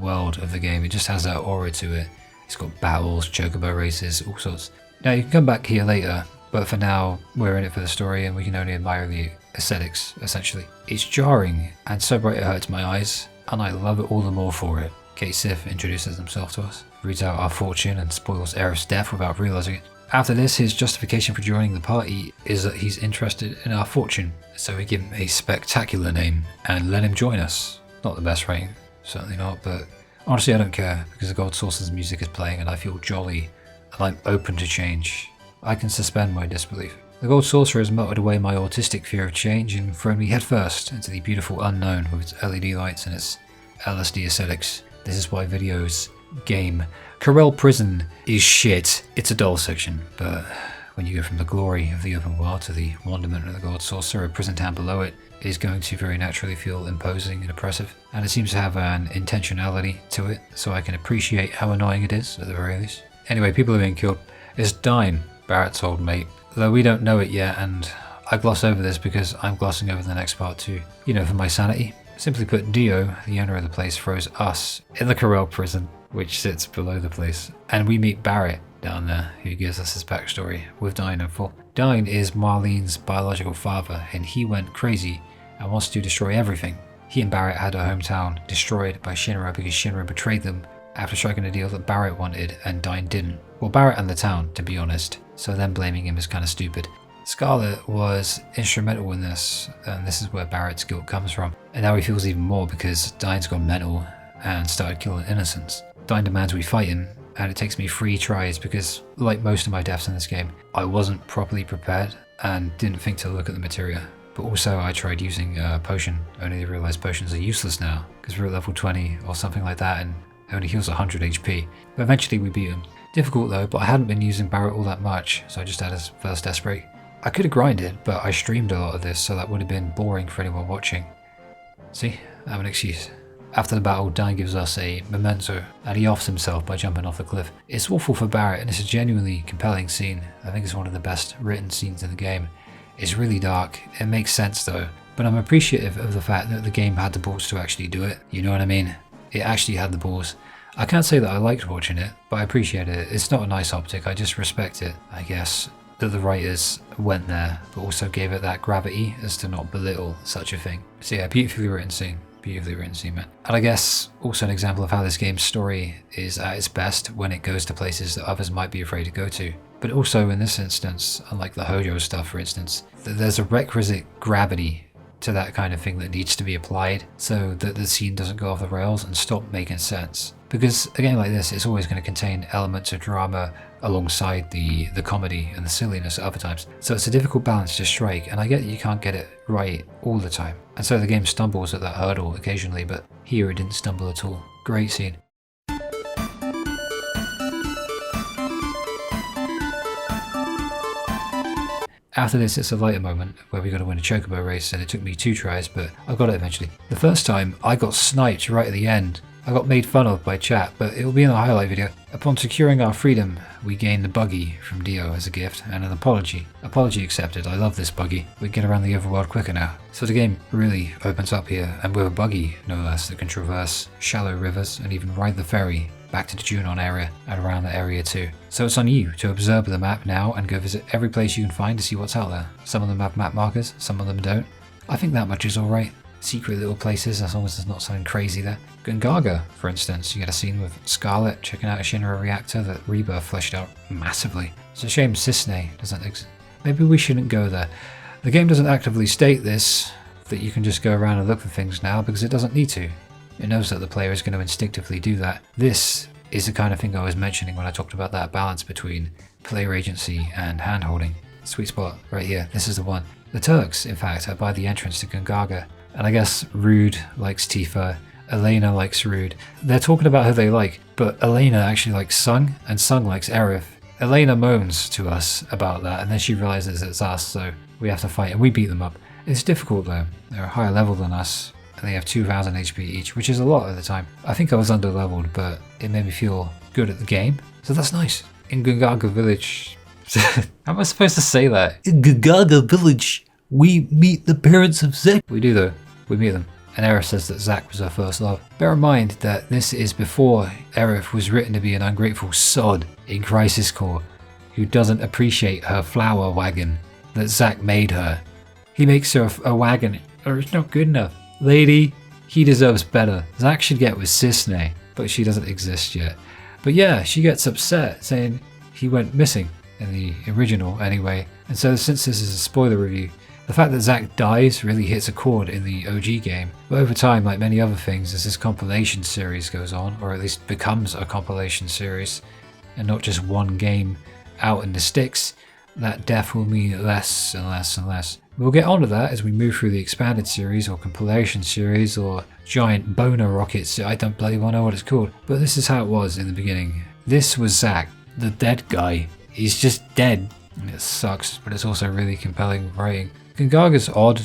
world of the game. It just has that aura to it. It's got battles, chocobo races, all sorts. Now you can come back here later, but for now we're in it for the story and we can only admire the aesthetics, essentially. It's jarring and so bright it hurts my eyes, and I love it all the more for it. Kate Sith introduces himself to us, reads out our fortune and spoils Aerith's death without realizing it. After this, his justification for joining the party is that he's interested in our fortune, so we give him a spectacular name and let him join us. Not the best rating, certainly not, but honestly I don't care, because the Gold Saucer's music is playing and I feel jolly, and I'm open to change. I can suspend my disbelief. The Gold Saucer has melted away my autistic fear of change and thrown me headfirst into the beautiful unknown with its LED lights and its LSD aesthetics. This is why videos, game, Corel Prison is shit. It's a dull section, but when you go from the glory of the open world to the wonderment of the Gold Saucer, a prison town below it is going to very naturally feel imposing and oppressive, and it seems to have an intentionality to it, so I can appreciate how annoying it is, at the very least. Anyway, people are being killed. It's Dine, Barrett's old mate, though we don't know it yet, and I gloss over this because I'm glossing over the next part too. For my sanity. Simply put, Dio, the owner of the place, throws us in the Corel prison, which sits below the place, and we meet Barrett down there, who gives us his backstory, with Dine in full. Dine is Marlene's biological father, and he went crazy and wants to destroy everything. He and Barrett had her hometown destroyed by Shinra because Shinra betrayed them after striking a deal that Barrett wanted and Dine didn't. Well, Barrett and the town, to be honest, so them blaming him is kind of stupid. Scarlet was instrumental in this, and this is where Barrett's guilt comes from. And now he feels even more because Dine's gone mental and started killing innocents. Dine demands we fight him, and it takes me 3 tries because, like most of my deaths in this game, I wasn't properly prepared and didn't think to look at the materia. But also I tried using a potion, only to realise potions are useless now because we're at level 20 or something like that and it only heals 100 HP. But eventually we beat him. Difficult though, but I hadn't been using Barrett all that much, so I just had his first death break. I could have grinded, but I streamed a lot of this, so that would have been boring for anyone watching. See, I have an excuse. After the battle, Dine gives us a memento, and he offs himself by jumping off the cliff. It's awful for Barrett, and it's a genuinely compelling scene. I think it's one of the best written scenes in the game. It's really dark, it makes sense though, but I'm appreciative of the fact that the game had the balls to actually do it. You know what I mean? It actually had the balls. I can't say that I liked watching it, but I appreciate it. It's not a nice optic, I just respect it, I guess, that the writers went there, but also gave it that gravity as to not belittle such a thing. So yeah, beautifully written scene. Beautifully written scene, man. And I guess also an example of how this game's story is at its best when it goes to places that others might be afraid to go to. But also in this instance, unlike the Hojo stuff for instance, there's a requisite gravity to that kind of thing that needs to be applied so that the scene doesn't go off the rails and stop making sense. Because a game like this is always going to contain elements of drama alongside the comedy and the silliness at other times. So it's a difficult balance to strike, and I get that you can't get it right all the time. And so the game stumbles at that hurdle occasionally, but here it didn't stumble at all. Great scene. After this, it's a lighter moment where we got to win a chocobo race, and it took me 2 tries, but I got it eventually. The first time, I got sniped right at the end. I got made fun of by chat, but it will be in the highlight video. Upon securing our freedom, we gained the buggy from Dio as a gift, and an apology. Apology accepted, I love this buggy. We get around the overworld quicker now. So the game really opens up here, and with a buggy, no less, that can traverse shallow rivers and even ride the ferry back to the Junon area and around the area too. So it's on you to observe the map now and go visit every place you can find to see what's out there. Some of them have map markers, some of them don't. I think that much is alright. Secret little places as long as there's not something crazy there. Gungaga, for instance, you get a scene with Scarlet checking out a Shinra reactor that Rebirth fleshed out massively. It's a shame Cisne doesn't exist. Maybe we shouldn't go there. The game doesn't actively state this, that you can just go around and look for things now, because it doesn't need to. It knows that the player is going to instinctively do that. This is the kind of thing I was mentioning when I talked about that balance between player agency and hand-holding. Sweet spot, right here, this is the one. The Turks, in fact, are by the entrance to Gungaga. And I guess Rude likes Tifa, Elena likes Rude. They're talking about who they like, but Elena actually likes Sung, and Sung likes Aerith. Elena moans to us about that, and then she realizes it's us, so we have to fight, and we beat them up. It's difficult though. They're a higher level than us, and they have 2000 HP each, which is a lot at the time. I think I was under-leveled, but it made me feel good at the game, so that's nice. In Gungaga Village... How am I supposed to say that? In Gungaga Village, we meet the parents of Zack. We do though. We meet them, and Aerith says that Zack was her first love. Bear in mind that this is before Aerith was written to be an ungrateful sod in Crisis Core who doesn't appreciate her flower wagon that Zack made her. He makes her a wagon, or it's not good enough. Lady, he deserves better. Zack should get with Cisne, but she doesn't exist yet. But yeah, she gets upset saying he went missing in the original anyway, and so since this is a spoiler review, the fact that Zack dies really hits a chord in the OG game. But over time, like many other things, as this compilation series goes on, or at least becomes a compilation series, and not just one game out in the sticks, that death will mean less and less and less. We'll get onto that as we move through the expanded series, or compilation series, or giant boner rockets. I don't bloody well know what it's called. But this is how it was in the beginning. This was Zack, the dead guy. He's just dead. And it sucks, but it's also really compelling writing. Gungaga's odd,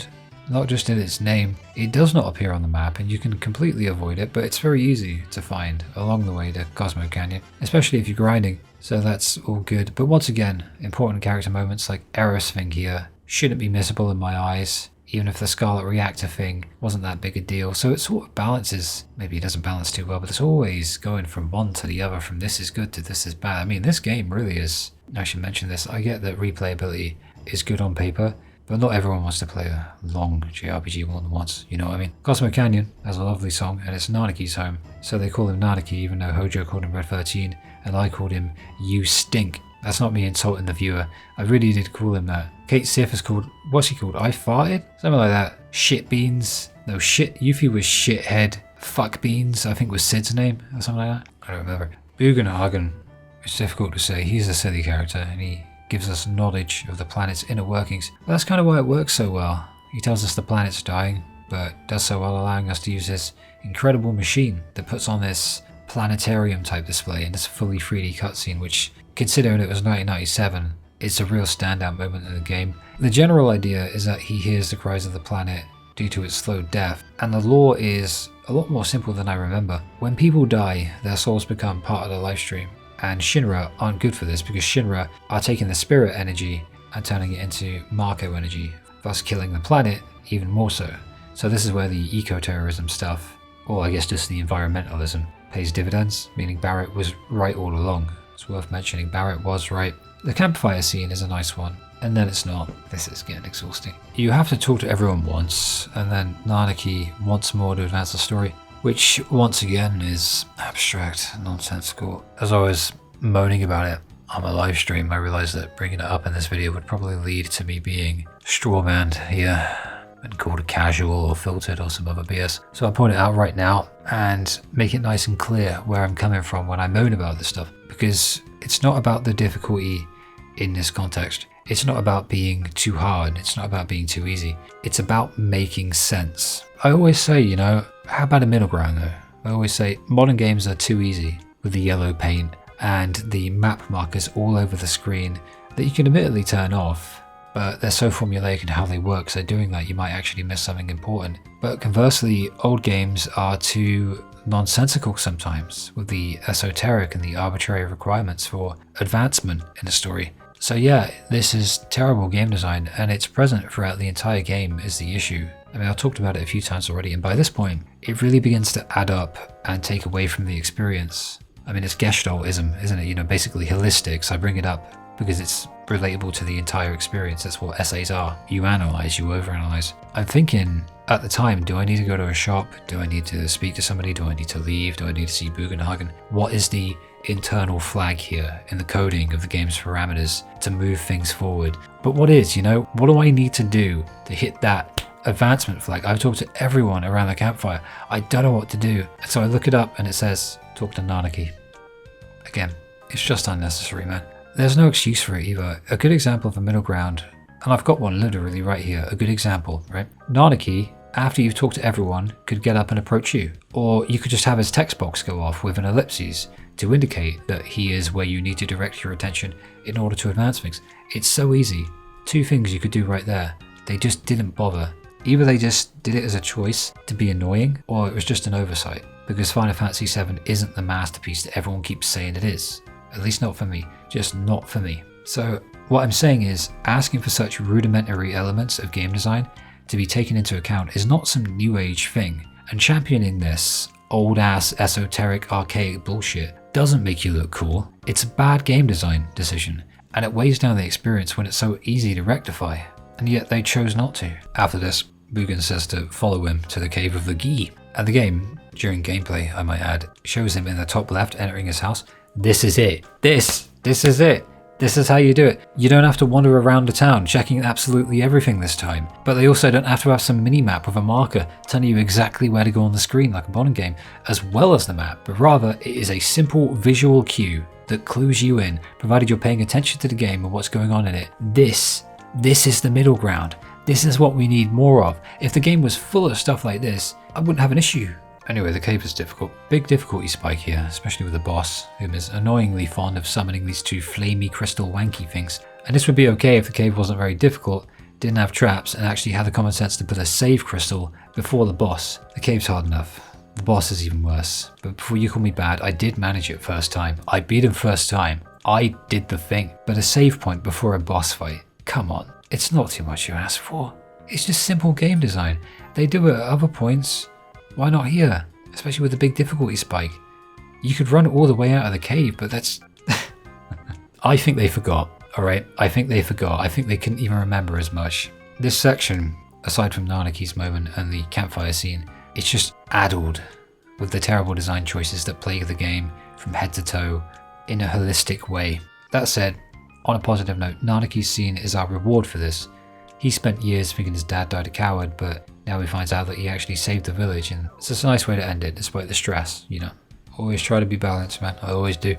not just in its name. It does not appear on the map, and you can completely avoid it, but it's very easy to find along the way to Cosmo Canyon, especially if you're grinding, so that's all good. But once again, important character moments like Aerith's thing here shouldn't be missable in my eyes, even if the Scarlet Reactor thing wasn't that big a deal. So it sort of balances, maybe it doesn't balance too well, but it's always going from one to the other, from this is good to this is bad. I mean, this game really is, I should mention this, I get that replayability is good on paper, but not everyone wants to play a long JRPG more than once, you know what I mean? Cosmo Canyon has a lovely song, and it's Nanaki's home, so they call him Nanaki, even though Hojo called him Red 13, and I called him You Stink. That's not me insulting the viewer. I really did call him that. Kate Sif is called, what's he called? I farted? Something like that. Shit beans. No, shit. Yuffie was shithead. Fuck beans, I think was Sid's name or something like that. I don't remember. Bugenhagen. It's difficult to say. He's a silly character and he gives us knowledge of the planet's inner workings. But that's kind of why it works so well. He tells us the planet's dying, but does so while allowing us to use this incredible machine that puts on this planetarium type display in this fully 3D cutscene, which, considering it was 1997, it's a real standout moment in the game. The general idea is that he hears the cries of the planet due to its slow death, and the lore is a lot more simple than I remember. When people die, their souls become part of the life stream, and Shinra aren't good for this because Shinra are taking the spirit energy and turning it into Marco energy, thus killing the planet even more so. So this is where the eco-terrorism stuff, or I guess just the environmentalism, pays dividends, meaning Barrett was right all along. It's worth mentioning, Barrett was right. The campfire scene is a nice one, and then it's not. This is getting exhausting. You have to talk to everyone once, and then Nanaki once more to advance the story, which once again is abstract, nonsensical. As I was moaning about it on my live stream, I realized that bringing it up in this video would probably lead to me being strawmanned here and called casual or filtered or some other BS. So I'll point it out right now and make it nice and clear where I'm coming from when I moan about this stuff, because it's not about the difficulty in this context. It's not about being too hard. It's not about being too easy. It's about making sense. I always say, you know, how about a middle ground though? I always say modern games are too easy with the yellow paint and the map markers all over the screen that you can admittedly turn off, but they're so formulaic in how they work, so doing that you might actually miss something important. But conversely, old games are too nonsensical sometimes with the esoteric and the arbitrary requirements for advancement in a story. So yeah, this is terrible game design, and it's present throughout the entire game is the issue. I mean, I've talked about it a few times already, and by this point, it really begins to add up and take away from the experience. I mean, it's Gestaltism, isn't it? You know, basically holistic, so I bring it up because it's relatable to the entire experience. That's what essays are. You analyze, you overanalyze. I'm thinking at the time, do I need to go to a shop? Do I need to speak to somebody? Do I need to leave? Do I need to see Bugenhagen? What is the internal flag here in the coding of the game's parameters to move things forward? But what is, you know, what do I need to do to hit that advancement flag? I've talked to everyone around the campfire. I don't know what to do. And so I look it up and it says, talk to Nanaki. Again, it's just unnecessary, man. There's no excuse for it either. A good example of a middle ground, and I've got one literally right here, a good example, right? Nanaki, after you've talked to everyone, could get up and approach you. Or you could just have his text box go off with an ellipses to indicate that he is where you need to direct your attention in order to advance things. It's so easy. Two things you could do right there. They just didn't bother. Either they just did it as a choice to be annoying, or it was just an oversight. Because Final Fantasy VII isn't the masterpiece that everyone keeps saying it is. At least not for me. Just not for me. So what I'm saying is, asking for such rudimentary elements of game design to be taken into account is not some new age thing. And championing this old ass esoteric archaic bullshit doesn't make you look cool. It's a bad game design decision, and it weighs down the experience when it's so easy to rectify. And yet they chose not to. After this, Bugen says to follow him to the cave of the Gi. And the game, during gameplay I might add, shows him in the top left entering his house. This is it. This is it. This is how you do it. You don't have to wander around the town checking absolutely everything this time. But they also don't have to have some mini-map with a marker telling you exactly where to go on the screen like a modern game, as well as the map. But rather, it is a simple visual cue that clues you in, provided you're paying attention to the game and what's going on in it. This is the middle ground. This is what we need more of. If the game was full of stuff like this, I wouldn't have an issue. Anyway, the cave is difficult. Big difficulty spike here, especially with the boss, whom is annoyingly fond of summoning these two flamey crystal wanky things. And this would be okay if the cave wasn't very difficult, didn't have traps, and actually had the common sense to put a save crystal before the boss. The cave's hard enough. The boss is even worse. But before you call me bad, I did manage it first time. I beat him first time. I did the thing. But a save point before a boss fight? Come on. It's not too much you ask for. It's just simple game design. They do it at other points. Why not here? Especially with the big difficulty spike. You could run all the way out of the cave, but that's... I think they forgot, alright? I think they forgot. I think they couldn't even remember as much. This section, aside from Nanaki's moment and the campfire scene, it's just addled with the terrible design choices that plague the game from head to toe in a holistic way. That said, On a positive note, Nanaki's scene is our reward for this. He spent years thinking his dad died a coward, but now he finds out that he actually saved the village, and it's just a nice way to end it, despite the stress, you know. Always try to be balanced, man. I always do.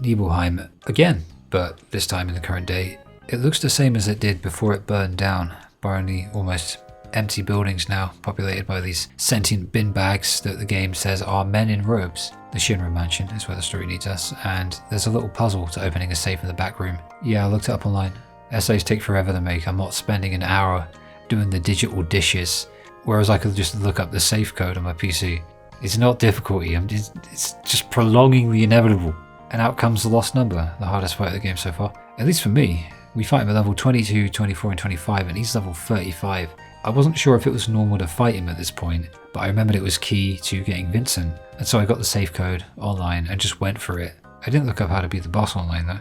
Nibelheim again, but this time in the current day. It looks the same as it did before it burned down, barring the almost empty buildings now, populated by these sentient bin bags that the game says are men in robes. The Shinra mansion is where the story leads us, and there's a little puzzle to opening a safe in the back room. Yeah, I looked it up online. Essays take forever to make. I'm not spending an hour doing the digital dishes, whereas I could just look up the safe code on my PC. It's not difficulty, it's just prolonging the inevitable. And out comes the lost number, the hardest fight of the game so far. At least for me. We fight him at level 22, 24 and 25, and he's level 35. I wasn't sure if it was normal to fight him at this point, but I remembered it was key to getting Vincent, and so I got the safe code online and just went for it. I didn't look up how to beat the boss online though.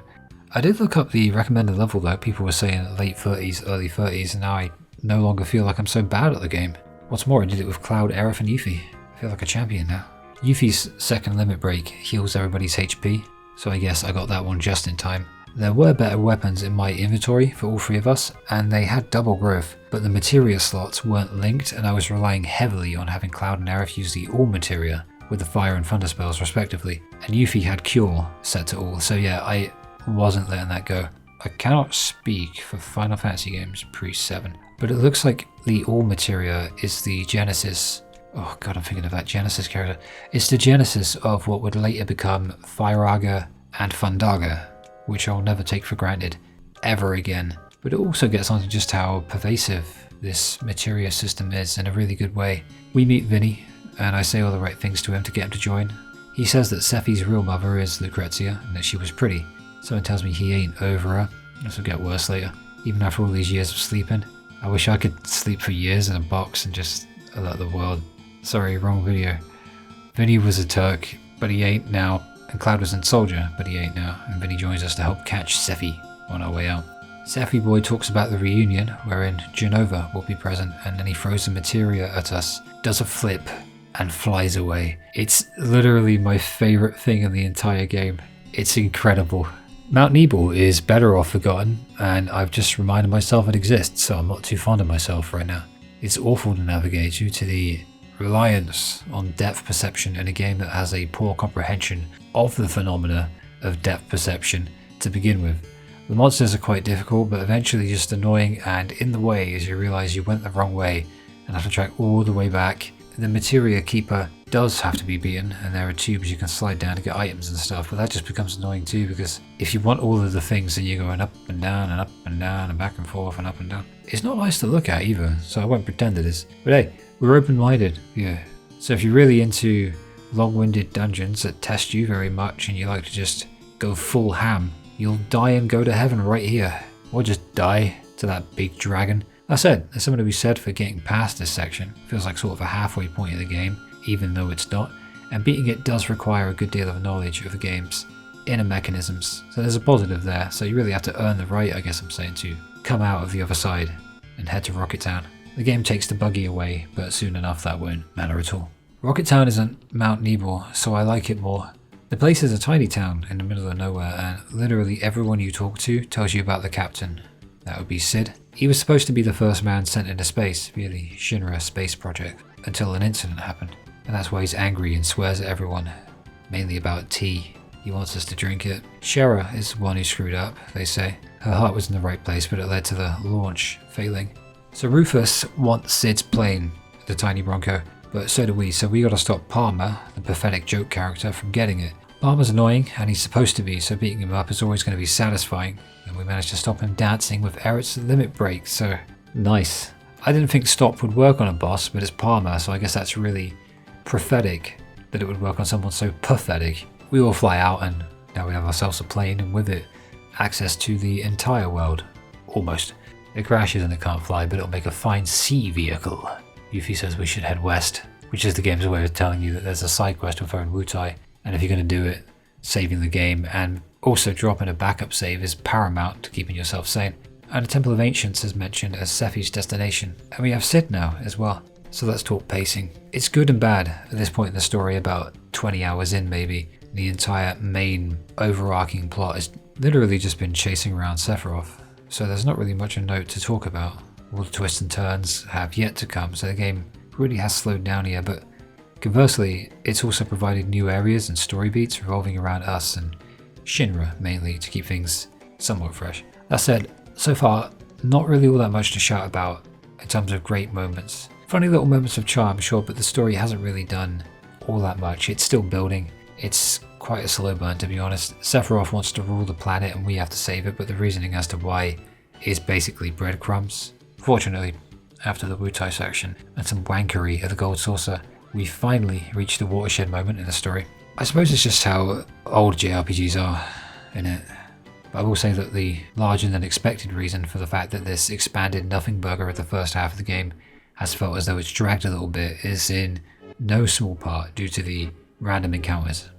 I did look up the recommended level though. People were saying late 30s, early 30s, and now I no longer feel like I'm so bad at the game. What's more, I did it with Cloud, Aerith and Yuffie. I feel like a champion now. Yuffie's second limit break heals everybody's HP, so I guess I got that one just in time. There were better weapons in my inventory for all three of us, and they had double growth, but the materia slots weren't linked, and I was relying heavily on having Cloud and Aerith use the all materia with the fire and thunder spells respectively, and Yuffie had cure set to all, so yeah, I wasn't letting that go. I cannot speak for Final Fantasy games pre-7, but it looks like the all materia is the genesis. Oh god, I'm thinking of that Genesis character. It's the genesis of what would later become Firaga and Fundaga, which I'll never take for granted ever again. But it also gets onto just how pervasive this materia system is in a really good way. We meet Vinny, and I say all the right things to him to get him to join. He says that Sephi's real mother is Lucrezia, and that she was pretty. Someone tells me he ain't over her. This will get worse later. Even after all these years of sleeping. I wish I could sleep for years in a box and just alert the world. Sorry, wrong video. Vinny was a Turk, but he ain't now. And Cloud was in Soldier, but he ain't now. And Vinny joins us to help catch Sephi on our way out. Sephi Boy talks about the reunion, wherein Genova will be present, and then he throws the materia at us, does a flip, and flies away. It's literally my favourite thing in the entire game. It's incredible. Mount Nebel is better off forgotten, and I've just reminded myself it exists, so I'm not too fond of myself right now. It's awful to navigate due to the reliance on depth perception in a game that has a poor comprehension of the phenomena of depth perception to begin with. The monsters are quite difficult, but eventually just annoying and in the way as you realise you went the wrong way and have to track all the way back. The materia keeper does have to be beaten, and there are tubes you can slide down to get items and stuff, but that just becomes annoying too, because if you want all of the things, then you're going up and down and up and down and back and forth and up and down. It's not nice to look at either, so I won't pretend it is. But hey, we're open-minded, yeah. So if you're really into long-winded dungeons that test you very much and you like to just go full ham, you'll die and go to heaven right here. Or just die to that big dragon. That said, there's something to be said for getting past this section. Feels like sort of a halfway point of the game, even though it's not. And beating it does require a good deal of knowledge of the game's inner mechanisms. So there's a positive there. So you really have to earn the right, I guess I'm saying, to come out of the other side and head to Rocket Town. The game takes the buggy away, but soon enough that won't matter at all. Rocket Town isn't Mount Nebel, so I like it more. The place is a tiny town in the middle of nowhere, and literally everyone you talk to tells you about the captain. That would be Sid. He was supposed to be the first man sent into space via the Shinra space project, until an incident happened. And that's why he's angry and swears at everyone, mainly about tea. He wants us to drink it. Shera is the one who screwed up, they say. Her heart was in the right place, but it led to the launch failing. So Rufus wants Sid's plane, the tiny Bronco, but so do we, so we gotta stop Palmer, the pathetic joke character, from getting it. Palmer's annoying, and he's supposed to be, so beating him up is always going to be satisfying. And we managed to stop him dancing with Aerith's limit break, so nice. I didn't think stop would work on a boss, but it's Palmer, so I guess that's really prophetic that it would work on someone so pathetic. We all fly out, and now we have ourselves a plane, and with it, access to the entire world. Almost. It crashes and it can't fly, but it'll make a fine sea vehicle. Yuffie says we should head west, which is the game's way of telling you that there's a side quest with her and Wutai, and if you're going to do it, saving the game and also dropping a backup save is paramount to keeping yourself sane. And the Temple of Ancients is mentioned as Sephi's destination, and we have Sid now as well, so let's talk pacing. It's good and bad at this point in the story about 20 hours in maybe. The entire main overarching plot has literally just been chasing around Sephiroth. So there's not really much a note to talk about. All the twists and turns have yet to come, so the game really has slowed down here, but conversely, it's also provided new areas and story beats revolving around us and Shinra mainly to keep things somewhat fresh. That said, so far, not really all that much to shout about in terms of great moments. Funny little moments of charm, sure, but the story hasn't really done all that much. It's still building. It's quite a slow burn, to be honest. Sephiroth wants to rule the planet and we have to save it, but the reasoning as to why is basically breadcrumbs. Fortunately, after the Wutai section and some wankery at the Gold Saucer, we finally reached the watershed moment in the story. I suppose it's just how old JRPGs are, innit? But I will say that the larger than expected reason for the fact that this expanded nothing burger of the first half of the game has felt as though it's dragged a little bit is in no small part due to the random encounters.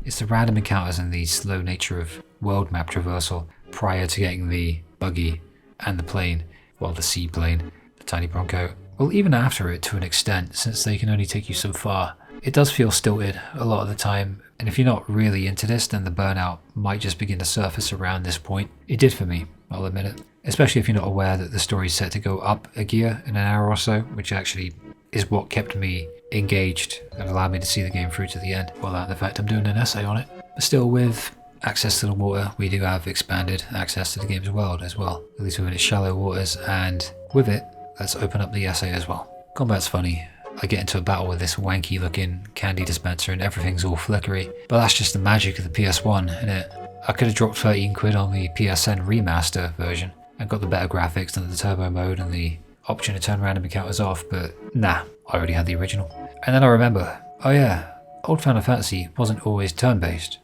It's the random encounters and the slow nature of world map traversal prior to getting the buggy and the plane, well, the seaplane, the tiny Bronco, well, even after it to an extent, since they can only take you so far. It does feel stilted a lot of the time, and if you're not really into this, then the burnout might just begin to surface around this point. It did for me, I'll admit it. Especially if you're not aware that the story's set to go up a gear in an hour or so, which actually is what kept me engaged and allowed me to see the game through to the end. Well, that, in fact, I'm doing an essay on it. But still, with access to the water, we do have expanded access to the game's world as well, at least within its shallow waters, and with it, let's open up the essay as well. Combat's funny. I get into a battle with this wanky looking candy dispenser and everything's all flickery, but that's just the magic of the PS1, innit? I could have dropped 13 quid on the PSN remaster version and got the better graphics and the turbo mode and the option to turn random encounters off, but nah, I already had the original. And then I remember, oh yeah, old Final Fantasy wasn't always turn-based.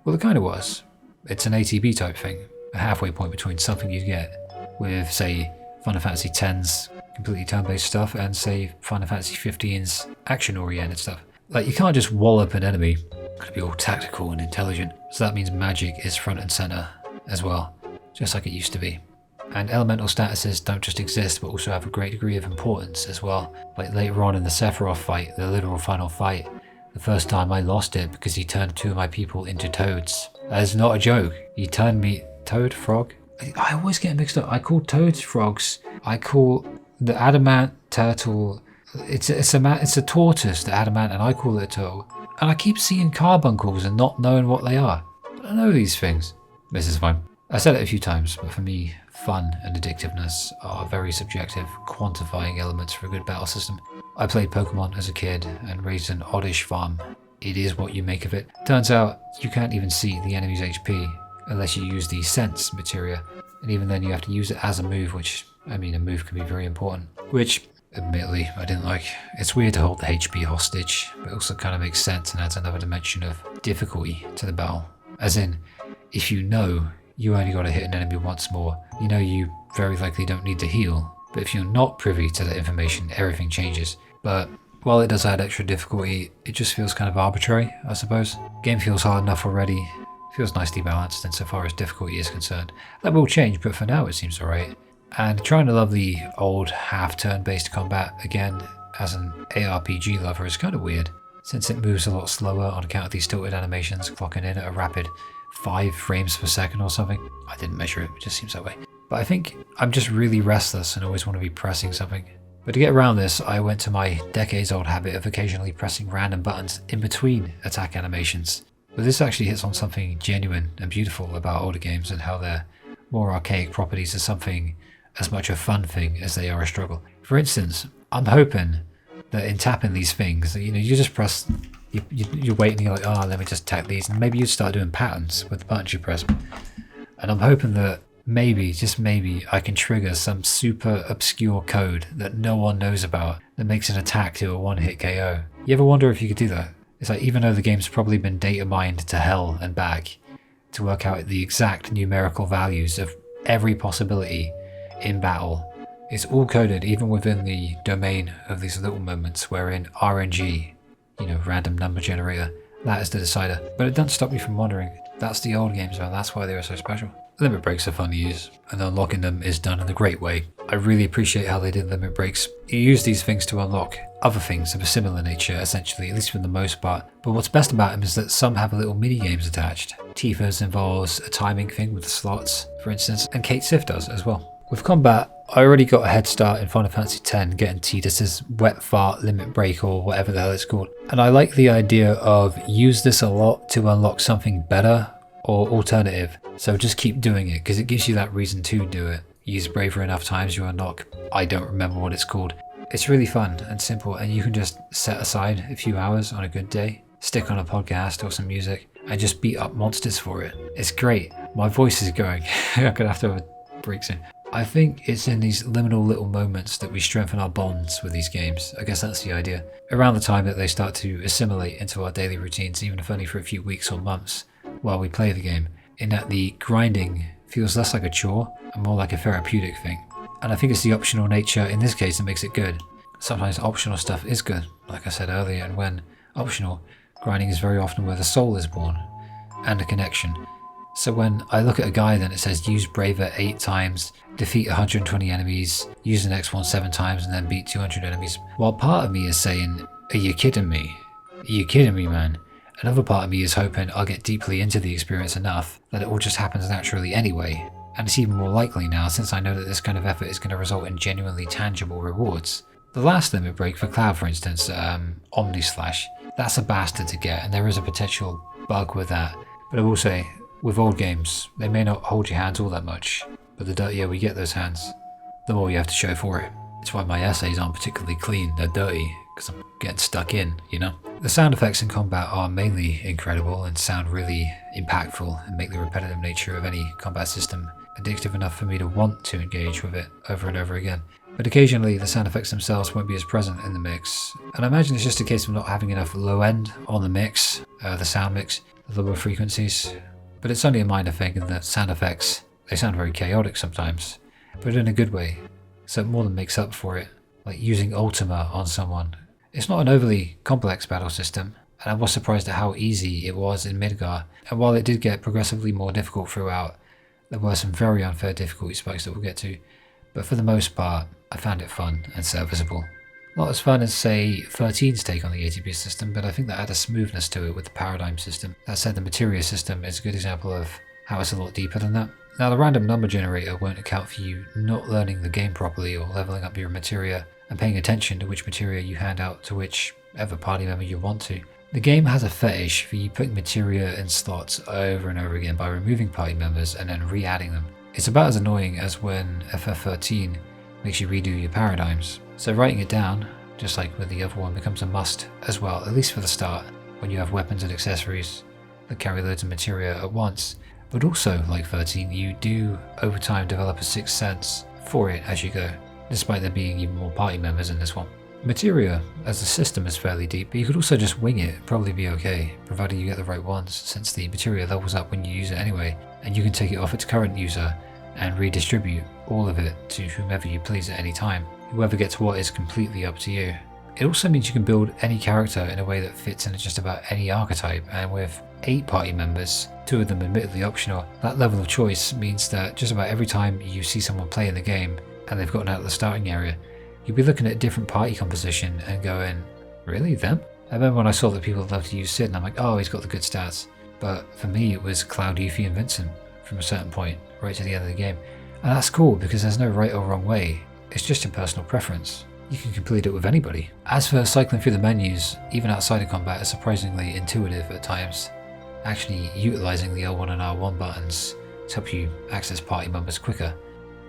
Well, it kind of was. It's an ATB type thing, a halfway point between something you get with, say, Final Fantasy X's completely turn-based stuff and, say, Final Fantasy 15's action-oriented stuff. Like, you can't just wallop an enemy. It's gotta be all tactical and intelligent. So that means magic is front and center as well, just like it used to be. And elemental statuses don't just exist, but also have a great degree of importance as well. Like later on in the Sephiroth fight, the literal final fight, the first time I lost it because he turned two of my people into toads. That is not a joke. He turned me... Toad? Frog? I always get mixed up. I call toads frogs. I call the adamant turtle... It's a tortoise, the adamant, and I call it a turtle. And I keep seeing carbuncles and not knowing what they are. But I know these things. This is fine. I said it a few times, but for me, fun and addictiveness are very subjective, quantifying elements for a good battle system. I played Pokemon as a kid and raised an oddish farm. It is what you make of it. Turns out, you can't even see the enemy's HP unless you use the sense materia, and even then you have to use it as a move, which, I mean, a move can be very important. Which, admittedly, I didn't like. It's weird to hold the HP hostage, but it also kind of makes sense and adds another dimension of difficulty to the battle. As in, if you know you only got to hit an enemy once more, you know you very likely don't need to heal. But if you're not privy to that information, everything changes. But while it does add extra difficulty, it just feels kind of arbitrary, I suppose. Game feels hard enough already. Feels nicely balanced insofar as difficulty is concerned. That will change, but for now it seems alright. And trying to love the old half turn-based combat again as an ARPG lover is kind of weird, since it moves a lot slower on account of these tilted animations clocking in at a rapid 5 frames per second or something. I didn't measure it, it just seems that way. But I think I'm just really restless and always want to be pressing something. But to get around this, I went to my decades-old habit of occasionally pressing random buttons in between attack animations. But this actually hits on something genuine and beautiful about older games and how their more archaic properties are something as much a fun thing as they are a struggle. For instance, I'm hoping that in tapping these things, you know, you just press, you wait and you're like, oh, let me just tap these, and maybe you start doing patterns with the buttons you press. And I'm hoping that maybe, just maybe, I can trigger some super obscure code that no one knows about that makes an attack do a one-hit KO. You ever wonder if you could do that? It's like, even though the game's probably been data mined to hell and back to work out the exact numerical values of every possibility in battle, it's all coded even within the domain of these little moments wherein RNG, you know, random number generator, that is the decider. But it doesn't stop me from wondering, that's the old games, man, that's why they were so special. Limit breaks are fun to use, and unlocking them is done in a great way. I really appreciate how they did limit breaks. You use these things to unlock other things of a similar nature, essentially, at least for the most part. But what's best about them is that some have little mini games attached. Tifa's involves a timing thing with the slots, for instance, and Kate Sif does as well. With combat, I already got a head start in Final Fantasy X getting Tidus's wet fart limit break or whatever the hell it's called. And I like the idea of use this a lot to unlock something better or alternative. So just keep doing it because it gives you that reason to do it. Use bravery enough times you unlock, I don't remember what it's called. It's really fun and simple, and you can just set aside a few hours on a good day, stick on a podcast or some music, and just beat up monsters for it. It's great. My voice is going. I'm gonna have to have a break soon. I think it's in these liminal little moments that we strengthen our bonds with these games. I guess that's the idea. Around the time that they start to assimilate into our daily routines, even if only for a few weeks or months while we play the game, in that the grinding feels less like a chore and more like a therapeutic thing. And I think it's the optional nature in this case that makes it good. Sometimes optional stuff is good, like I said earlier, and when optional, grinding is very often where the soul is born, and a connection. So when I look at a guide and it says use braver 8 times, defeat 120 enemies, use the next one 7 times and then beat 200 enemies, while part of me is saying, are you kidding me? Are you kidding me, man? Another part of me is hoping I'll get deeply into the experience enough that it all just happens naturally anyway. And it's even more likely now since I know that this kind of effort is going to result in genuinely tangible rewards. The last limit break for Cloud, for instance, Omni Slash, that's a bastard to get, and there is a potential bug with that. But I will say, with old games, they may not hold your hands all that much, but the dirtier we get those hands, the more you have to show for it. It's why my essays aren't particularly clean, they're dirty, because I'm getting stuck in, you know? The sound effects in combat are mainly incredible and sound really impactful and make the repetitive nature of any combat system addictive enough for me to want to engage with it over and over again. But occasionally the sound effects themselves won't be as present in the mix, and I imagine it's just a case of not having enough low end on the mix, the sound mix, the lower frequencies. But it's only a minor thing in that sound effects, they sound very chaotic sometimes, but in a good way, so it more than makes up for it, like using Ultima on someone. It's not an overly complex battle system, and I was surprised at how easy it was in Midgar, and while it did get progressively more difficult throughout, there were some very unfair difficulty spikes that we'll get to, but for the most part, I found it fun and serviceable. Not as fun as, say, 13's take on the ATB system, but I think that had a smoothness to it with the paradigm system. That said, the materia system is a good example of how it's a lot deeper than that. Now, the random number generator won't account for you not learning the game properly or leveling up your materia and paying attention to which materia you hand out to whichever party member you want to. The game has a fetish for you putting materia in slots over and over again by removing party members and then re-adding them. It's about as annoying as when FF13 makes you redo your paradigms. So writing it down, just like with the other one, becomes a must as well, at least for the start, when you have weapons and accessories that carry loads of materia at once. But also, like 13, you do over time develop a sixth sense for it as you go, despite there being even more party members in this one. Materia as a system is fairly deep, but you could also just wing it, probably be okay, provided you get the right ones, since the materia levels up when you use it anyway, and you can take it off its current user and redistribute all of it to whomever you please at any time. Whoever gets what is completely up to you. It also means you can build any character in a way that fits into just about any archetype, and with 8 party members, 2 of them admittedly optional, that level of choice means that just about every time you see someone play in the game and they've gotten out of the starting area, you'll be looking at a different party composition and going, really, them? I remember when I saw that people love to use Sid and I'm like, oh, he's got the good stats. But for me it was Cloud, Yuffie and Vincent from a certain point right to the end of the game. And that's cool because there's no right or wrong way, it's just your personal preference. You can complete it with anybody. As for cycling through the menus, even outside of combat, it's surprisingly intuitive at times, actually utilising the L1 and R1 buttons to help you access party members quicker,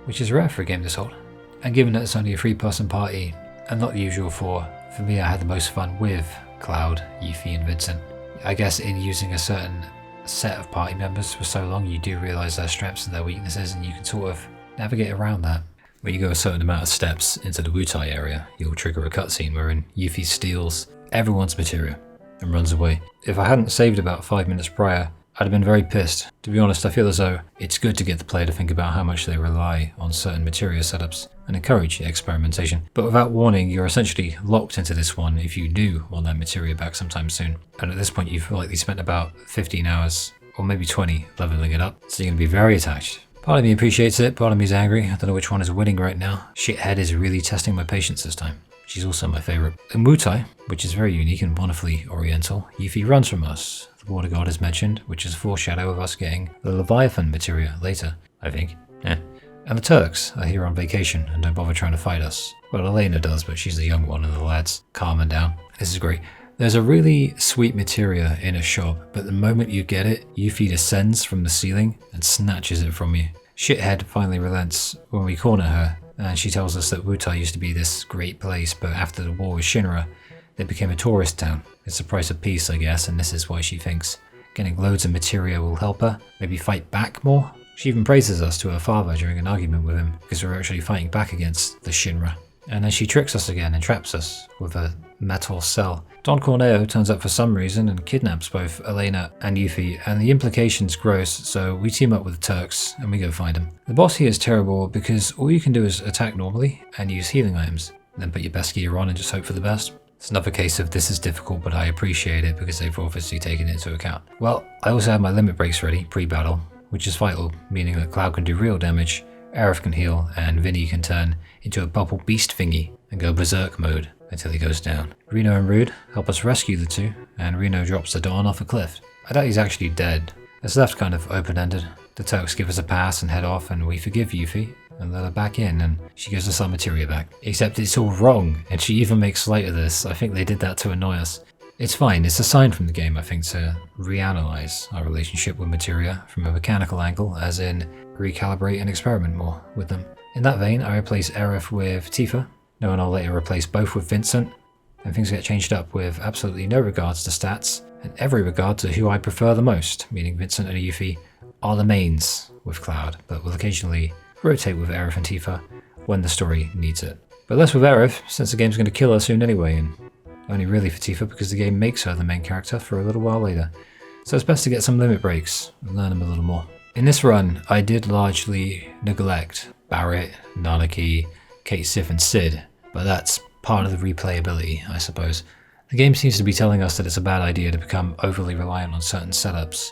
which is rare for a game this old. And given that it's only a 3-person party, and not the usual 4, for me I had the most fun with Cloud, Yuffie and Vincent. I guess in using a certain set of party members for so long, you do realise their strengths and their weaknesses, and you can sort of navigate around that. When you go a certain amount of steps into the Wutai area, you'll trigger a cutscene wherein Yuffie steals everyone's materia and runs away. If I hadn't saved about 5 minutes prior, I'd have been very pissed. To be honest, I feel as though it's good to get the player to think about how much they rely on certain materia setups and encourage experimentation. But without warning, you're essentially locked into this one if you do want that materia back sometime soon. And at this point, you've likely spent about 15 hours or maybe 20 leveling it up, so you're going to be very attached Part of me appreciates it, part of me is angry. I don't know which one is winning right now. Shithead is really testing my patience this time. She's also my favourite. In Wutai, which is very unique and wonderfully oriental, Yuffie runs from us. The water god is mentioned, which is a foreshadow of us getting the Leviathan materia later, I think. And the Turks are here on vacation and don't bother trying to fight us. Well, Elena does, but she's the young one and the lad's calming down. This is great. There's a really sweet materia in a shop, but the moment you get it, Yuffie descends from the ceiling and snatches it from you. Shithead finally relents when we corner her, and she tells us that Wutai used to be this great place, but after the war with Shinra, it became a tourist town. It's the price of peace, I guess, and this is why she thinks getting loads of materia will help her, maybe fight back more. She even praises us to her father during an argument with him, because we're actually fighting back against the Shinra. And then she tricks us again and traps us with a metal cell. Don Corneo turns up for some reason and kidnaps both Elena and Yuffie, and the implication's gross, so we team up with the Turks and we go find him. The boss here is terrible because all you can do is attack normally and use healing items, then put your best gear on and just hope for the best. It's another case of this is difficult, but I appreciate it because they've obviously taken it into account. Well, I also have my limit breaks ready, pre-battle, which is vital, meaning that Cloud can do real damage, Aerith can heal, and Vinny can turn into a bubble beast thingy and go berserk mode until he goes down. Reno and Rude help us rescue the two, and Reno drops the Dawn off a cliff. I doubt he's actually dead. It's left kind of open-ended. The Turks give us a pass and head off, and we forgive Yuffie and let her back in, and she gives us our materia back. Except it's all wrong, and she even makes light of this. I think they did that to annoy us. It's fine, it's a sign from the game, I think, to reanalyze our relationship with materia from a mechanical angle, as in recalibrate and experiment more with them. In that vein, I replace Aerith with Tifa, knowing I'll later replace both with Vincent, and things get changed up with absolutely no regards to stats, and every regard to who I prefer the most, meaning Vincent and Yuffie are the mains with Cloud, but will occasionally rotate with Aerith and Tifa when the story needs it. But less with Aerith, since the game's going to kill her soon anyway, and only really for Tifa because the game makes her the main character for a little while later. So it's best to get some limit breaks and learn them a little more. In this run, I did largely neglect Barrett, Nanaki, Kate Sif and Sid, but that's part of the replayability, I suppose. The game seems to be telling us that it's a bad idea to become overly reliant on certain setups,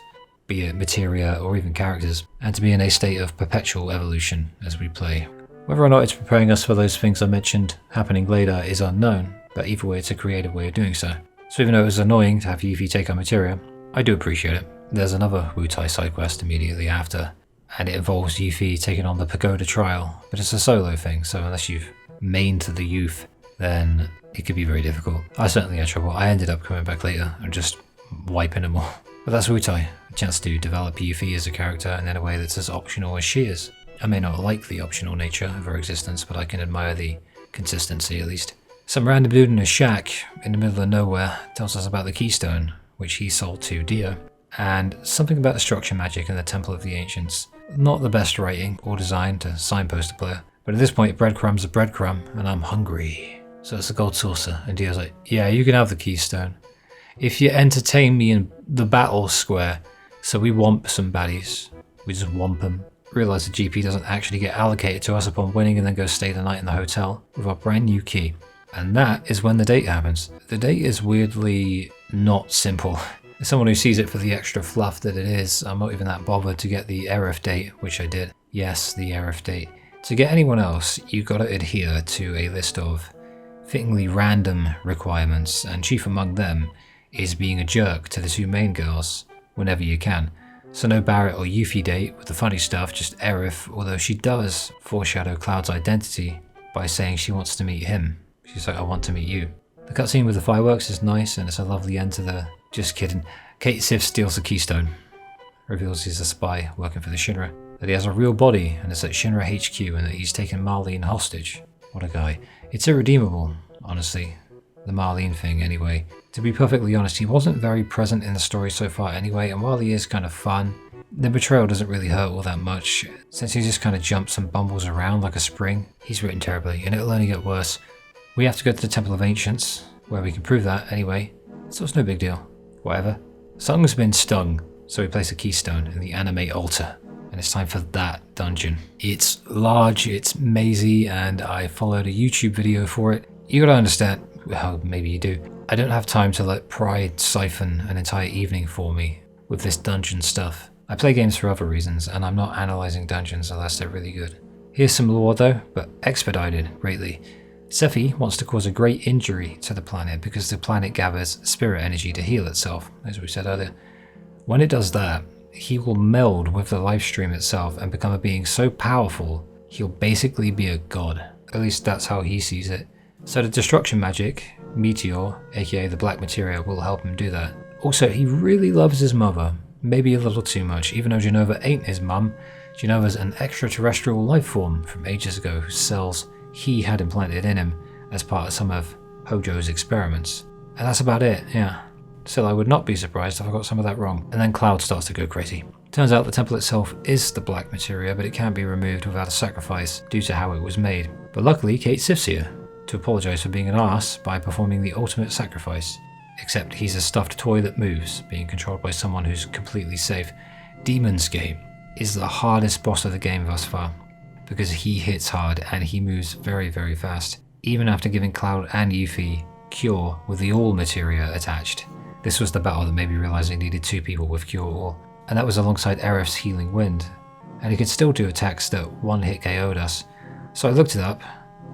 be it materia or even characters, and to be in a state of perpetual evolution as we play. Whether or not it's preparing us for those things I mentioned happening later is unknown, but either way it's a creative way of doing so. So even though it was annoying to have Yuffie take our materia, I do appreciate it. There's another Wutai side quest immediately after, and it involves Yuffie taking on the Pagoda trial, but it's a solo thing, so unless you've mained the youth, then it could be very difficult. I certainly had trouble. I ended up coming back later and just wiping them all. But that's Wutai, a chance to develop Yuffie as a character and in a way that's as optional as she is. I may not like the optional nature of her existence, but I can admire the consistency at least. Some random dude in a shack in the middle of nowhere tells us about the keystone, which he sold to Dio, and something about the structure magic in the Temple of the Ancients. Not the best writing or design to signpost a player, but at this point breadcrumb's a breadcrumb and I'm hungry. So it's a gold saucer, and Dio's like, yeah, you can have the keystone if you entertain me in the battle square. So we womp some baddies. We just womp them. Realise the GP doesn't actually get allocated to us upon winning and then go stay the night in the hotel with our brand new key. And that is when the date happens. The date is weirdly not simple. As someone who sees it for the extra fluff that it is, I'm not even that bothered to get the Aerith date, which I did. Yes, the Aerith date. To get anyone else, you gotta adhere to a list of fittingly random requirements, and chief among them is being a jerk to the two main girls whenever you can. So no Barrett or Yuffie date with the funny stuff, just Aerith, although she does foreshadow Cloud's identity by saying she wants to meet him. She's like, I want to meet you. The cutscene with the fireworks is nice, and it's a lovely end to the... Just kidding. Kate Sif steals the keystone. Reveals he's a spy working for the Shinra. That he has a real body, and it's at Shinra HQ, and that he's taken Marlene hostage. What a guy. It's irredeemable, honestly. The Marlene thing, anyway. To be perfectly honest, he wasn't very present in the story so far anyway, and while he is kind of fun, the betrayal doesn't really hurt all that much. Since he just kind of jumps and bumbles around like a spring, he's written terribly, and it'll only get worse. We have to go to the Temple of Ancients, where we can prove that anyway, so it's no big deal. Whatever. Sung's been stung, so we place a keystone in the anime altar, and it's time for that dungeon. It's large, it's mazy, and I followed a YouTube video for it. You gotta understand, well, maybe you do. I don't have time to let pride siphon an entire evening for me with this dungeon stuff. I play games for other reasons, and I'm not analysing dungeons unless they're really good. Here's some lore though, but expedited greatly. Sephi wants to cause a great injury to the planet because the planet gathers spirit energy to heal itself, as we said earlier. When it does that, he will meld with the life stream itself and become a being so powerful, he'll basically be a god. At least that's how he sees it. So the destruction magic, Meteor, aka the black materia, will help him do that. Also, he really loves his mother, maybe a little too much, even though Jenova ain't his mum. Jenova's an extraterrestrial life form from ages ago whose cells he had implanted in him as part of some of Hojo's experiments. And that's about it, yeah. Still, I would not be surprised if I got some of that wrong. And then Cloud starts to go crazy. Turns out the temple itself is the black materia, but it can't be removed without a sacrifice due to how it was made. But luckily, Kate Sif's here to apologise for being an arse by performing the ultimate sacrifice. Except he's a stuffed toy that moves, being controlled by someone who's completely safe. Demon's Game is the hardest boss of the game thus far, because he hits hard and he moves very, very fast, even after giving Cloud and Yuffie Cure with the All materia attached. This was the battle that made me realise I needed 2 people with Cure All, and that was alongside Aerith's Healing Wind, and he could still do attacks that one hit KO'd us. So I looked it up,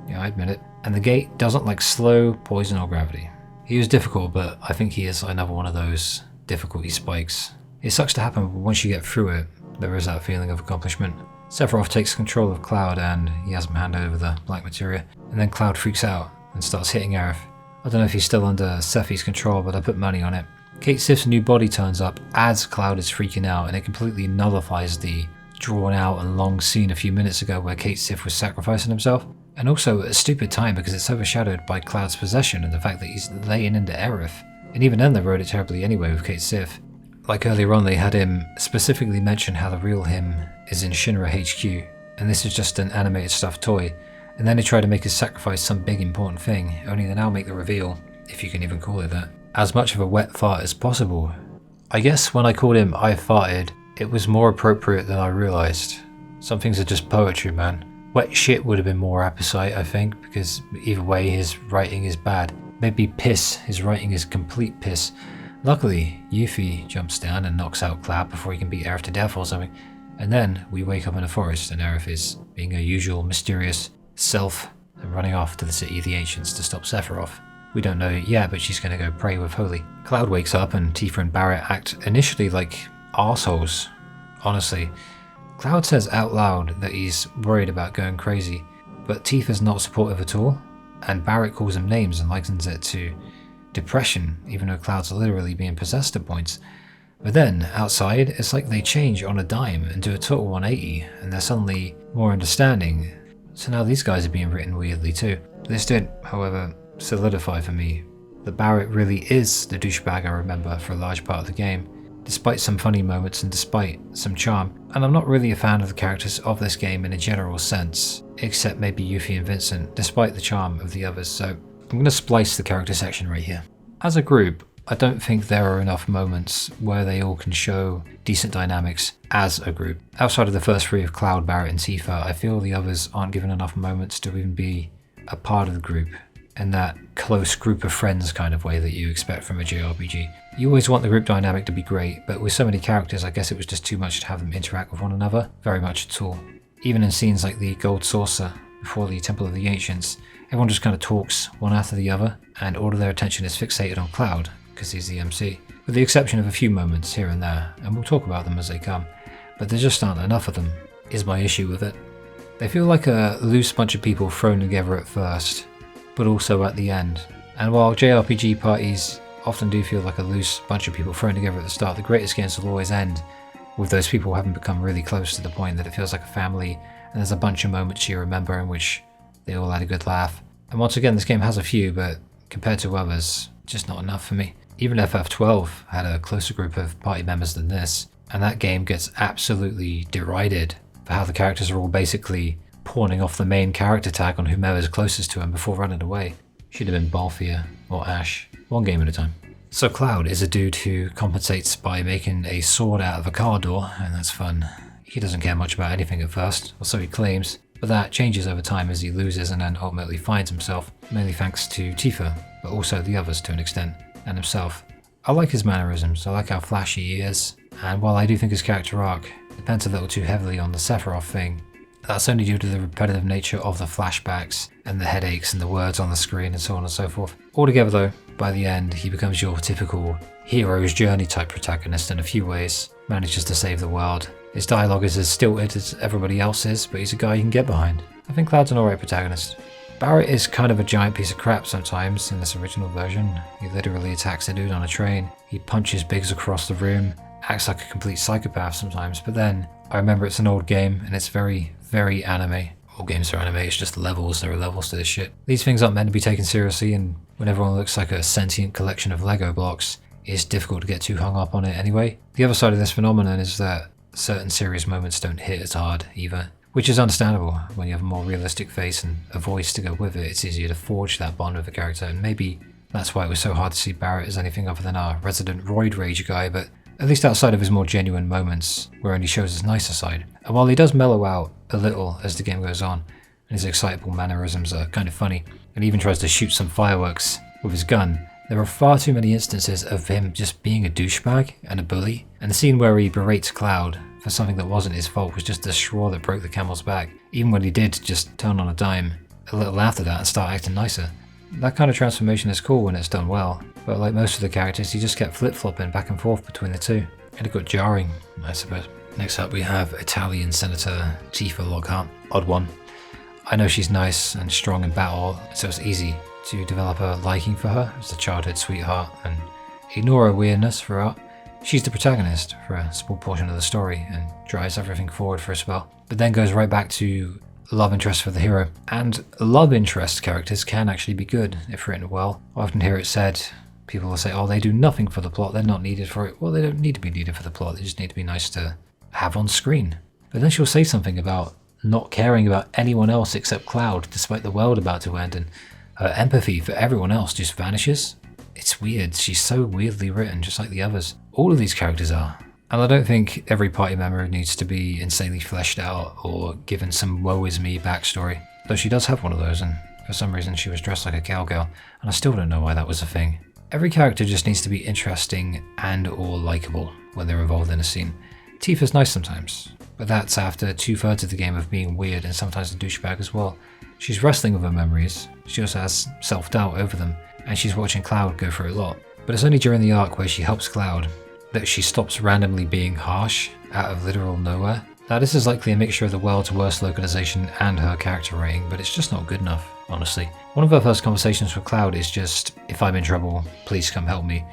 yeah, I admit it, and the gate doesn't like slow, poison or gravity. He was difficult, but I think he is another one of those difficulty spikes. It sucks to happen, but once you get through it, there is that feeling of accomplishment. Sephiroth takes control of Cloud and he has him hand over the black materia, and then Cloud freaks out and starts hitting Aerith. I don't know if he's still under Sephi's control, but I put money on it. Kate Sif's new body turns up as Cloud is freaking out, and it completely nullifies the drawn out and long scene a few minutes ago where Kate Sif was sacrificing himself. And also a stupid time because it's overshadowed by Cloud's possession and the fact that he's laying into Aerith. And even then they wrote it terribly anyway with Kate Sif. Like earlier on they had him specifically mention how the real him is in Shinra HQ, and this is just an animated stuffed toy. And then they try to make his sacrifice some big important thing, only they now make the reveal, if you can even call it that, as much of a wet fart as possible. I guess when I called him I farted, it was more appropriate than I realised. Some things are just poetry, man. Wet shit would have been more apposite, I think, because either way his writing is bad. Maybe piss, his writing is complete piss. Luckily, Yuffie jumps down and knocks out Cloud before he can beat Aerith to death or something. And then we wake up in a forest and Aerith is being her usual mysterious self and running off to the city of the ancients to stop Sephiroth. We don't know it yet, but she's going to go pray with Holy. Cloud wakes up and Tifa and Barrett act initially like arseholes. Honestly, Cloud says out loud that he's worried about going crazy, but Tifa's not supportive at all, and Barrett calls him names and likens it to depression, even though Cloud's literally being possessed at points. But then, outside, it's like they change on a dime and do a total 180, and they're suddenly more understanding. So now these guys are being written weirdly too. This did, however, solidify for me that Barrett really is the douchebag I remember for a large part of the game, despite some funny moments and despite some charm. And I'm not really a fan of the characters of this game in a general sense, except maybe Yuffie and Vincent, despite the charm of the others, so I'm going to splice the character section right here. As a group, I don't think there are enough moments where they all can show decent dynamics as a group. Outside of the first 3 of Cloud, Barrett and Tifa, I feel the others aren't given enough moments to even be a part of the group in that close group of friends kind of way that you expect from a JRPG. You always want the group dynamic to be great, but with so many characters I guess it was just too much to have them interact with one another very much at all. Even in scenes like the Gold Saucer before the Temple of the Ancients, everyone just kind of talks one after the other and all of their attention is fixated on Cloud because he's the MC, with the exception of a few moments here and there, and we'll talk about them as they come, but there just aren't enough of them, is my issue with it. They feel like a loose bunch of people thrown together at first, but also at the end. And while JRPG parties often do feel like a loose bunch of people thrown together at the start, the greatest games will always end with those people having become really close to the point that it feels like a family, and there's a bunch of moments you remember in which they all had a good laugh. And once again, this game has a few, but compared to others, just not enough for me. Even FF12 had a closer group of party members than this, and that game gets absolutely derided for how the characters are all basically pawning off the main character tag on whomever's closest to him before running away. Should have been Balfia or Ash, one game at a time. So Cloud is a dude who compensates by making a sword out of a car door, and that's fun. He doesn't care much about anything at first, or so he claims, but that changes over time as he loses and then ultimately finds himself, mainly thanks to Tifa, but also the others to an extent, and himself. I like his mannerisms, I like how flashy he is, and while I do think his character arc depends a little too heavily on the Sephiroth thing, that's only due to the repetitive nature of the flashbacks and the headaches and the words on the screen and so on and so forth. Altogether though, by the end, he becomes your typical hero's journey type protagonist in a few ways, manages to save the world. His dialogue is as stilted as everybody else's, but he's a guy you can get behind. I think Cloud's an alright protagonist. Barrett is kind of a giant piece of crap sometimes in this original version. He literally attacks a dude on a train, he punches Biggs across the room, acts like a complete psychopath sometimes, but then I remember it's an old game and it's very anime. All games are anime, it's just levels, there are levels to this shit. These things aren't meant to be taken seriously, and when everyone looks like a sentient collection of Lego blocks, it's difficult to get too hung up on it anyway. The other side of this phenomenon is that certain serious moments don't hit as hard either, which is understandable. When you have a more realistic face and a voice to go with it, it's easier to forge that bond with a character, and maybe that's why it was so hard to see Barrett as anything other than our resident roid rage guy, but at least outside of his more genuine moments, where he shows his nicer side. And while he does mellow out a little as the game goes on, and his excitable mannerisms are kind of funny, and he even tries to shoot some fireworks with his gun, there are far too many instances of him just being a douchebag and a bully, and the scene where he berates Cloud for something that wasn't his fault was just the straw that broke the camel's back, even when he did just turn on a dime a little after that and start acting nicer. That kind of transformation is cool when it's done well, but like most of the characters, he just kept flip-flopping back and forth between the two, and it got jarring, I suppose. Next up we have Italian Senator Tifa Lockhart. Odd one. I know she's nice and strong in battle, so it's easy to develop a liking for her as a childhood sweetheart and ignore her weirdness throughout. She's the protagonist for a small portion of the story and drives everything forward for a spell, but then goes right back to love interest for the hero. And love interest characters can actually be good if written well. I often hear it said, people will say, oh, they do nothing for the plot, they're not needed for it. Well, they don't need to be needed for the plot, they just need to be nice to have on screen. But then she'll say something about not caring about anyone else except Cloud, despite the world about to end, and her empathy for everyone else just vanishes. It's weird, she's so weirdly written, just like the others. All of these characters are. And I don't think every party member needs to be insanely fleshed out or given some woe is me backstory. Though she does have one of those, and for some reason she was dressed like a cowgirl, and I still don't know why that was a thing. Every character just needs to be interesting and or likable when they're involved in a scene. Tifa's nice sometimes, but that's after 2/3 of the game of being weird and sometimes a douchebag as well. She's wrestling with her memories, she also has self-doubt over them, and she's watching Cloud go through a lot. But it's only during the arc where she helps Cloud that she stops randomly being harsh out of literal nowhere. Now this is likely a mixture of the world's worst localization and her character rating, but it's just not good enough, honestly. One of her first conversations with Cloud is just, if I'm in trouble, please come help me.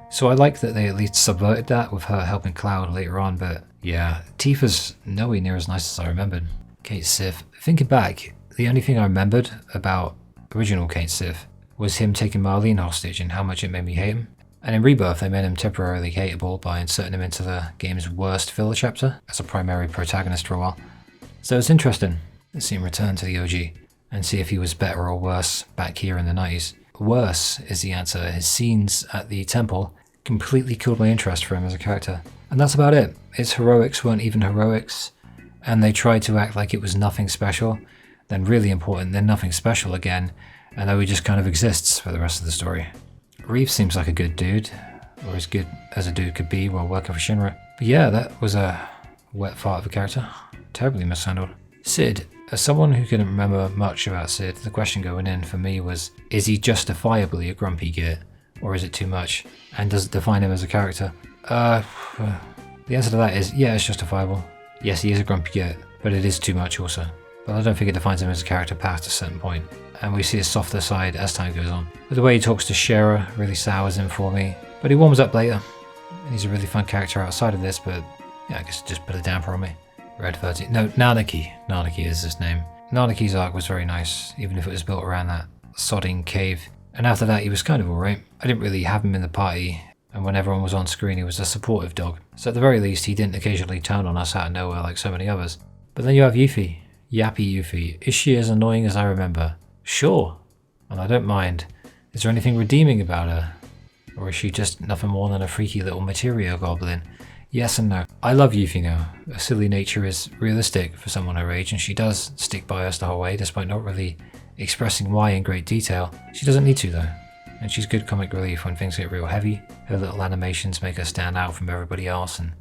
So I like that they at least subverted that with her helping Cloud later on, but yeah, Tifa's nowhere near as nice as I remembered. Kate Sith. Thinking back, the only thing I remembered about original Kate Sith was him taking Marlene hostage and how much it made me hate him. And in Rebirth, they made him temporarily hateable by inserting him into the game's worst filler chapter as a primary protagonist for a while. So it's interesting to see him return to the OG and see if he was better or worse back here in the 90s. Worse is the answer. His scenes at the temple completely killed my interest for him as a character. And that's about it. His heroics weren't even heroics, and they tried to act like it was nothing special, then really important, then nothing special again, and though he just kind of exists for the rest of the story. Reeve seems like a good dude, or as good as a dude could be while working for Shinra. But yeah, that was a wet fart of a character. Terribly mishandled. Sid. As someone who couldn't remember much about Sid, the question going in for me was, is he justifiably a grumpy git, or is it too much? And does it define him as a character? The answer to that is, yeah, it's justifiable. Yes, he is a grumpy git, but it is too much also. But I don't think it defines him as a character past a certain point, and we see his softer side as time goes on. But the way he talks to Shara really sours him for me, but he warms up later. And he's a really fun character outside of this, but yeah, I guess it just put a damper on me. Red 13. No, Nanaki. Nanaki is his name. Nanaki's arc was very nice, even if it was built around that sodding cave. And after that, he was kind of alright. I didn't really have him in the party, and when everyone was on screen, he was a supportive dog. So at the very least, he didn't occasionally turn on us out of nowhere like so many others. But then you have Yuffie. Yappy Yuffie. Is she as annoying as I remember? Sure. And I don't mind. Is there anything redeeming about her? Or is she just nothing more than a freaky little materia goblin? Yes and no. I love Yuffie now. Her silly nature is realistic for someone her age, and she does stick by us the whole way, despite not really expressing why in great detail. She doesn't need to though. And she's good comic relief when things get real heavy. Her little animations make her stand out from everybody else, and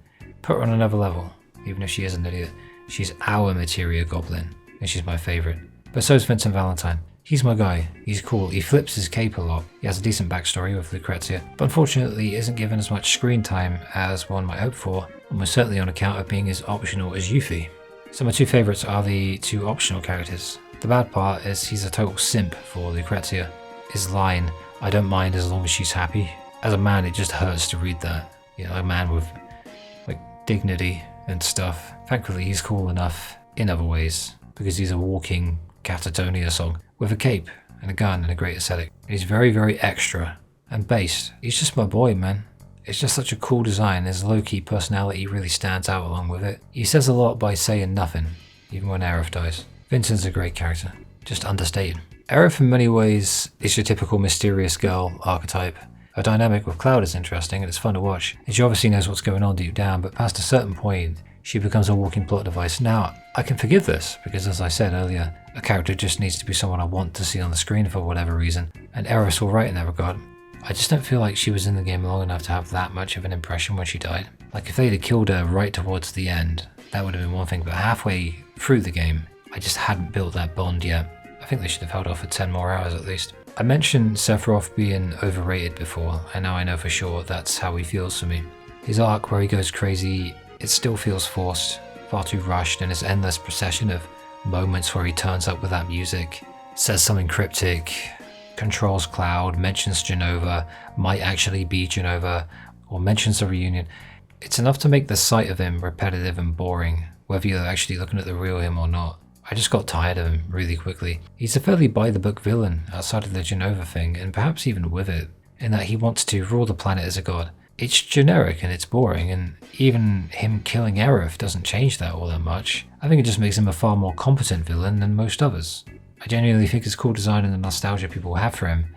put her on another level, even if she is an idiot. She's our materia goblin, and she's my favourite. But so's Vincent Valentine. He's my guy. He's cool. He flips his cape a lot. He has a decent backstory with Lucrezia, but unfortunately isn't given as much screen time as one might hope for, almost certainly on account of being as optional as Yuffie. So my two favourites are the two optional characters. The bad part is he's a total simp for Lucrezia. His line, "I don't mind as long as she's happy." As a man, it just hurts to read that. You know, a man with like dignity and stuff. Thankfully, he's cool enough in other ways, because he's a walking Catatonia song with a cape and a gun and a great aesthetic. He's very, very extra and based. He's just my boy, man. It's just such a cool design. His low-key personality really stands out along with it. He says a lot by saying nothing, even when Aerith dies. Vincent's a great character, just understated. Aerith in many ways is your typical mysterious girl archetype. Her dynamic with Cloud is interesting and it's fun to watch, and she obviously knows what's going on deep down, but past a certain point, she becomes a walking plot device. Now, I can forgive this, because as I said earlier, a character just needs to be someone I want to see on the screen for whatever reason, and Aerith's alright in that regard. I just don't feel like she was in the game long enough to have that much of an impression when she died. Like, if they'd have killed her right towards the end, that would have been one thing, but halfway through the game, I just hadn't built that bond yet. I think they should have held off for 10 more hours at least. I mentioned Sephiroth being overrated before, and now I know for sure that's how he feels for me. His arc where he goes crazy, it still feels forced, far too rushed, and his endless procession of moments where he turns up with that music, says something cryptic, controls Cloud, mentions Genova, might actually be Genova, or mentions a reunion. It's enough to make the sight of him repetitive and boring, whether you're actually looking at the real him or not. I just got tired of him really quickly. He's a fairly by-the-book villain outside of the Genova thing, and perhaps even with it, in that he wants to rule the planet as a god. It's generic and it's boring, and even him killing Aerith doesn't change that all that much. I think it just makes him a far more competent villain than most others. I genuinely think his cool design and the nostalgia people have for him,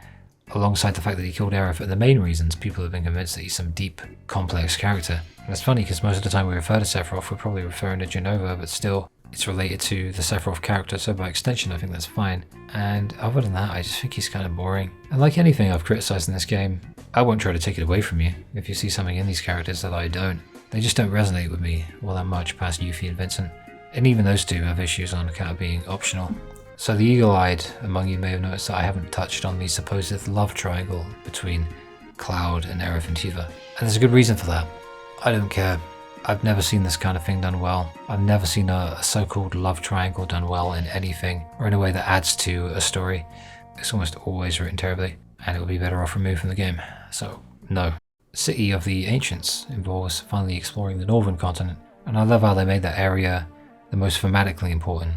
alongside the fact that he killed Aerith, are the main reasons people have been convinced that he's some deep, complex character. And it's funny because most of the time we refer to Sephiroth, we're probably referring to Genova, but still, it's related to the Sephiroth character, so by extension I think that's fine. And other than that, I just think he's kind of boring. And like anything I've criticised in this game, I won't try to take it away from you if you see something in these characters that I don't. They just don't resonate with me all that much past Yuffie and Vincent. And even those two have issues on account of being optional. So the eagle-eyed among you may have noticed that I haven't touched on the supposed love triangle between Cloud and Aerith and Tifa. And there's a good reason for that. I don't care. I've never seen this kind of thing done well. I've never seen a so-called love triangle done well in anything, or in a way that adds to a story. It's almost always written terribly, and it would be better off removed from the game. So, no. City of the Ancients involves finally exploring the northern continent, and I love how they made that area the most thematically important.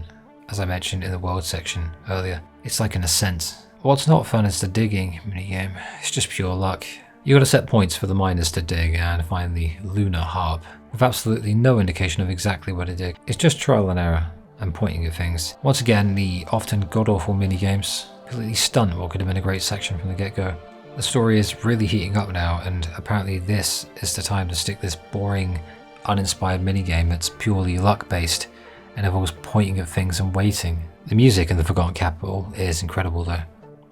As I mentioned in the world section earlier, it's like an ascent. What's not fun is the digging minigame. It's just pure luck. You gotta set points for the miners to dig and find the lunar harp, with absolutely no indication of exactly where to dig. It's just trial and error and pointing at things. Once again, the often god-awful minigames completely stunt what could have been a great section from the get-go. The story is really heating up now, and apparently this is the time to stick this boring, uninspired minigame that's purely luck-based and involves pointing at things and waiting. The music in the Forgotten Capital is incredible though.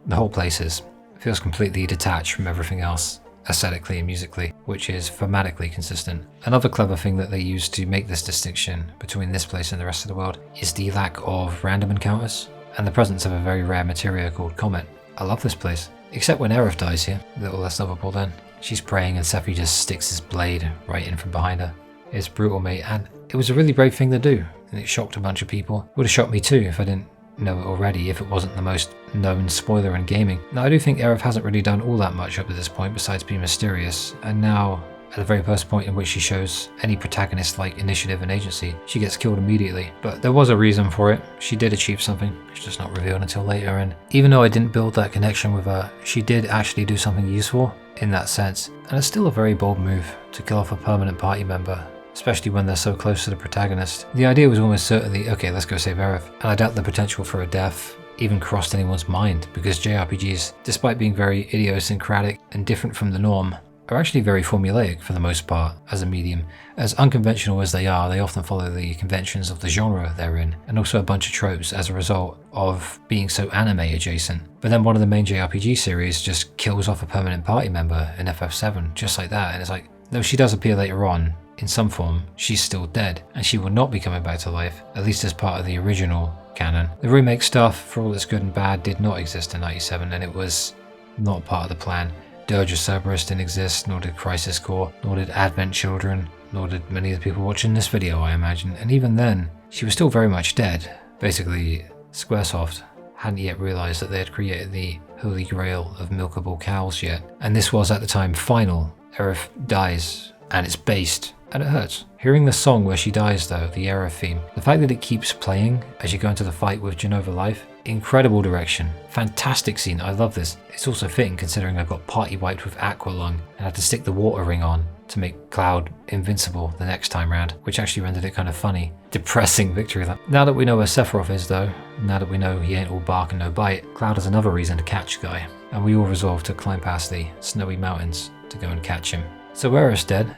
The whole place feels completely detached from everything else, aesthetically and musically, which is thematically consistent. Another clever thing that they use to make this distinction between this place and the rest of the world is the lack of random encounters, and the presence of a very rare materia called Comet. I love this place. Except when Aerith dies here, a little less lovable then. She's praying and Sephi just sticks his blade right in from behind her. It's brutal, mate, and it was a really brave thing to do, and it shocked a bunch of people. It would have shocked me too if I didn't know it already, if it wasn't the most known spoiler in gaming. Now, I do think Aerith hasn't really done all that much up to this point besides being mysterious, and now, at the very first point in which she shows any protagonist-like initiative and agency, she gets killed immediately. But there was a reason for it. She did achieve something. It's just not revealed until later, and even though I didn't build that connection with her, she did actually do something useful in that sense. And it's still a very bold move to kill off a permanent party member, especially when they're so close to the protagonist. The idea was almost certainly, okay, let's go save Aerith. And I doubt the potential for a death even crossed anyone's mind, because JRPGs, despite being very idiosyncratic and different from the norm, are actually very formulaic for the most part as a medium. As unconventional as they are, they often follow the conventions of the genre they're in, and also a bunch of tropes as a result of being so anime adjacent. But then one of the main JRPG series just kills off a permanent party member in FF7, just like that, and it's like, though she does appear later on, in some form, she's still dead, and she will not be coming back to life, at least as part of the original canon. The remake stuff, for all its good and bad, did not exist in 97, and it was not part of the plan. Dirge of Cerberus didn't exist, nor did Crisis Core, nor did Advent Children, nor did many of the people watching this video, I imagine. And even then, she was still very much dead. Basically, Squaresoft hadn't yet realised that they had created the holy grail of milkable cows yet. And this was, at the time, final. Aerith dies, and it's based, and it hurts. Hearing the song where she dies though, the Aerith theme, the fact that it keeps playing as you go into the fight with Jenova Life, incredible direction, fantastic scene, I love this. It's also fitting considering I got party wiped with Aqua Lung and had to stick the water ring on to make Cloud invincible the next time round, which actually rendered it kind of funny. Depressing victory lap. Now that we know where Sephiroth is though, now that we know he ain't all bark and no bite, Cloud has another reason to catch Guy, and we all resolve to climb past the snowy mountains to go and catch him. So Aerith's dead.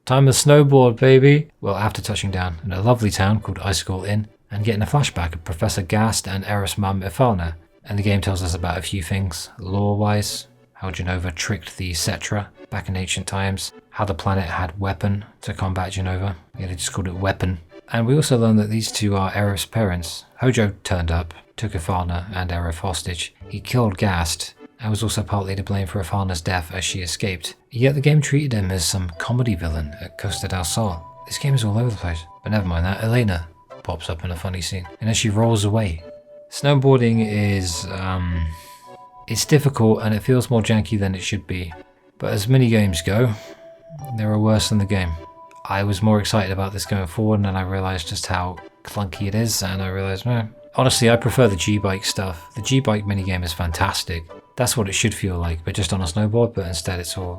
Time to snowboard, baby! Well, after touching down in a lovely town called Icicle Inn, and getting a flashback of Professor Gast and Aerith's mum Ifalna, and the game tells us about a few things, lore-wise, how Jenova tricked the Cetra back in ancient times, how the planet had weapon to combat Jenova, yeah, they just called it weapon. And we also learn that these two are Aerith's parents. Hojo turned up, took Ifalna and Aerith hostage. He killed Gast, and was also partly to blame for Ifalna's death as she escaped. Yet the game treated him as some comedy villain at Costa del Sol. This game is all over the place. But never mind that, Elena pops up in a funny scene, and as she rolls away. Snowboarding is, it's difficult and it feels more janky than it should be. But as mini games go, there are worse than the game. I was more excited about this going forward, and then I realised just how clunky it is, and I realised, honestly, I prefer the G-Bike stuff. The G-Bike minigame is fantastic. That's what it should feel like, but just on a snowboard, but instead it's all...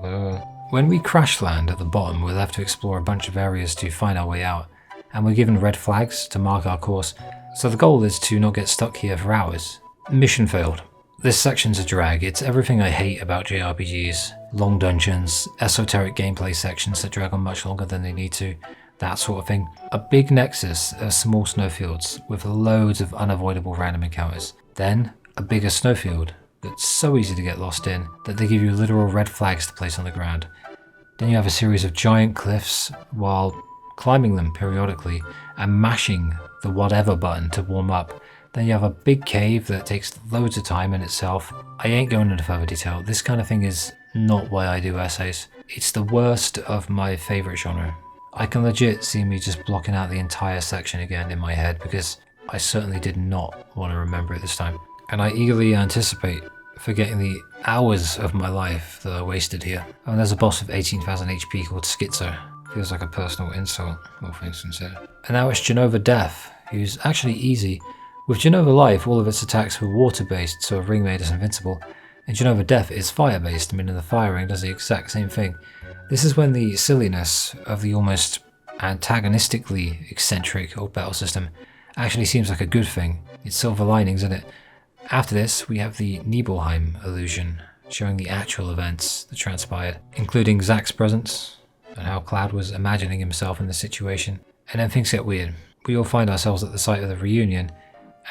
When we crash land at the bottom, we'll have to explore a bunch of areas to find our way out, and we're given red flags to mark our course, so the goal is to not get stuck here for hours. Mission failed. This section's a drag. It's everything I hate about JRPGs. Long dungeons, esoteric gameplay sections that drag on much longer than they need to, that sort of thing. A big nexus of small snowfields with loads of unavoidable random encounters. Then, a bigger snowfield that's so easy to get lost in that they give you literal red flags to place on the ground. Then you have a series of giant cliffs while climbing them periodically and mashing the whatever button to warm up. Then you have a big cave that takes loads of time in itself. I ain't going into further detail. This kind of thing is not why I do essays. It's the worst of my favourite genre. I can legit see me just blocking out the entire section again in my head because I certainly did not want to remember it this time. And I eagerly anticipate forgetting the hours of my life that I wasted here. And there's a boss with 18,000 HP called Schizo. Feels like a personal insult, all things considered. And now it's Jenova Death, who's actually easy. With Jenova Life, all of its attacks were water-based, so a ring made us invincible. And Jenova Death is fire-based, meaning the fire ring does the exact same thing. This is when the silliness of the almost antagonistically eccentric old battle system actually seems like a good thing. It's silver linings, isn't it? After this, we have the Nibelheim illusion, showing the actual events that transpired, including Zack's presence, and how Cloud was imagining himself in the situation. And then things get weird. We all find ourselves at the site of the reunion,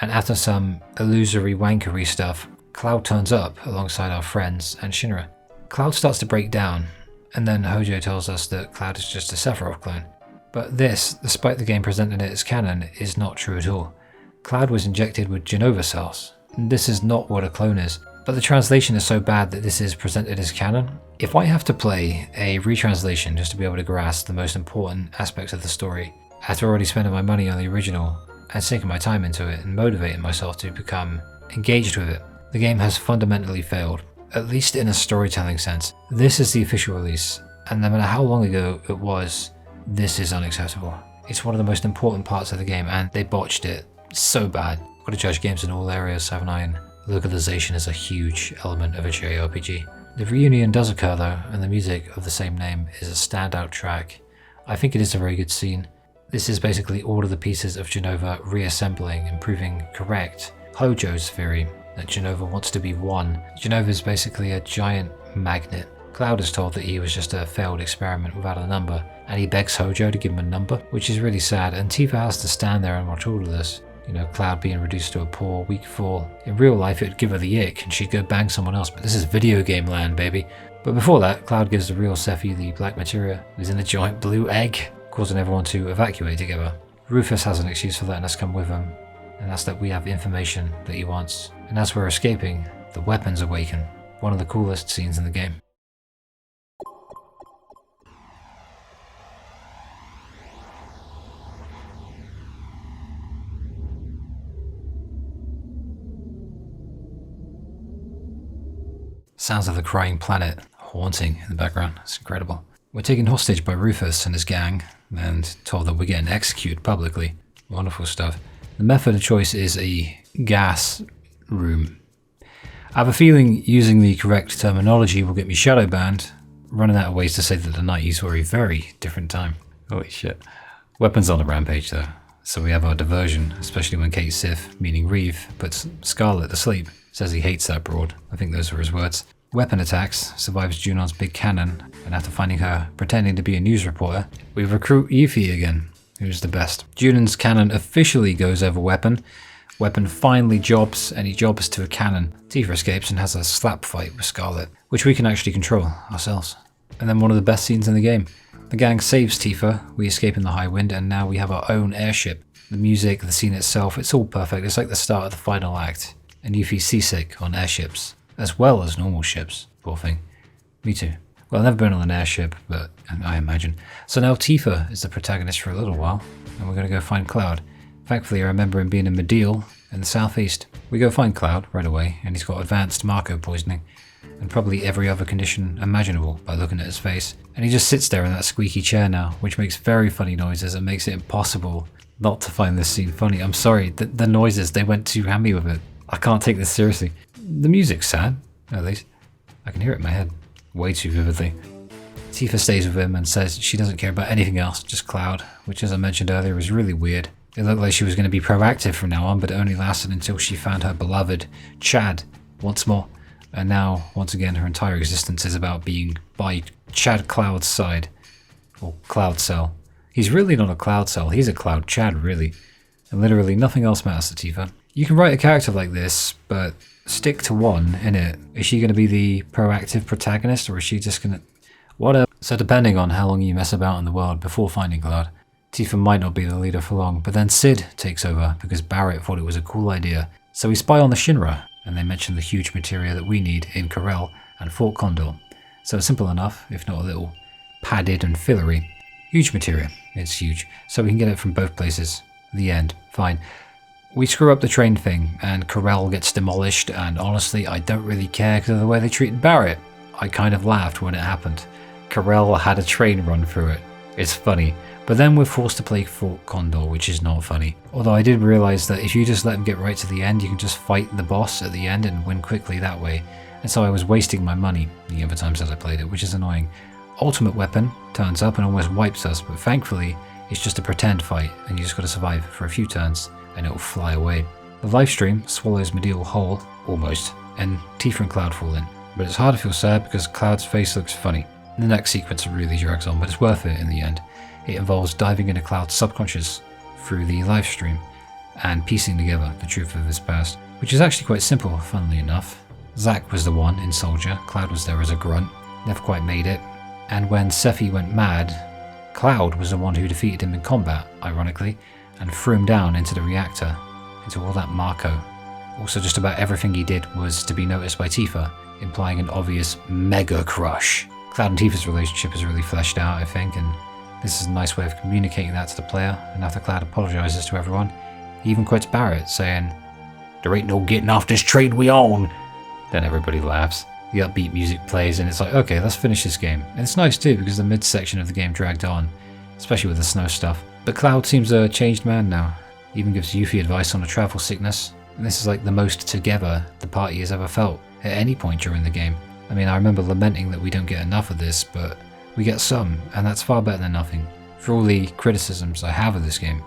and after some illusory wankery stuff, Cloud turns up alongside our friends and Shinra. Cloud starts to break down, and then Hojo tells us that Cloud is just a Sephiroth clone. But this, despite the game presenting it as canon, is not true at all. Cloud was injected with Jenova cells. This is not what a clone is, but the translation is so bad that this is presented as canon. If I have to play a retranslation just to be able to grasp the most important aspects of the story, after already spending my money on the original and sinking my time into it and motivating myself to become engaged with it, the game has fundamentally failed, at least in a storytelling sense. This is the official release, and no matter how long ago it was, this is unacceptable. It's one of the most important parts of the game, and they botched it so bad. I've got to judge games in all areas, haven't I? And localization is a huge element of a JRPG. The reunion does occur though, and the music of the same name is a standout track. I think it is a very good scene. This is basically all of the pieces of Jenova reassembling and proving correct Hojo's theory that Jenova wants to be one. Jenova is basically a giant magnet. Cloud is told that he was just a failed experiment without a number, and he begs Hojo to give him a number, which is really sad, and Tifa has to stand there and watch all of this. You know, Cloud being reduced to a poor, weak fool. In real life, it would give her the ick and she'd go bang someone else, but this is video game land, baby. But before that, Cloud gives the real Sephi the black materia, who's in a giant blue egg, causing everyone to evacuate together. Rufus has an excuse for letting us come with him, and that's that we have information that he wants. And as we're escaping, the weapons awaken. One of the coolest scenes in the game. Sounds of the crying planet haunting in the background. It's incredible. We're taken hostage by Rufus and his gang and told that we're getting executed publicly. Wonderful stuff. The method of choice is a gas room. I have a feeling using the correct terminology will get me shadow banned. Running out of ways to say that the 90s were a very different time. Holy shit. Weapons on a rampage though. So we have our diversion, especially when Kate Sif, meaning Reeve, puts Scarlet to sleep. Says he hates that broad. I think those were his words. Weapon attacks, survives Junon's big cannon, and after finding her pretending to be a news reporter, we recruit Yuffie again, who's the best. Junon's cannon officially goes over Weapon. Weapon finally jobs, and he jobs to a cannon. Tifa escapes and has a slap fight with Scarlet, which we can actually control ourselves. And then one of the best scenes in the game. The gang saves Tifa, we escape in the high wind, and now we have our own airship. The music, the scene itself, it's all perfect. It's like the start of the final act. And Yuffie's seasick on airships, as well as normal ships. Poor thing. Me too. Well, I've never been on an airship, but I imagine. So now Tifa is the protagonist for a little while, and we're going to go find Cloud. Thankfully, I remember him being in Medeal in the southeast. We go find Cloud right away, and he's got advanced Marco poisoning, and probably every other condition imaginable by looking at his face. And he just sits there in that squeaky chair now, which makes very funny noises and makes it impossible not to find this scene funny. I'm sorry, the noises, they went too hammy with it. I can't take this seriously. The music's sad, at least. I can hear it in my head, way too vividly. Tifa stays with him and says she doesn't care about anything else, just Cloud, which as I mentioned earlier was really weird. It looked like she was going to be proactive from now on, but it only lasted until she found her beloved Chad once more. And now, once again, her entire existence is about being by Chad Cloud's side. Or cloudcel. He's really not a cloudcel, he's a Cloud Chad, really. And literally nothing else matters to Tifa. You can write a character like this, but stick to one, innit? Is she going to be the proactive protagonist, or is she just going to... Whatever. So depending on how long you mess about in the world before finding Cloud, Tifa might not be the leader for long, but then Sid takes over because Barrett thought it was a cool idea. So we spy on the Shinra, and they mention the huge materia that we need in Corel and Fort Condor. So it's simple enough, if not a little padded and fillery. Huge materia. It's huge. So we can get it from both places. The end. Fine. We screw up the train thing, and Corel gets demolished, and honestly, I don't really care because of the way they treated Barrett. I kind of laughed when it happened. Corel had a train run through it. It's funny. But then we're forced to play Fort Condor, which is not funny. Although I did realise that if you just let him get right to the end, you can just fight the boss at the end and win quickly that way. And so I was wasting my money the other times that I played it, which is annoying. Ultimate Weapon turns up and almost wipes us, but thankfully it's just a pretend fight, and you just gotta survive for a few turns, and it'll fly away. The livestream swallows Medeal whole, almost, and Tifa and Cloud fall in. But it's hard to feel sad because Cloud's face looks funny. The next sequence really drags on, but it's worth it in the end. It involves diving into Cloud's subconscious through the livestream and piecing together the truth of his past, which is actually quite simple, funnily enough. Zack was the one in Soldier, Cloud was there as a grunt, never quite made it, and when Sephi went mad, Cloud was the one who defeated him in combat, ironically, and threw him down into the reactor, into all that Marco. Also, just about everything he did was to be noticed by Tifa, implying an obvious mega crush. Cloud and Tifa's relationship is really fleshed out, I think, and this is a nice way of communicating that to the player, and after Cloud apologises to everyone, he even quotes Barrett, saying, "There ain't no getting off this train we own." Then everybody laughs. The upbeat music plays, and it's like, okay, let's finish this game. And it's nice too, because the mid-section of the game dragged on, especially with the snow stuff. But Cloud seems a changed man now. He even gives Yuffie advice on the travel sickness, and this is like the most together the party has ever felt at any point during the game. I mean, I remember lamenting that we don't get enough of this, but we get some, and that's far better than nothing. For all the criticisms I have of this game,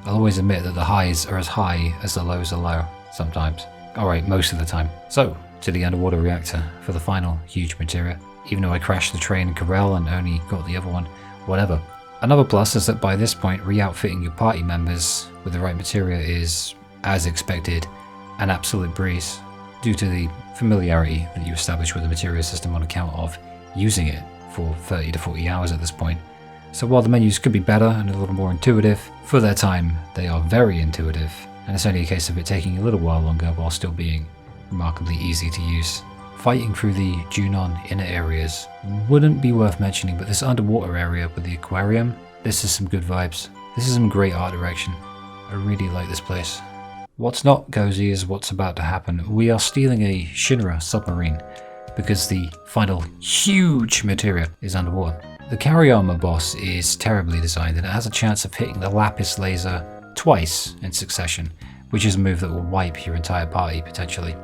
I'll always admit that the highs are as high as the lows are low, sometimes. Alright, most of the time. So, to the underwater reactor for the final huge materia. Even though I crashed the train in Corel and only got the other one, whatever. Another plus is that by this point, re-outfitting your party members with the right materia is, as expected, an absolute breeze, due to the familiarity that you establish with the materia system on account of using it for 30 to 40 hours at this point. So while the menus could be better and a little more intuitive, for their time they are very intuitive, and it's only a case of it taking a little while longer while still being remarkably easy to use. Fighting through the Junon inner areas wouldn't be worth mentioning, but this underwater area with the aquarium, this is some good vibes. This is some great art direction. I really like this place. What's not cozy is what's about to happen. We are stealing a Shinra submarine because the final huge materia is underwater. The carry armor boss is terribly designed and it has a chance of hitting the lapis laser twice in succession, which is a move that will wipe your entire party potentially,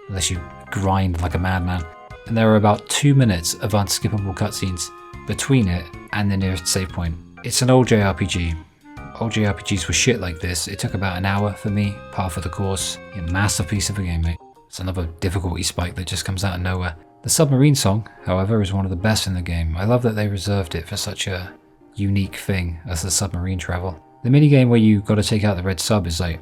unless you grind like a madman. And there are about 2 minutes of unskippable cutscenes between it and the nearest save point. It's an old JRPG. Old JRPGs were shit like this. It took about an hour for me, par for the course. A masterpiece of a game, mate. It's another difficulty spike that just comes out of nowhere. The submarine song, however, is one of the best in the game. I love that they reserved it for such a unique thing as the submarine travel. The minigame where you gotta take out the red sub is like,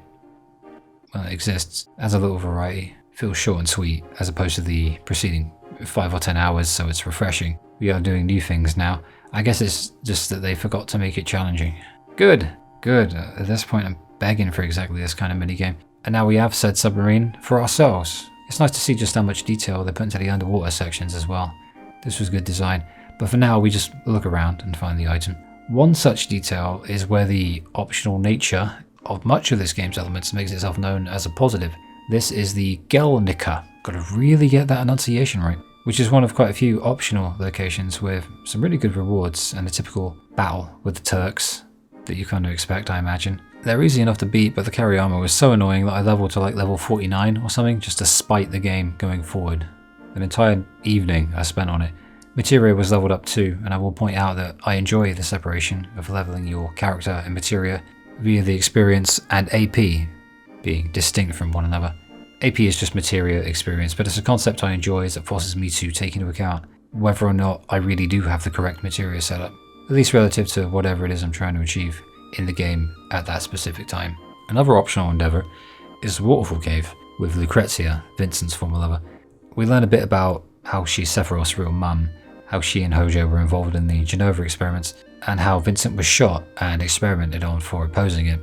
well, it exists, adds a little variety. Feels short and sweet as opposed to the preceding 5 or 10 hours, so it's refreshing. We are doing new things now. I guess it's just that they forgot to make it challenging. Good. At this point I'm begging for exactly this kind of minigame. And now we have said submarine for ourselves. It's nice to see just how much detail they put into the underwater sections as well. This was good design, but for now we just look around and find the item. One such detail is where the optional nature of much of this game's elements makes itself known as a positive. This is the Gelnica. Gotta really get that enunciation right. Which is one of quite a few optional locations with some really good rewards and a typical battle with the Turks that you kind of expect, I imagine. They're easy enough to beat, but the carry armor was so annoying that I leveled to like level 49 or something just to spite the game going forward. An entire evening I spent on it. Materia was leveled up too, and I will point out that I enjoy the separation of leveling your character and materia via the experience and AP being distinct from one another. AP is just materia experience, but it's a concept I enjoy as it forces me to take into account whether or not I really do have the correct materia setup, at least relative to whatever it is I'm trying to achieve in the game at that specific time. Another optional endeavour is the Waterfall Cave with Lucrezia, Vincent's former lover. We learn a bit about how she's Sephiroth's real mum, how she and Hojo were involved in the Genova experiments, and how Vincent was shot and experimented on for opposing it.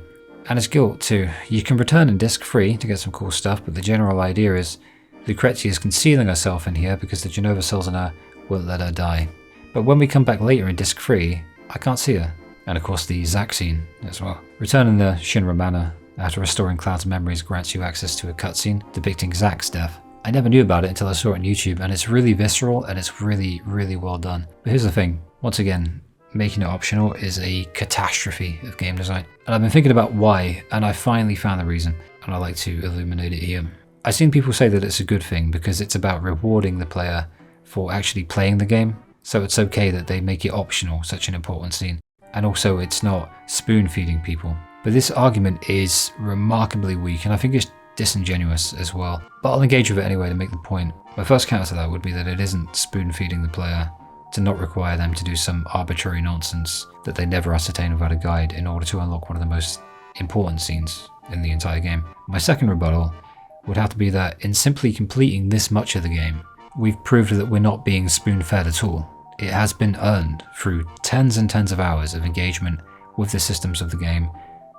And his guilt too. You can return in disc-free to get some cool stuff, but the general idea is Lucrezia is concealing herself in here because the Genova cells in her won't let her die. But when we come back later in disc-free, I can't see her. And of course the Zack scene as well. Returning to Shinra Manor after restoring Cloud's memories grants you access to a cutscene depicting Zack's death. I never knew about it until I saw it on YouTube, and it's really visceral and it's really well done. But here's the thing, once again, making it optional is a catastrophe of game design. And I've been thinking about why, and I finally found the reason, and I'd like to illuminate it here. I've seen people say that it's a good thing because it's about rewarding the player for actually playing the game, so it's okay that they make it optional, such an important scene. And also it's not spoon-feeding people. But this argument is remarkably weak, and I think it's disingenuous as well. But I'll engage with it anyway to make the point. My first counter to that would be that it isn't spoon-feeding the player to not require them to do some arbitrary nonsense that they never ascertain without a guide in order to unlock one of the most important scenes in the entire game. My second rebuttal would have to be that in simply completing this much of the game, we've proved that we're not being spoon-fed at all. It has been earned through tens and tens of hours of engagement with the systems of the game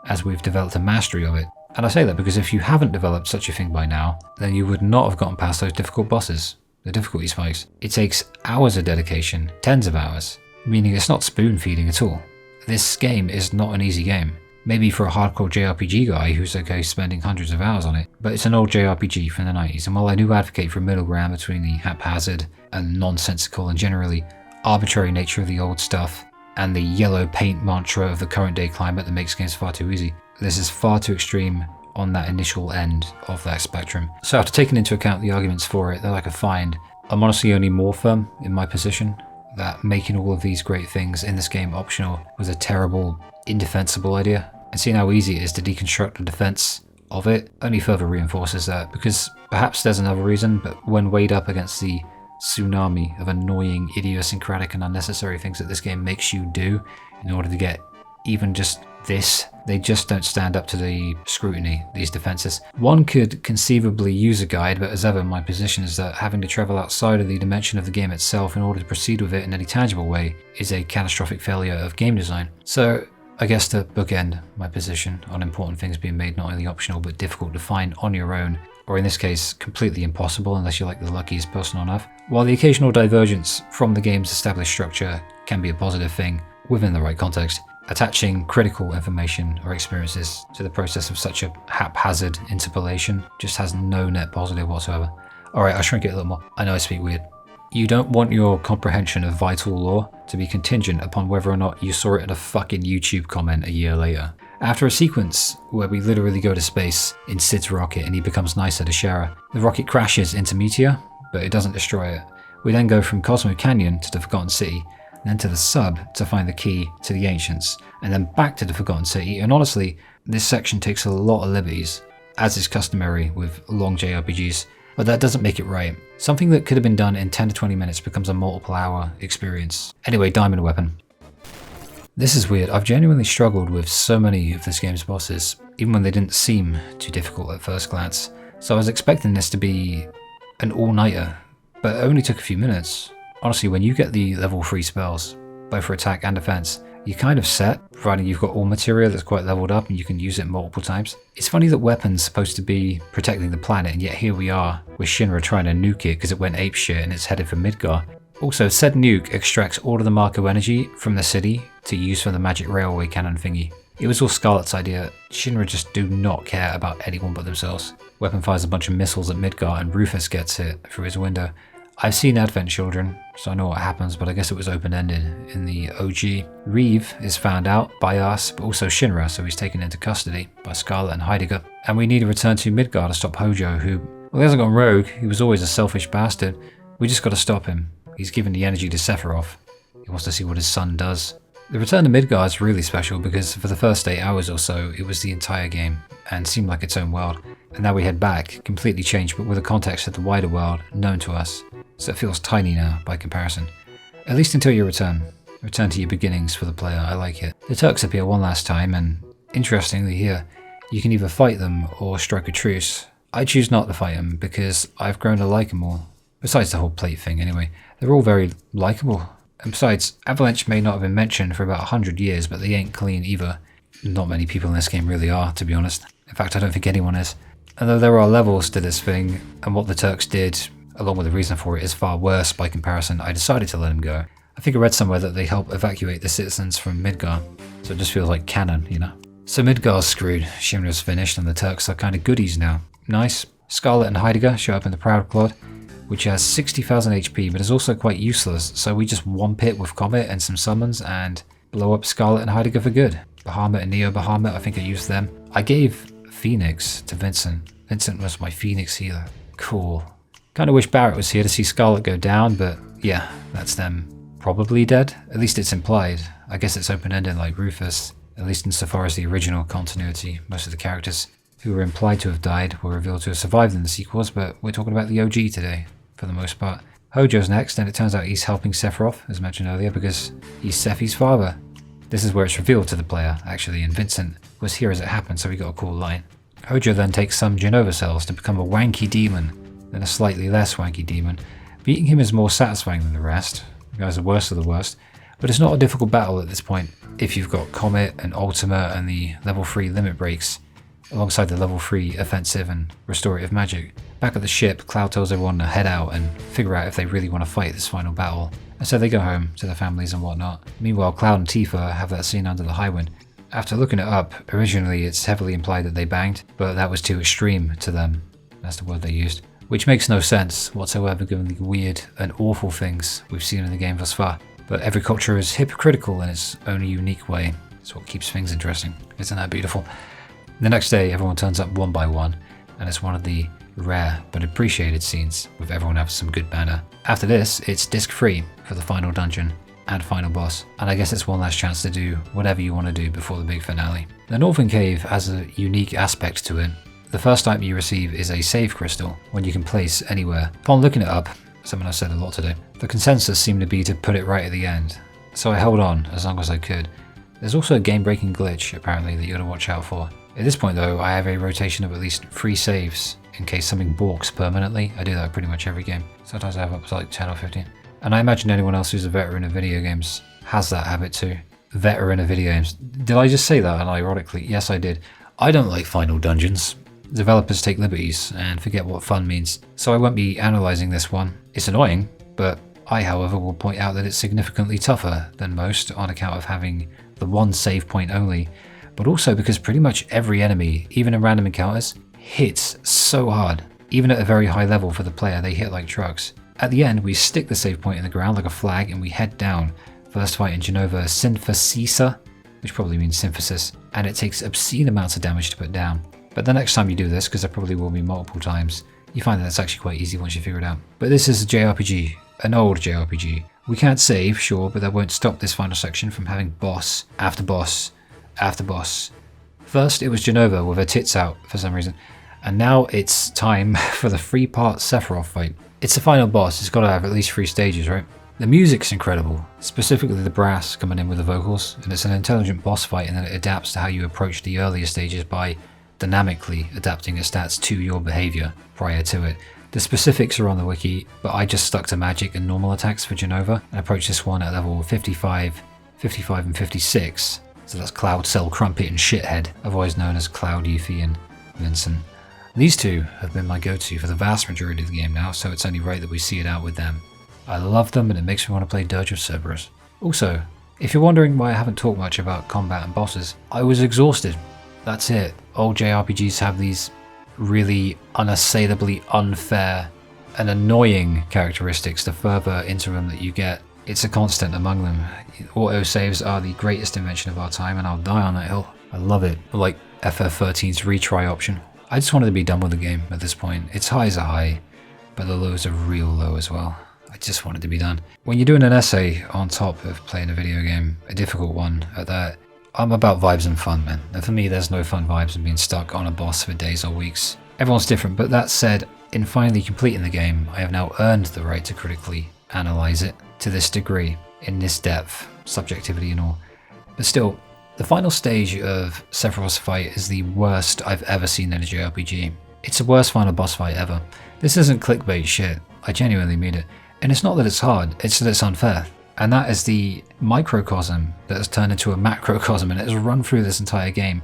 as we've developed a mastery of it. And I say that because if you haven't developed such a thing by now, then you would not have gotten past those difficult bosses, the difficulty spikes. It takes hours of dedication, tens of hours, meaning it's not spoon feeding at all. This game is not an easy game. Maybe for a hardcore JRPG guy who's okay spending hundreds of hours on it, but it's an old JRPG from the 90s, and while I do advocate for a middle ground between the haphazard and nonsensical and generally arbitrary nature of the old stuff and the yellow paint mantra of the current day climate that makes games far too easy, this is far too extreme on that initial end of that spectrum. So after taking into account the arguments for it that I could find, I'm honestly only more firm in my position that making all of these great things in this game optional was a terrible, indefensible idea. And seeing how easy it is to deconstruct the defense of it only further reinforces that, because perhaps there's another reason, but when weighed up against the tsunami of annoying, idiosyncratic and unnecessary things that this game makes you do in order to get even just They just don't stand up to the scrutiny, these defenses. One could conceivably use a guide, but as ever, my position is that having to travel outside of the dimension of the game itself in order to proceed with it in any tangible way is a catastrophic failure of game design. So, I guess to bookend my position on important things being made not only optional but difficult to find on your own, or in this case, completely impossible unless you're like the luckiest person on earth, while the occasional divergence from the game's established structure can be a positive thing within the right context, attaching critical information or experiences to the process of such a haphazard interpolation just has no net positive whatsoever. Alright, I'll shrink it a little more. I know I speak weird. You don't want your comprehension of vital lore to be contingent upon whether or not you saw it in a fucking YouTube comment a year later. After a sequence where we literally go to space in Sid's rocket and he becomes nicer to Shara, the rocket crashes into Meteor, but it doesn't destroy it. We then go from Cosmo Canyon to the Forgotten City, then to the sub to find the key to the Ancients, and then back to the Forgotten City, and honestly, this section takes a lot of liberties, as is customary with long JRPGs, but that doesn't make it right. Something that could have been done in 10 to 20 minutes becomes a multiple hour experience. Anyway, Diamond Weapon. This is weird. I've genuinely struggled with so many of this game's bosses, even when they didn't seem too difficult at first glance. So I was expecting this to be an all-nighter, but it only took a few minutes. Honestly, when you get the level 3 spells, both for attack and defense, you're kind of set, providing you've got all materia that's quite leveled up and you can use it multiple times. It's funny that weapon's supposed to be protecting the planet, and yet here we are with Shinra trying to nuke it because it went apeshit and it's headed for Midgar. Also, said nuke extracts all of the Marco energy from the city to use for the magic railway cannon thingy. It was all Scarlet's idea. Shinra just do not care about anyone but themselves. Weapon fires a bunch of missiles at Midgar and Rufus gets hit through his window. I've seen Advent Children, so I know what happens, but I guess it was open-ended in the OG. Reeve is found out by us, but also Shinra, so he's taken into custody by Scarlet and Heidegger. And we need to return to Midgar to stop Hojo, who, well, he hasn't gone rogue, he was always a selfish bastard. We just gotta stop him. He's given the energy to Sephiroth. He wants to see what his son does. The return to Midgar is really special because for the first 8 hours or so, it was the entire game and seemed like its own world. And now we head back, completely changed, but with the context of the wider world known to us. So it feels tiny now by comparison. At least until you return. Return to your beginnings for the player, I like it. The Turks appear one last time, and interestingly here, you can either fight them or strike a truce. I choose not to fight them because I've grown to like them all. Besides the whole plate thing anyway, they're all very likeable. And besides, Avalanche may not have been mentioned for about 100 years, but they ain't clean either. Not many people in this game really are, to be honest. In fact, I don't think anyone is. And though there are levels to this thing, and what the Turks did, along with the reason for it, is far worse by comparison, I decided to let them go. I think I read somewhere that they help evacuate the citizens from Midgar, so it just feels like canon, you know? So Midgar's screwed, Shinra's finished, and the Turks are kind of goodies now. Nice. Scarlet and Heidegger show up in the Proud Clod, which has 60,000 HP, but is also quite useless, so we just womp it with Comet and some summons and blow up Scarlet and Heidegger for good. Bahamut and Neo Bahamut, I think I used them. I gave Phoenix to Vincent. Vincent was my Phoenix healer. Cool. Kinda wish Barrett was here to see Scarlet go down, but yeah, that's them probably dead. At least it's implied. I guess it's open-ended like Rufus, at least insofar as the original continuity. Most of the characters who were implied to have died were revealed to have survived in the sequels, but we're talking about the OG today, for the most part. Hojo's next, and it turns out he's helping Sephiroth, as mentioned earlier, because he's Sephi's father. This is where it's revealed to the player, actually, and Vincent was here as it happened, so we got a cool line. Hojo then takes some Genova cells to become a wanky demon, then a slightly less wanky demon. Beating him is more satisfying than the rest. The guy's the worst of the worst, but it's not a difficult battle at this point, if you've got Comet and Ultima and the level 3 limit breaks, alongside the level 3 offensive and restorative magic. Back at the ship, Cloud tells everyone to head out and figure out if they really want to fight this final battle, and so they go home to their families and whatnot. Meanwhile, Cloud and Tifa have that scene under the high wind. After looking it up, originally it's heavily implied that they banged, but that was too extreme to them. That's the word they used. Which makes no sense whatsoever given the weird and awful things we've seen in the game thus far. But every culture is hypocritical in its own unique way. It's what keeps things interesting. Isn't that beautiful? The next day, everyone turns up one by one, and it's one of the rare but appreciated scenes with everyone having some good banter. After this, it's disc free for the final dungeon and final boss, and I guess it's one last chance to do whatever you want to do before the big finale. The Northern Cave has a unique aspect to it. The first item you receive is a save crystal, one you can place anywhere. Upon looking it up, something I've said a lot today, the consensus seemed to be to put it right at the end, so I held on as long as I could. There's also a game-breaking glitch, apparently, that you gotta watch out for. At this point though, I have a rotation of at least 3 saves in case something balks permanently. I do that pretty much every game. Sometimes I have up to like 10 or 15. And I imagine anyone else who's a veteran of video games has that habit too. Veteran of video games. Did I just say that unironically? Yes, I did. I don't like final dungeons. Developers take liberties and forget what fun means. So I won't be analysing this one. It's annoying, but I, however, will point out that it's significantly tougher than most on account of having the one save point only, but also because pretty much every enemy, even in random encounters, hits so hard. Even at a very high level for the player, they hit like trucks. At the end, we stick the save point in the ground like a flag and we head down. First fight in Genova Synthesisa, which probably means synthesis, and it takes obscene amounts of damage to put down. But the next time you do this, because there probably will be multiple times, you find that it's actually quite easy once you figure it out. But this is a JRPG, an old JRPG. We can't save, sure, but that won't stop this final section from having boss after boss after boss. First it was Genova with her tits out for some reason, and now it's time for the 3-part Sephiroth fight. It's the final boss, it's got to have at least 3 stages, right? The music's incredible, specifically the brass coming in with the vocals, and it's an intelligent boss fight in that it adapts to how you approach the earlier stages by dynamically adapting its stats to your behaviour prior to it. The specifics are on the wiki, but I just stuck to magic and normal attacks for Genova and approached this one at level 55, 55 and 56. So that's cloudcel, crumpet and shithead, otherwise known as Cloud, Yuffie and Vincent. These two have been my go-to for the vast majority of the game now, so it's only right that we see it out with them. I love them and it makes me want to play Dirge of Cerberus. Also, if you're wondering why I haven't talked much about combat and bosses, I was exhausted. That's it. Old JRPGs have these really unassailably unfair and annoying characteristics the further into them that you get. It's a constant among them. Autosaves are the greatest invention of our time and I'll die on that hill. I love it. Like FF13's retry option. I just wanted to be done with the game at this point. Its highs are high, but the lows are real low as well. I just wanted to be done. When you're doing an essay on top of playing a video game, a difficult one at that, I'm about vibes and fun, man. And for me, there's no fun vibes in being stuck on a boss for days or weeks. Everyone's different, but that said, in finally completing the game, I have now earned the right to critically analyse it to this degree, in this depth, subjectivity and all. But still, the final stage of Sephiroth's fight is the worst I've ever seen in a JRPG. It's the worst final boss fight ever. This isn't clickbait shit, I genuinely mean it. And it's not that it's hard, it's that it's unfair. And that is the microcosm that has turned into a macrocosm and it has run through this entire game.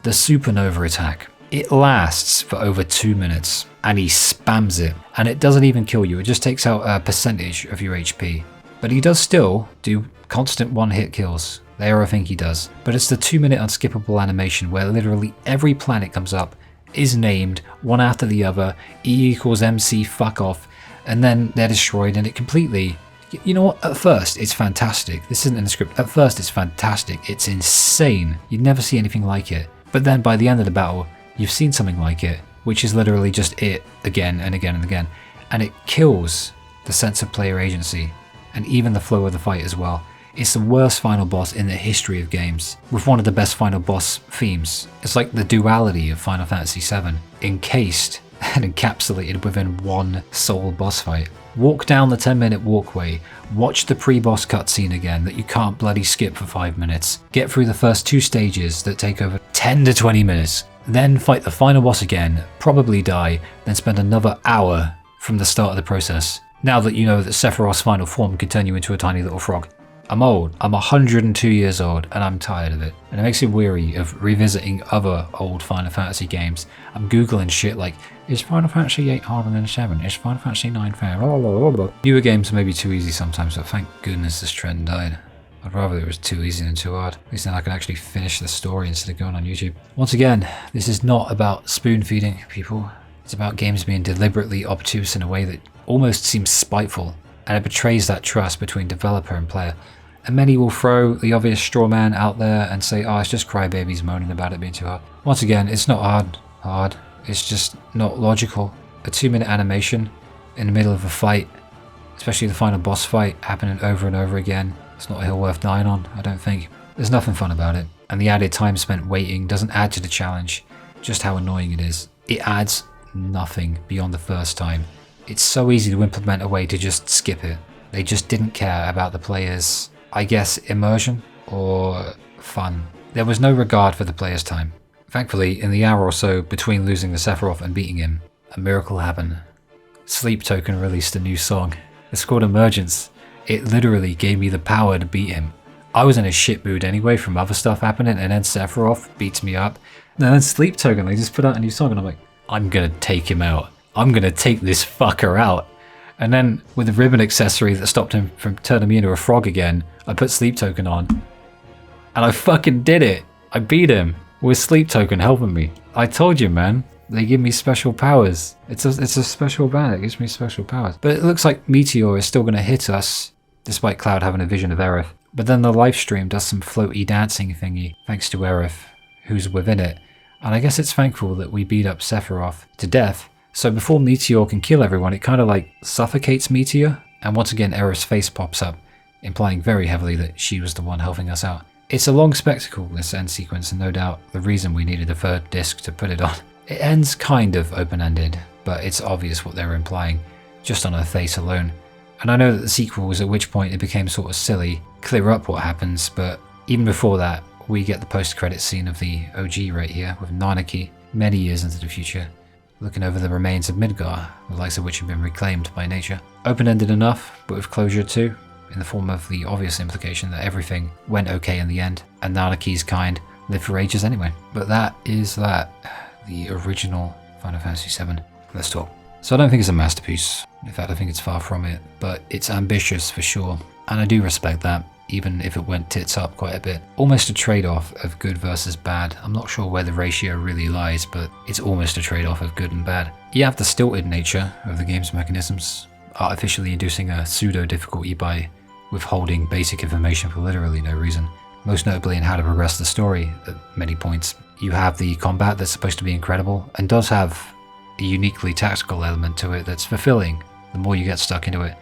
The supernova attack. It lasts for over 2 minutes and he spams it. And it doesn't even kill you, it just takes out a percentage of your HP. But he does still do constant one-hit kills. They are a thing he does. But it's the 2-minute unskippable animation where literally every planet comes up, is named, one after the other, E equals MC fuck off, and then they're destroyed and it completely... You know what, at first it's fantastic. This isn't in the script. At first it's fantastic. It's insane. You'd never see anything like it. But then by the end of the battle, you've seen something like it, which is literally just it again and again and again. And it kills the sense of player agency and even the flow of the fight as well. It's the worst final boss in the history of games, with one of the best final boss themes. It's like the duality of Final Fantasy VII, encased and encapsulated within one sole boss fight. Walk down the 10-minute walkway, watch the pre-boss cutscene again that you can't bloody skip for 5 minutes, get through the first 2 stages that take over 10 to 20 minutes, then fight the final boss again, probably die, then spend another hour from the start of the process. Now that you know that Sephiroth's final form can turn you into a tiny little frog. I'm old, I'm 102 years old, and I'm tired of it. And it makes me weary of revisiting other old Final Fantasy games. I'm googling shit like, is Final Fantasy 8 harder than 7? Is Final Fantasy 9 fair? Newer games may be too easy sometimes, but thank goodness this trend died. I'd rather it was too easy than too hard. At least then I can actually finish the story instead of going on YouTube. Once again, this is not about spoon feeding people. It's about games being deliberately obtuse in a way that almost seems spiteful, and it betrays that trust between developer and player. And many will throw the obvious straw man out there and say, oh, it's just crybabies moaning about it being too hard. Once again, it's not hard. It's just not logical. A 2-minute animation in the middle of a fight, especially the final boss fight, happening over and over again. It's not a hill worth dying on, I don't think. There's nothing fun about it. And the added time spent waiting doesn't add to the challenge, just how annoying it is. It adds nothing beyond the first time. It's so easy to implement a way to just skip it. They just didn't care about the players' I guess immersion or fun. There was no regard for the player's time. Thankfully, in the hour or so between losing the Sephiroth and beating him, a miracle happened. Sleep Token released a new song. It's called Emergence. It literally gave me the power to beat him. I was in a shit mood anyway from other stuff happening, and then Sephiroth beats me up. And then Sleep Token, they just put out a new song, and I'm like, I'm gonna take him out. I'm gonna take this fucker out. And then with the ribbon accessory that stopped him from turning me into a frog again, I put Sleep Token on. And I fucking did it. I beat him with Sleep Token helping me. I told you, man. They give me special powers. It's a special band. It gives me special powers. But it looks like Meteor is still going to hit us, despite Cloud having a vision of Aerith. But then the live stream does some floaty dancing thingy, thanks to Aerith, who's within it. And I guess it's thankful that we beat up Sephiroth to death. So before Meteor can kill everyone, it kind of like suffocates Meteor. And once again, Aerith's face pops up, implying very heavily that she was the one helping us out. It's a long spectacle, this end sequence, and no doubt the reason we needed a third disc to put it on. It ends kind of open-ended, but it's obvious what they're implying, just on her face alone. And I know that the sequels, at which point it became sort of silly, clear up what happens, but even before that, we get the post-credit scene of the OG right here, with Nanaki, many years into the future, looking over the remains of Midgar, the likes of which have been reclaimed by nature. Open-ended enough, but with closure too, in the form of the obvious implication that everything went okay in the end, and Nanaki's kind lived for ages anyway. But that is that. The original Final Fantasy VII. Let's talk. So I don't think it's a masterpiece. In fact, I think it's far from it, but it's ambitious for sure. And I do respect that, even if it went tits up quite a bit. Almost a trade-off of good versus bad. I'm not sure where the ratio really lies, but it's almost a trade-off of good and bad. You have the stilted nature of the game's mechanisms, artificially inducing a pseudo-difficulty by withholding basic information for literally no reason. Most notably in how to progress the story at many points. You have the combat that's supposed to be incredible and does have a uniquely tactical element to it that's fulfilling the more you get stuck into it,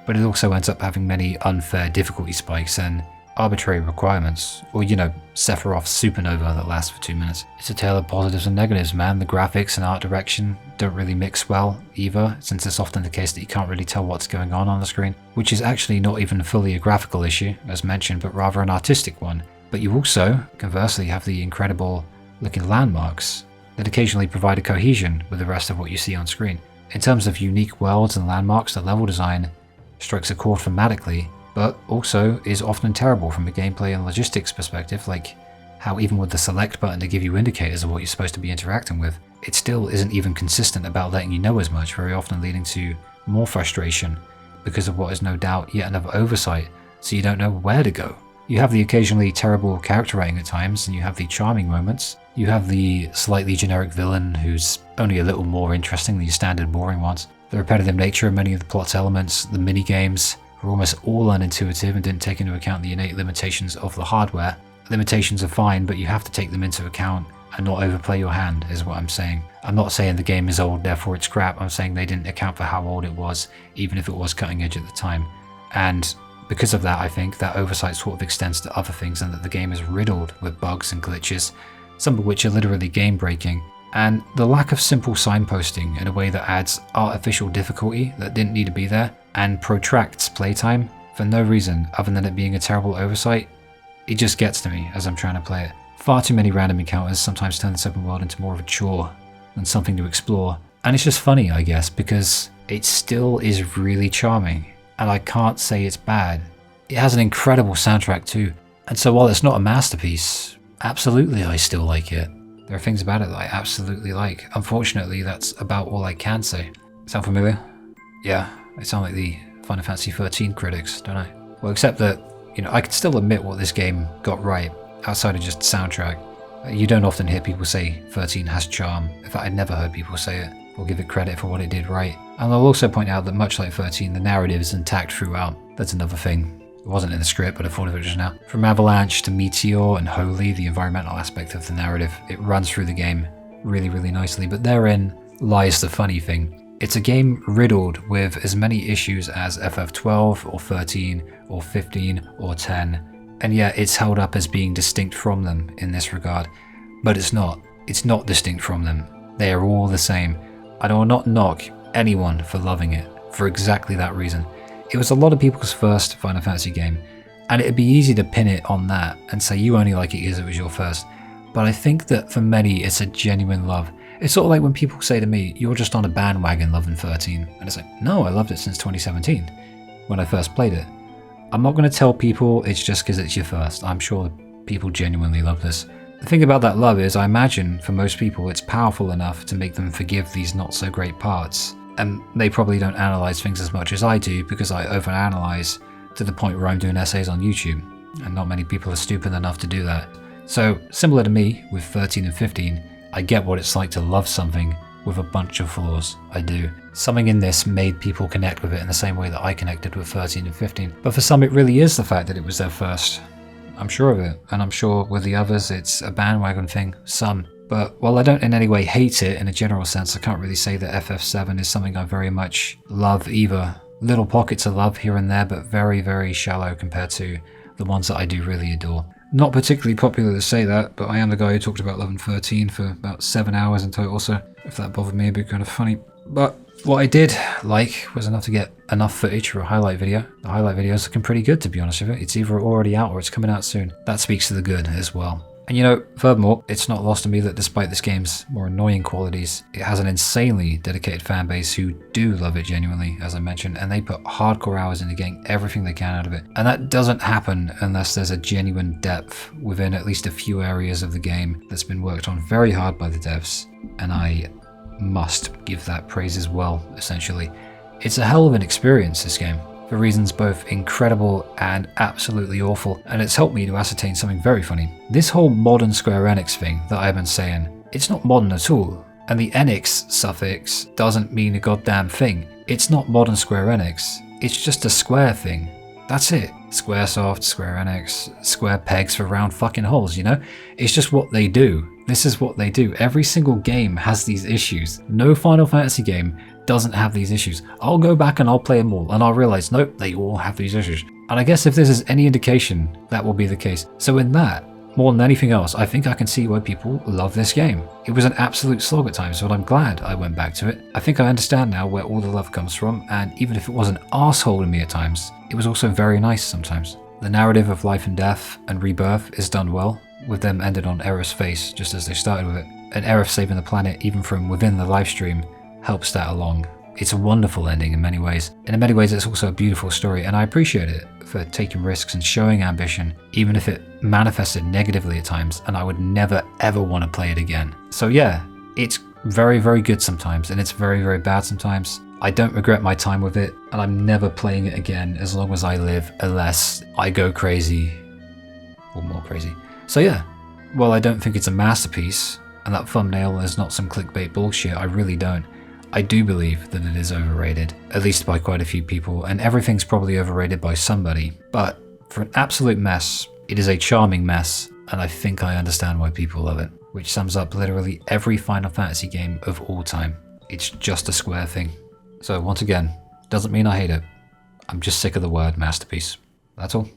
but it also ends up having many unfair difficulty spikes and arbitrary requirements, or Sephiroth's supernova that lasts for 2 minutes. It's a tale of positives and negatives, man. The graphics and art direction don't really mix well either, since it's often the case that you can't really tell what's going on the screen, which is actually not even fully a graphical issue, as mentioned, but rather an artistic one. But you also, conversely, have the incredible looking landmarks that occasionally provide a cohesion with the rest of what you see on screen. In terms of unique worlds and landmarks, the level design strikes a chord thematically, but also is often terrible from a gameplay and logistics perspective, like how even with the select button to give you indicators of what you're supposed to be interacting with, it still isn't even consistent about letting you know as much, very often leading to more frustration because of what is no doubt yet another oversight, so you don't know where to go. You have the occasionally terrible character writing at times, and you have the charming moments. You have the slightly generic villain who's only a little more interesting than your standard boring ones. The repetitive nature of many of the plot's elements, the mini-games, were almost all unintuitive and didn't take into account the innate limitations of the hardware. Limitations are fine, but you have to take them into account and not overplay your hand, is what I'm saying. I'm not saying the game is old, therefore it's crap. I'm saying they didn't account for how old it was, even if it was cutting edge at the time. And because of that, I think that oversight sort of extends to other things, and that the game is riddled with bugs and glitches, some of which are literally game-breaking. And the lack of simple signposting in a way that adds artificial difficulty that didn't need to be there, and protracts playtime for no reason other than it being a terrible oversight, it just gets to me as I'm trying to play it. Far too many random encounters sometimes turn this open world into more of a chore than something to explore. And it's just funny, I guess, because it still is really charming. And I can't say it's bad. It has an incredible soundtrack too. And so while it's not a masterpiece, absolutely I still like it. There are things about it that I absolutely like. Unfortunately, that's about all I can say. Sound familiar? Yeah, I sound like the Final Fantasy XIII critics, don't I? Well, except that, I can still admit what this game got right, outside of just the soundtrack. You don't often hear people say 13 has charm. In fact, I never heard people say it, or give it credit for what it did right. And I'll also point out that much like 13, the narrative is intact throughout. That's another thing. It wasn't in the script, but I thought of it just now. From Avalanche to Meteor and Holy, the environmental aspect of the narrative, it runs through the game really, really nicely. But therein lies the funny thing. It's a game riddled with as many issues as FF12 or 13 or 15 or 10, and yet it's held up as being distinct from them in this regard. But it's not. It's not distinct from them. They are all the same. I will not knock anyone for loving it for exactly that reason. It was a lot of people's first Final Fantasy game, And it'd be easy to pin it on that and say you only like it because it was your first. But I think that for many, it's a genuine love. It's sort of like when people say to me, you're just on a bandwagon loving 13. And it's like, no, I loved it since 2017 when I first played it. I'm not going to tell people it's just because it's your first. I'm sure people genuinely love this. The thing about that love is I imagine for most people it's powerful enough to make them forgive these not so great parts. And they probably don't analyze things as much as I do because I overanalyze to the point where I'm doing essays on YouTube. And not many people are stupid enough to do that. So similar to me with 13 and 15, I get what it's like to love something with a bunch of flaws. I do. Something in this made people connect with it in the same way that I connected with 13 and 15. But for some it really is the fact that it was their first. I'm sure of it, and I'm sure with the others it's a bandwagon thing, some. But while I don't in any way hate it in a general sense, I can't really say that FF7 is something I very much love either. Little pockets of love here and there, but very, very shallow compared to the ones that I do really adore. Not particularly popular to say that, but I am the guy who talked about Love and 13 for about 7 hours in total, so if that bothered me, it'd be kind of funny. But what I did like was enough to get enough footage for a highlight video. The highlight video is looking pretty good, to be honest with you. It's either already out or it's coming out soon. That speaks to the good as well. And you know, furthermore, it's not lost on me that despite this game's more annoying qualities, it has an insanely dedicated fan base who do love it genuinely, as I mentioned, and they put hardcore hours into getting everything they can out of it. And that doesn't happen unless there's a genuine depth within at least a few areas of the game that's been worked on very hard by the devs, and I must give that praise as well, essentially. It's a hell of an experience, this game, for reasons both incredible and absolutely awful, and it's helped me to ascertain something very funny. This whole modern Square Enix thing that I've been saying, it's not modern at all, and the Enix suffix doesn't mean a goddamn thing. It's not modern Square Enix, it's just a Square thing. That's it. Squaresoft, Square Enix, square pegs for round fucking holes, you know? It's just what they do. This is what they do. Every single game has these issues. No Final Fantasy game doesn't have these issues. I'll go back and I'll play them all and I'll realize, nope, they all have these issues. And I guess if this is any indication, that will be the case. So in that, more than anything else, I think I can see why people love this game. It was an absolute slog at times, but I'm glad I went back to it. I think I understand now where all the love comes from, and even if it was an arsehole to me at times, it was also very nice sometimes. The narrative of life and death and rebirth is done well, with them ended on Aerith's face just as they started with it. And Aerith saving the planet even from within the livestream helps that along. It's a wonderful ending in many ways, and in many ways it's also a beautiful story, and I appreciate it for taking risks and showing ambition, even if it manifested negatively at times, and I would never ever want to play it again. So yeah, it's very, very good sometimes, and it's very, very bad sometimes. I don't regret my time with it, and I'm never playing it again as long as I live, unless I go crazy, or more crazy. So yeah, while I don't think it's a masterpiece, and that thumbnail is not some clickbait bullshit, I really don't. I do believe that it is overrated, at least by quite a few people, and everything's probably overrated by somebody. But for an absolute mess, it is a charming mess, and I think I understand why people love it, which sums up literally every Final Fantasy game of all time. It's just a Square thing. So once again, doesn't mean I hate it. I'm just sick of the word masterpiece. That's all.